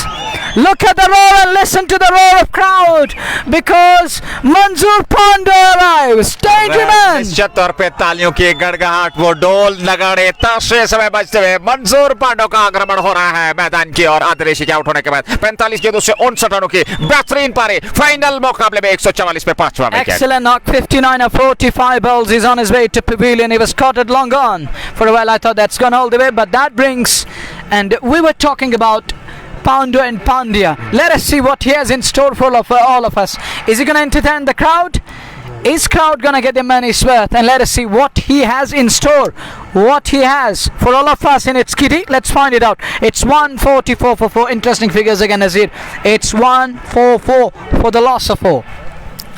[SPEAKER 1] Look at the roar and listen to the roar of crowd, because Manzoor Pandey arrives. Danger
[SPEAKER 2] निश्चित तौर पे तालियों की गड़गड़ाहट, वो डोल नगाड़े ताशे समय बजते हुए मंजूर पांडे का आक्रमण हो रहा है मैदान की और आदिल रशीद के आउट होने के बाद 45 गेंदों से 59 रनों की बेहतरीन पारी। फाइनल मुकाबले में 144 पे 5वां wicket.
[SPEAKER 1] Excellent knock, 59 of 45 balls. He's on his way to pavilion. He was caught at long on. For a while I thought that's gone all the way, but that brings, and we were talking about Pandey and Pandya. Let us see what he has in store for all of us. Is he going to entertain the crowd? Is crowd going to get the money's worth? And let us see what he has in store, what he has for all of us in its kitty. Let's find it out. It's 144 for 4. Interesting figures again, Nazir. It's 144 for the loss of 4.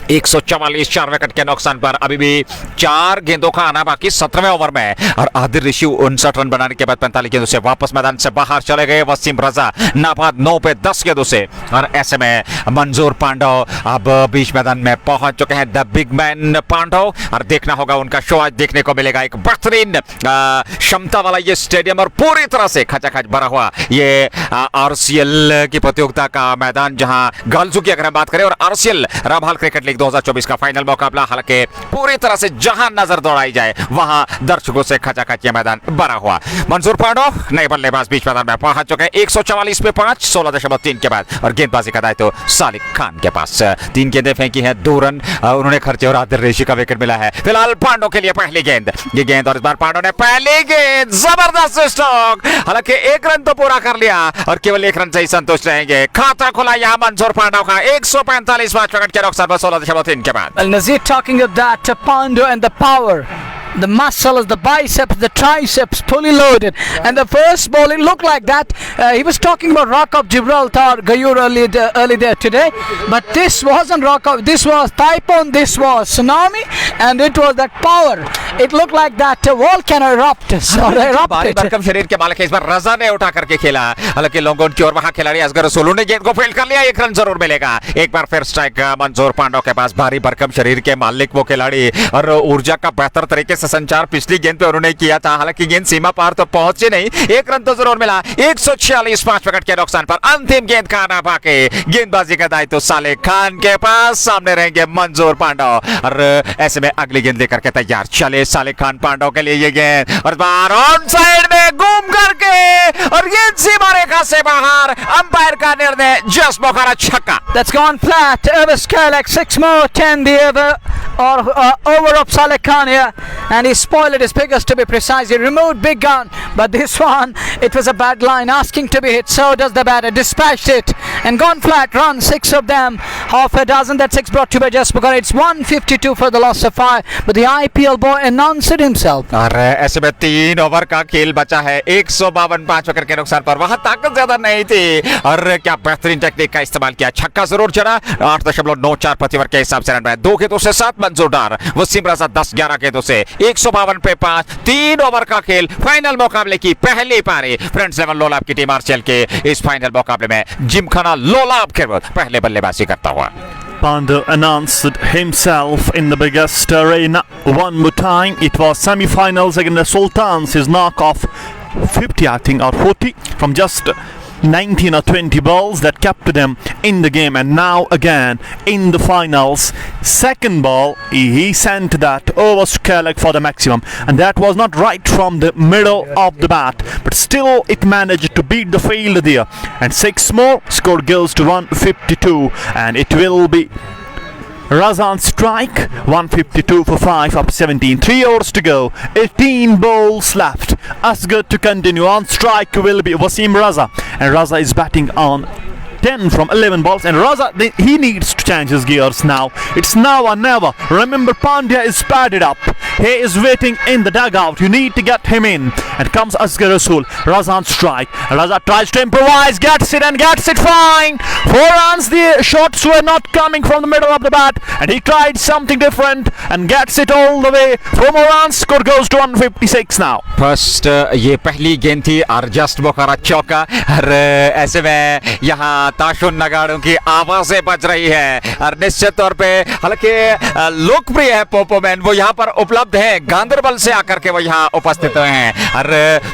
[SPEAKER 2] 144 4 wicket के नुकसान पर अभी भी 4 गेंदों का आना बाकी 17वें over में, और आदिल रशीद 59 रन बनाने के बाद 45 गेंदों से वापस मैदान से बाहर चले गए। वसीम रजा नाबाद 9 पे 10 गेंदों से, और ऐसे में मंजूर पांडे अब बीच मैदान में पहुंच चुके हैं। द बिग मैन पांडे, और देखना होगा उनका शो आज देखने को मिलेगा। एक बेहतरीन क्षमता वाला ये स्टेडियम और पूरी तरह से खचाखच भरा हुआ ये RCL की प्रतियोगिता का मैदान, जहां गर्ल्स की अगर हम बात करें, और RCL रामहाल क्रिकेट 2024 का फाइनल मुकाबला, हालांकि पूरी तरह से जहां नजर दौड़ाई जाए वहां दर्शकों से खचाखच मैदान भरा हुआ। मंजूर पांडे नए बल्लेबाज बीच मैदान में पहुंच चुके हैं। 144 पे 5, 16.3 के बाद, और गेंदबाजी का दायित्व सालिक खान के पास। 3 गेंदें फेंकी हैं, 2 रन उन्होंने खर्चे और आदिल रशीद का विकेट मिला है। फिलहाल पांडे के लिए पहली गेंद, ये गेंद, और इस बार पांडे ने पहली गेंद, जबरदस्त स्ट्रोक। हालांकि 1 रन तो पूरा कर लिया और केवल 1 रन से ही संतुष्ट रहेंगे। खाता खुला यहां मंजूर पांडे का। 145 5 विकेट के नुकसान पर 16.3 के बाद।
[SPEAKER 1] Well, Nazir, talking of that, Pandey and the power, the muscles, the biceps, the triceps, fully loaded. And the first ball, it looked like that. He was talking about Rock of Gibraltar, Gayoor early there today. But this wasn't Rock of, this was Typhoon, this was Tsunami, and it was that power. It looked like that volcano erupted.
[SPEAKER 2] भरकम शरीर के मालिक इस बार रजा ने उठा करके खेला। हालांकि लोगों की ओर वहां खिलाड़ी असगर रसूल ने गेंद को फील्ड कर लिया। 1 रन जरूर मिलेगा। एक बार फिर स्ट्राइक मंजूर पांडे के पास। भारी भरकम शरीर के मालिक वो खिलाड़ी, और ऊर्जा का बेहतर तरीके से संचार पिछली गेंद पे उन्होंने किया था। हालांकि गेंद सीमा पार तो पहुंचे नहीं, 1 रन तो जरूर मिला। 146 5 विकेट के नुकसान पर अंतिम गेंद का आना बाकी। गेंदबाजी का दायित्व सालिक खान के पास। सामने रहेंगे मंजूर पांडे, और ऐसे में अगली गेंद लेकर के तैयार चले सालिक खान पांडे के लिए। ये गेंद, और बार ऑन साइड में घूम करके, और गेंद सीमा रेखा से बाहर। अंपायर का निर्णय, जस्ट मुखारा छक्का।
[SPEAKER 1] That's gone flat. Over scale like 6 more 10 the over, or over of Saleh Khan here, and he spoiled his figures, to be precise. He removed big gun, but this one, it was a bad line asking to be hit. So does the batter. Dispatched it and gone flat. Run 6 of them, half a dozen. That 6 brought to by Jasper Garrett. It's 152 for the loss of 5, but the IPL boy announced it himself.
[SPEAKER 2] और ऐसे में 3 over का खेल बचा है, 152 5 wicket के नुकसान पर। वहां ताकत ज्यादा नहीं थी और क्या बेहतरीन टेक्निक का इस्तेमाल किया। छक्का जरूर चढ़ा, 8.94 प्रति ओवर के हिसाब से रन बनाए। 2 गेंदों से 7 मंजूर डार। वसीम रजा 10-11 गेंदों से 152 पे 5। 3 ओवर का खेल, फाइनल मुकाबले की पहली पारी। फ्रेंड्स 11 लोलाब की टीम आरसीएल के इस फाइनल मुकाबले में जिमखाना लोलाब के पहले बल्लेबाजी करता हुआ।
[SPEAKER 3] Pandya announced himself in the biggest arena one more time. It was semi-finals against the Sultans. His knock of 50, I think, or 40 from just 19 or 20 balls that kept them in the game. And now again in the finals, second ball he sent that over Skellig for the maximum, and that was not right from the middle of the bat, but still it managed to beat the field there. And 6 more, score goes to 152, and it will be Raza on strike. 152 for 5 up 17. 3 overs to go. 18 balls left. Asghar to continue. On strike will be Wasim Raza, and Raza is batting on 10 from 11 balls, and Raza, he needs to change his gears now. It's now or never. Remember, Pandya is padded up. He is waiting in the dugout. You need to get him in. And comes Asghar Rasool. Raza on strike. Raza tries to improvise, gets it and gets it fine. 4 runs. The shots were not coming from the middle of the bat, and he tried something different and gets it all the way. 4 more runs. Score goes to 156 now.
[SPEAKER 2] First ये पहली गेंद थी और just मुखरा चौका, और ऐसे में यहाँ ताशुन नगाड़ों की आवाजें बज रही है। और निश्चित तौर पे हालांकि लोकप्रिय है पोपोमैन, वो यहाँ पर उपलब्ध है, गांधरबल से आकर के वो यहाँ उपस्थित हुए हैं। और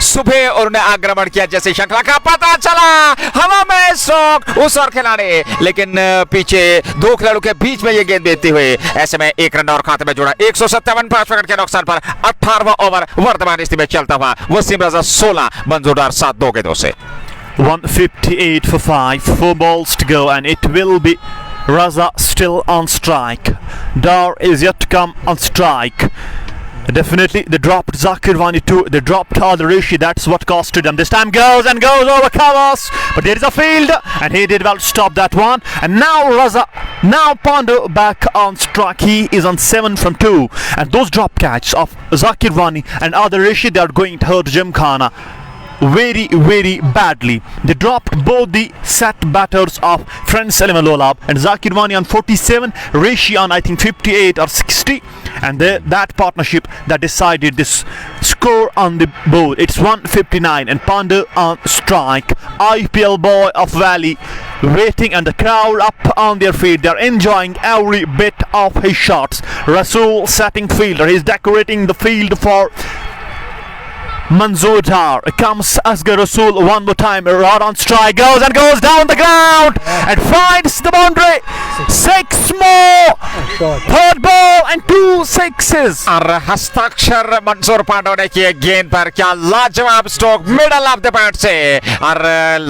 [SPEAKER 2] सुबह उन्होंने आक्रमण किया, जैसे शंखला का पता चला हवा में स्ट्रोक उस और खिलाड़ी, लेकिन पीछे 2 खिलाड़ियों के बीच में ये गेंद देते हुए ऐसे में 1 रन और खाते में जुड़ा। 157 5 विकेट के नुकसान पर 18वां ओवर वर्तमान स्थिति में चलता हुआ वसीम रजा 16 मंजूर डार 7 2 गेंदों से।
[SPEAKER 3] 158 for 5, 4 balls to go, and it will be Raza still on strike. Dar is yet to come on strike. Definitely they dropped Zakir Wani too. They dropped Al Rishi. That's what costed them. This time goes over covers, but there is a field, and he did well to stop that one. And now Raza, now Pandya back on strike. He is on 7 from 2, and those drop catches of Zakir Wani and Al Rishi, they are going to hurt Gymkhana very, very badly. They dropped both the set batters of Friends 11 Lolab, and Zakir Wani on 47, Rishi on I think 58 or 60, and that partnership that decided this score on the board. It's 159, and Pandya on strike. IPL boy of Valley waiting, and the crowd up on their feet. They're enjoying every bit of his shots. Rasool setting fielder. He's decorating the field for Manzoor Dar. Comes Asghar Rasool one more time. Right on strike, goes down the ground and finds the boundary. 6 more. 3rd ball and 2 sixes.
[SPEAKER 2] और हस्ताक्षर मंसूर पांडव ने किए गेंद पर। क्या लाजवाब stroke middle of the bat से, और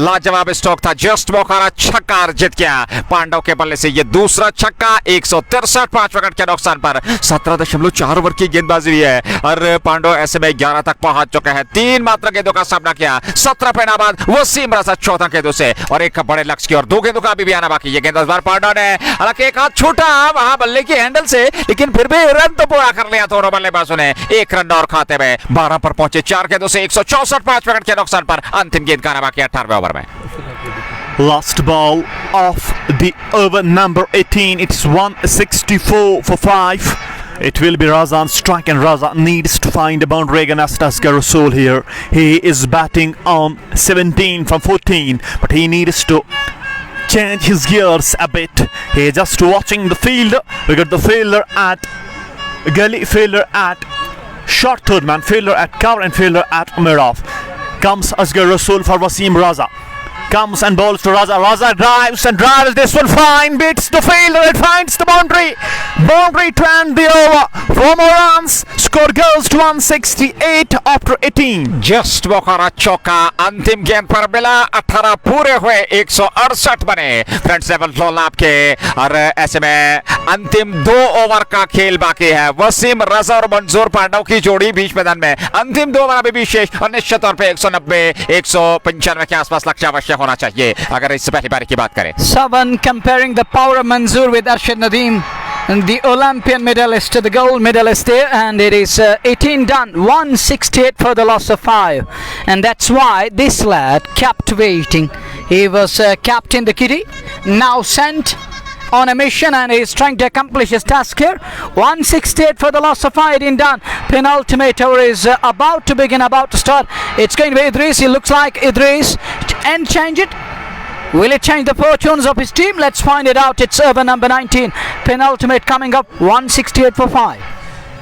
[SPEAKER 2] लाजवाब स्ट्रोक था। जस्ट मोखारा छक्का जीत गया पांडव के बल्ले से। ये दूसरा छक्का 163 5 विकेट के नुकसान पर 17.4 ओवर की गेंदबाजी हुई है, और पांडव ऐसे में 11 तक पहुंच चुके हैं। 3 मात्र गेंदों का सामना किया। 17 पे नाबाद वसीम रजा 14 गेंदों से, और एक बड़े लक्ष्य की और 2 गेंदों का अभी भी आना बाकी। ये गेंद इस बार पांडव ने, हालांकि एक हाथ छूटा वहां बल्ले की हैंडल से, लेकिन फिर भी रन तो पूरा कर लिया दोनों बल्लेबाजों ने। 1 रन और खाते में 12 पर पहुंचे। 4 गेंदों से 164 5 विकेट के नुकसान पर अंतिम गेंद का आना बाकी 18वें ओवर में।
[SPEAKER 3] Last ball of the over number 18. It's 164 for 5. It will be Raza on strike, and Raza needs to find a boundary against Asghar Rasool here. He is batting on 17 from 14, but he needs to change his gears a bit. He is just watching the field. We got the fielder at gully, fielder at short third man, fielder at cover, and fielder at mid-off. Comes Asghar Rasool for Wasim Raza. comes and bowls to Raza. Raza drives and drives this one fine, beats the fielder, it finds the boundary to end the over. 4 more runs, score goes to 168 after 18.
[SPEAKER 2] Just Bokhara चौका अंतिम गेंद पर मिला। 18 पूरे हुए 168 बने friends level Lolab के। और ऐसे में अंतिम 2 ओवर का खेल बाकी है। वसीम रजा और मंजूर पांडव की जोड़ी बीच मैदान में। अंतिम 2 ओवर अभी भी शेष और निश्चित तौर पे 190 195 के आसपास लक्ष्य अवश्य होना चाहिए अगर इस पहली पारी की बात करें।
[SPEAKER 1] Someone comparing the power of Manzoor with Arshad Nadeem, the Olympian medalist, the gold medalist there, and it is 18 done, 168 for the loss of 5, and that's why this lad kept waiting. He was kept in the kitty, now sent on a mission, and he is trying to accomplish his task here. 168 for the loss of 5, 18 done. Penultimate over is about to begin, about to start. It's going to be Idris. He looks like Idris, and change it. Will it change the fortunes of his team? Let's find it out. It's over number 19. Penultimate coming up. 168 for 5.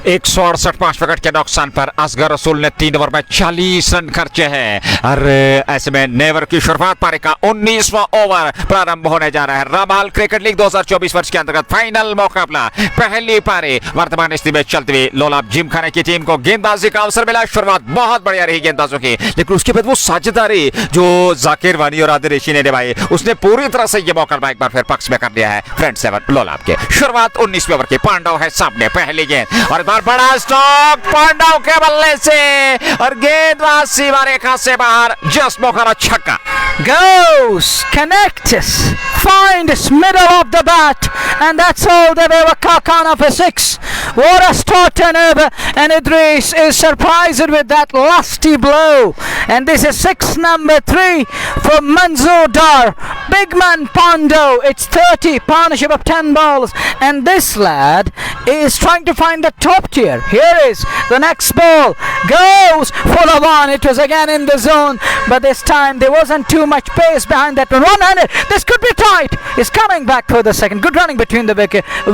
[SPEAKER 2] 168 5 wicket के नुकसान पर असगर रसूल ने 3 over में 40 run खर्चे हैं। और ऐसे में नेवर की शुरुआत पारी का 19वां ओवर प्रारंभ होने जा रहा है। रामहाल क्रिकेट लीग 2024 वर्ष के अंतर्गत फाइनल मुकाबला पहली पारी वर्तमान स्थिति में चलती हुई लोलाब जिमखाना की टीम को गेंदबाजी का अवसर मिला। शुरुआत बहुत बढ़िया रही गेंदबाजों की, लेकिन उसके बाद वो साझेदारी जो जाकिर वानी और आदिल ऋषि ने निभाई उसने पूरी तरह से ये मुकाबला एक बार फिर पक्ष में कर दिया है फ्रेंड्स लेवल लोलाब के। शुरुआत 19वें ओवर की, पांडव है सामने, पहली गेंद और बड़ा स्ट्रोक पांडव के बल्ले से और गेंदबाज सीमा रेखा से बाहर। जस्ट बोखारा छक्का।
[SPEAKER 1] Goes, connects, finds middle of the bat, and that's all the way. Kakana for 6. What a start turnover, and Idris is surprised with that lusty blow, and this is 6 number 3 for Manzoor Dar. Big man Pando, it's 30, partnership of 10 balls, and this lad is trying to find the top tier. Here is the next ball, goes full of on. It was again in the zone, but this time there wasn't too much pace behind that one. One-handed, this could be tight. He's coming back for the second. Good running between the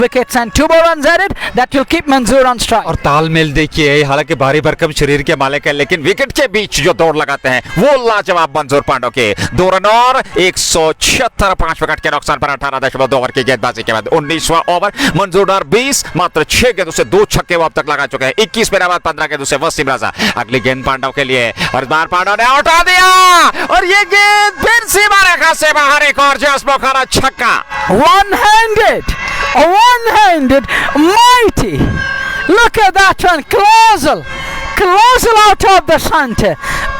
[SPEAKER 1] wickets, and 2 more runs added. That will keep Manzoor on strike.
[SPEAKER 2] और तालमेल देखिए, हालांकि भारी भरकम शरीर के मालिक है, लेकिन विकेट के बीच जो दौड़ लगाते हैं वो लाजवाब मंजूर पांडव के। 2 रन और 176 5 विकेट के नुकसान पर 18.2 ओवर की गेंदबाजी के बाद 19वां ओवर। मंजूर डार 20, मात्र 6 गेंदों से 2 छक्के वो अब तक लगा चुके हैं। 21 मेरा बाद 15 गेंदों से वसीम रजा। अगली गेंद पांडव के लिए और इस बार पांडव ने उठा दिया और ये गेंद फिर सीमा रेखा से बाहर। एक और जस्ट बोखारा छक्का।
[SPEAKER 1] One-handed, mighty. Look at that one, Clausel out of the center.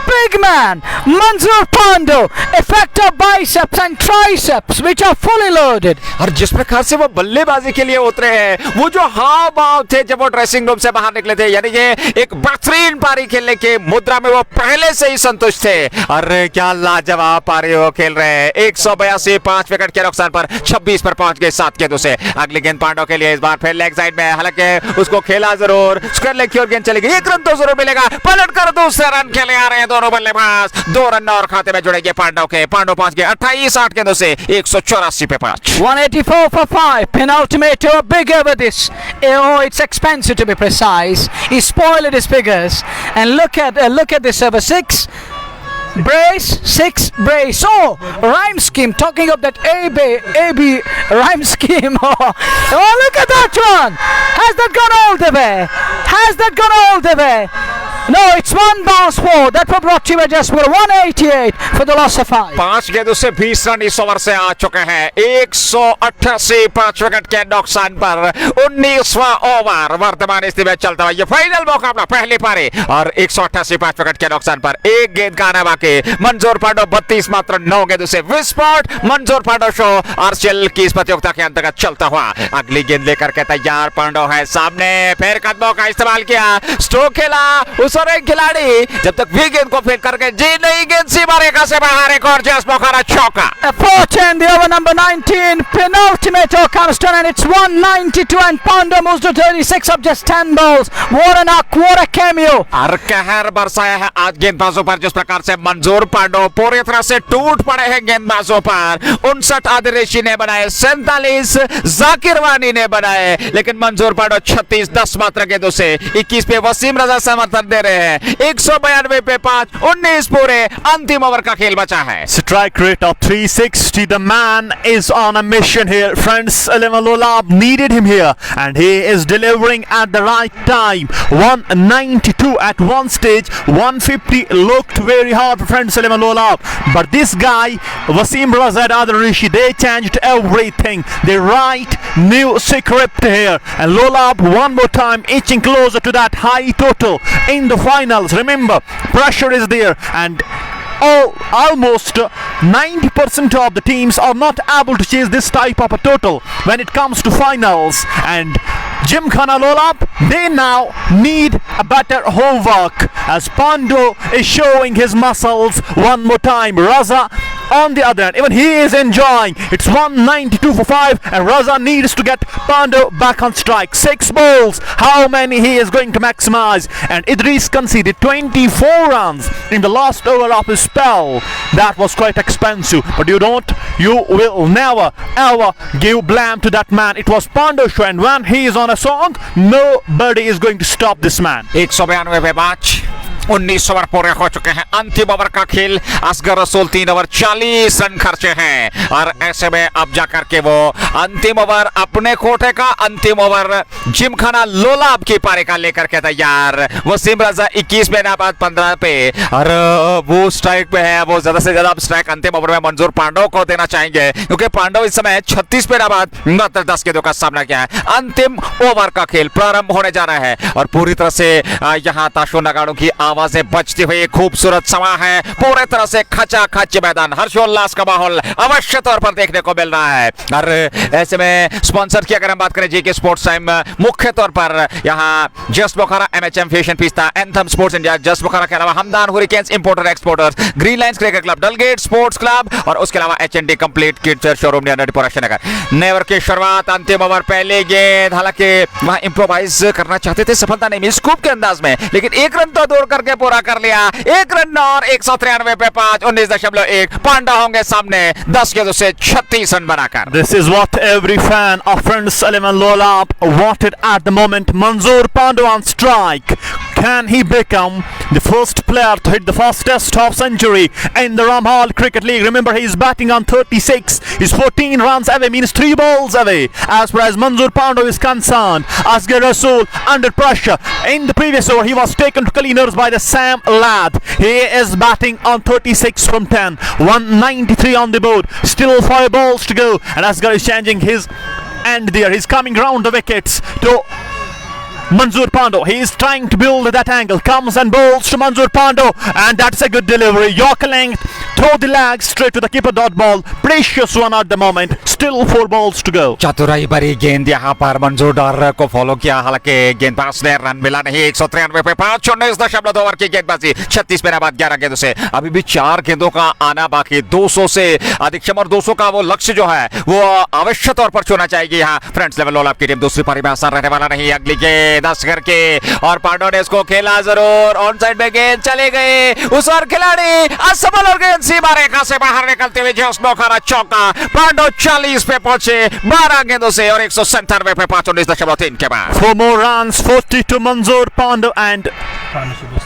[SPEAKER 1] Big man, Manzoor Pando, effect of biceps and triceps which are fully loaded.
[SPEAKER 2] और जिस प्रकार से वो बल्लेबाजी के लिए उतरे हैं, वो जो हाव भाव थे जब वो ड्रेसिंग रूम से बाहर निकले थे, यानी ये एक बेहतरीन पारी खेलने के मुद्रा में वो पहले से ही संतुष्ट थे। और क्या लाजवाब पारी वो खेल रहे हैं। 182 5 विकेट के नुकसान पर 26 पर पहुंच गए 7 गेंदों से। अगली गेंद पांडव के लिए, इस बार फिर लेग साइड में, हालांकि उसको खेला जरूर, स्क्वायर लेग की ओर गेंद चलेगी, 1 रन तो जरूर मिलेगा। पलट कर दूसरे रन खेले आ रहे हैं दोनों बल्लेबाज। 2 रन और खाते में जुड़ेंगे पांडव के। पांडव पहुंच गए 28 8 गेंदों से 184 पे 5।
[SPEAKER 1] 184 for 5. Penultimate over, big over this. Oh, it's expensive to be precise. He spoiled his figures. And look at this over 6. Brace, 6 brace. Oh, rhyme scheme. Talking of that AB rhyme scheme. Oh, look at that one. Has that gone all the way? No, it's 1 bounce 4. That was brought to you by just 188 for the loss of 5.
[SPEAKER 2] 5 गेंदों से 20 run इस over से आ चुके हैं। 188 5 wicket के नुकसान पर 19वां over वर्तमान स्थिति में चलता हुआ ये फाइनल मुकाबला पहली पारी। और 188 5 विकेट के नुकसान पर 1 गेंद का आना बाकी। मंजूर पांडव 32 मात्र 9 गेंदों से विस्फोट। मंजूर पांडव शो आरसीएल की इस प्रतियोगिता के अंतर्गत चलता हुआ। अगली गेंद लेकर के तैयार, पांडव है सामने, फिर कदमों का इस्तेमाल किया, स्ट्रोक खेला उस और एक खिलाड़ी जब तक भी गेंद को फेंक करके जी नहीं, गेंद सीमा रेखा से बाहर। एक और जस्ट बोखारा चौका।
[SPEAKER 1] 40 again the over number 19, penultimate over comes to, and it's 192, and Pandau moves to 36 of just 10 balls. What a knock, what a cameo.
[SPEAKER 2] और कहर बरसाया है आज गेंदबाजों पर, जिस प्रकार से मंजूर पांडो पूरी तरह से टूट पड़े हैं गेंदबाजों पर। 59 आदिल रशीद ने बनाए, 47 जाकिर वानी ने बनाए, लेकिन मंजूर पांडो 36 10 मात्र गेंदों से 21 पे वसीम रजा समर्थन दे रहे हैं। 192 पे 5, 19 पूरे, अंतिम ओवर का खेल बचा है।
[SPEAKER 3] Strike rate of 360. The man is on a mission here. Friends, Eleven Lolab needed him here, and he is delivering at the right time. 192 at one stage, 150 looked very hard for Friends Eleven Lolab, but this guy, Wasim Raza and Adil Rishi, they changed everything. They write new script here, and Lolab one more time inching closer to that high total in the finals. Remember, pressure is there, and almost 90% of the teams are not able to chase this type of a total when it comes to finals, and Gymkhana Lolab, they now need a better homework, as Pandau is showing his muscles one more time. Raza on the other end, even he is enjoying. It's 192 for 5, and Raza needs to get Pandau back on strike. 6 balls, how many he is going to maximize? And Idris conceded 24 runs in the last over of his spell. That was quite expensive, but you will never ever give blame to that man. It was Pandau show, and when he is on a song, nobody is going to stop this man.
[SPEAKER 2] 192 पे 5, 19 over पूरे हो चुके हैं। अंतिम over का खेल, असगर रसूल 3 over 40 run खर्चे हैं, और ऐसे में अब जाकर के वो अंतिम ओवर अपने कोटे का, अंतिम ओवर जिमखाना लोलाब की पारी का लेकर के तैयार। वसीम रजा 21 पे नाबाद 15 पे, और वो स्ट्राइक पे है। वो ज्यादा से ज्यादा स्ट्राइक अंतिम ओवर में मंजूर पांडव को देना चाहेंगे, क्योंकि पांडव इस समय 36 पे नाबाद मात्र 10 गेंदों का सामना किया है। अंतिम ओवर का खेल प्रारंभ होने जा रहा है, और पूरी तरह से यहाँ ताशो नगाड़ों की आवाजें बजती हुई खूबसूरत समा है। पूरे तरह से खचा खच मैदान, हर्षोल्लास का माहौल अवश्य तौर पर देखने को मिल रहा है। और ऐसे में स्पॉन्सर की अगर हम बात करें, जीके स्पोर्ट्स टाइम, मुख्य तौर पर यहाँ जस्ट बोखारा, एमएचएम फैशन पिस्ता, anthem sports India, just Bokhara के अलावा Hamdan hurricanes importer exporters, green lines cricket club, Dalgate sports club, और उसके अलावा HND complete kids showroom near Natipora Srinagar. नए ओवर की शुरुआत, अंतिम ओवर, पहले गेंद, हालांकि वहां इंप्रोवाइज करना चाहते थे, सफलता नहीं मिली स्कूप के अंदाज में, लेकिन एक रन तो दूर करके पूरा कर लिया। 1 रन और 193 पे 5, 19.1। पांडा होंगे सामने 10 गेंदों से 36 रन बनाकर।
[SPEAKER 3] This is what every fan of Friends Eleven Lolab wanted at the moment. Manzoor Pandau on strike. Can he become the first player to hit the fastest half century in the Ramhal Cricket League? Remember, he is batting on 36. He's 14 runs away, means 3 balls away. As far as Manzoor Pandau is concerned, Asghar Rasool under pressure. In the previous over, he was taken to cleaners by the Sam Ladd. He is batting on 36 from 10. 193 on the board. Still 5 balls to go, and Asghar is changing his end there. He's coming round the wickets to Manzoor Pandau. He is trying to build that angle. Comes and bowls to Manzoor Pandau, and that's a good delivery. Yorker length through the leg straight to the keeper dot ball. Precious one at the moment. Still 4 balls to go.
[SPEAKER 2] चतुराई भरी गेंद यहाँ पर मंजूर डार को follow किया, हालांकि गेंदबाज ने रन मिला नहीं। 193 पे 5, 19.2 ओवर की गेंदबाजी, 36 पे नाबाद 11 गेंदों से। अभी भी 4 गेंदों का आना बाकी, 200 से अधिकतम, और 200 का वो लक्ष्य जो है वो अवश्य तौर पर छूना चाहेगी यहाँ फ्रेंड्स लेवल लोलाब की टीम। दूसरी पारी में आसान रहने वाला नहीं। अगली गेंद 10 करके, और पांडव ने इसको खेला जरूर, ऑन साइड में गेंद चले गए, उस और खिलाड़ी असफल, और गेंद सीमा रेखा से बाहर निकलते हुए जस्ट बोखारा चौका। पांडव 40 पे पहुंचे 12 गेंदों से, और 197 पे 5, 19.3 के बाद।
[SPEAKER 3] 4 more runs, 40 to Manzoor Pandau, and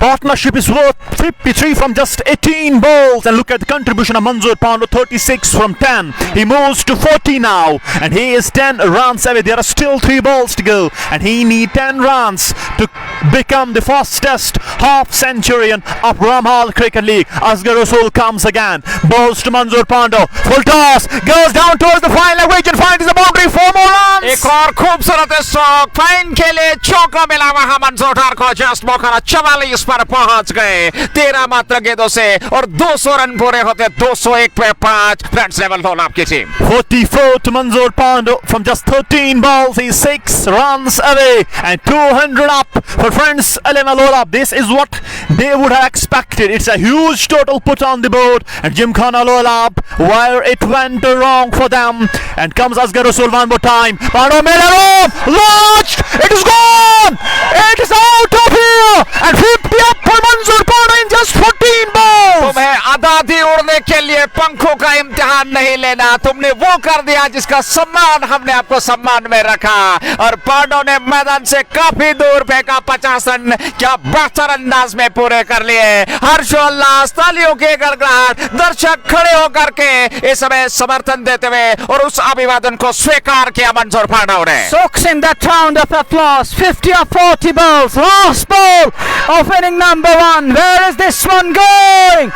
[SPEAKER 3] partnership is worth 53 from just 18 balls. And look at the contribution of Manzoor Pandau, 36 from 10. He moves to 40 now, and he is 10 runs away. There are still 3 balls to go, and he needs 10 runs to become the fastest half centurion of Ramhal Cricket League. Asghar Rasool comes again, bowls to Manzoor Pandau, full toss, goes down towards the final region, finds the boundary, 4 more runs.
[SPEAKER 2] एक और खूबसूरत stroke, fine खेले, चौका मिला वहां मंजूर डार को। Just मौका 44 पर पहुंच गए 13 मात्र गेंदों से और 200 रन पूरे होते 201 पे 5। फ्रेंड्स लेवल लो आपकी team
[SPEAKER 3] 44 to Manzoor Pando from just 13 balls. He's 6 runs away and 200 up for Friends 11 Lolab. This is what they would have expected. It's a huge total put on the board, and Gymkhana Lolab, where it went wrong for them. And comes Asghar Rasool one more time. Pando made a roam, launched, it is gone, it is out of here, and 50 up for Manzoor Pando in just 14 balls.
[SPEAKER 2] तुम्हें आजादी उड़ने के लिए पंखों का इम्तिहान नहीं लेना, तुमने वो कर दिया जिसका सम्मान हमने आपको सम्मान में रखा। और पांडो ने मैदान से काफी दूर फेंका 50 रन, क्या बेहतर अंदाज में पूरे कर लिए। हर्षोल्लास, तालियों के गड़गड़ाहट, दर्शक खड़े होकर के इस समय समर्थन देते हुए और उस अभिवादन को स्वीकार किया मंजूर पांडो ने।
[SPEAKER 1] Soaks in that round of applause. 50 or 40 balls. Last ball of inning number 1. Where is this one going?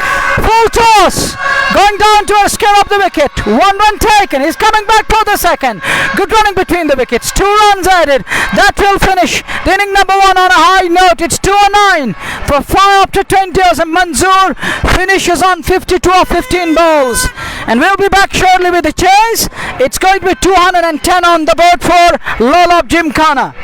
[SPEAKER 1] Full toss. Going down to scare up the wicket. 1 run taken. He's coming back for the second. Good running between the wickets. 2 runs added. That will finish the inning number 1 on a high note. It's 209 for 5 up to 20 years. And Manzoor finishes on 52 or 15 balls. And we'll be back shortly with the chase. It's going to be 210 on the board for Lolab Gymkhana.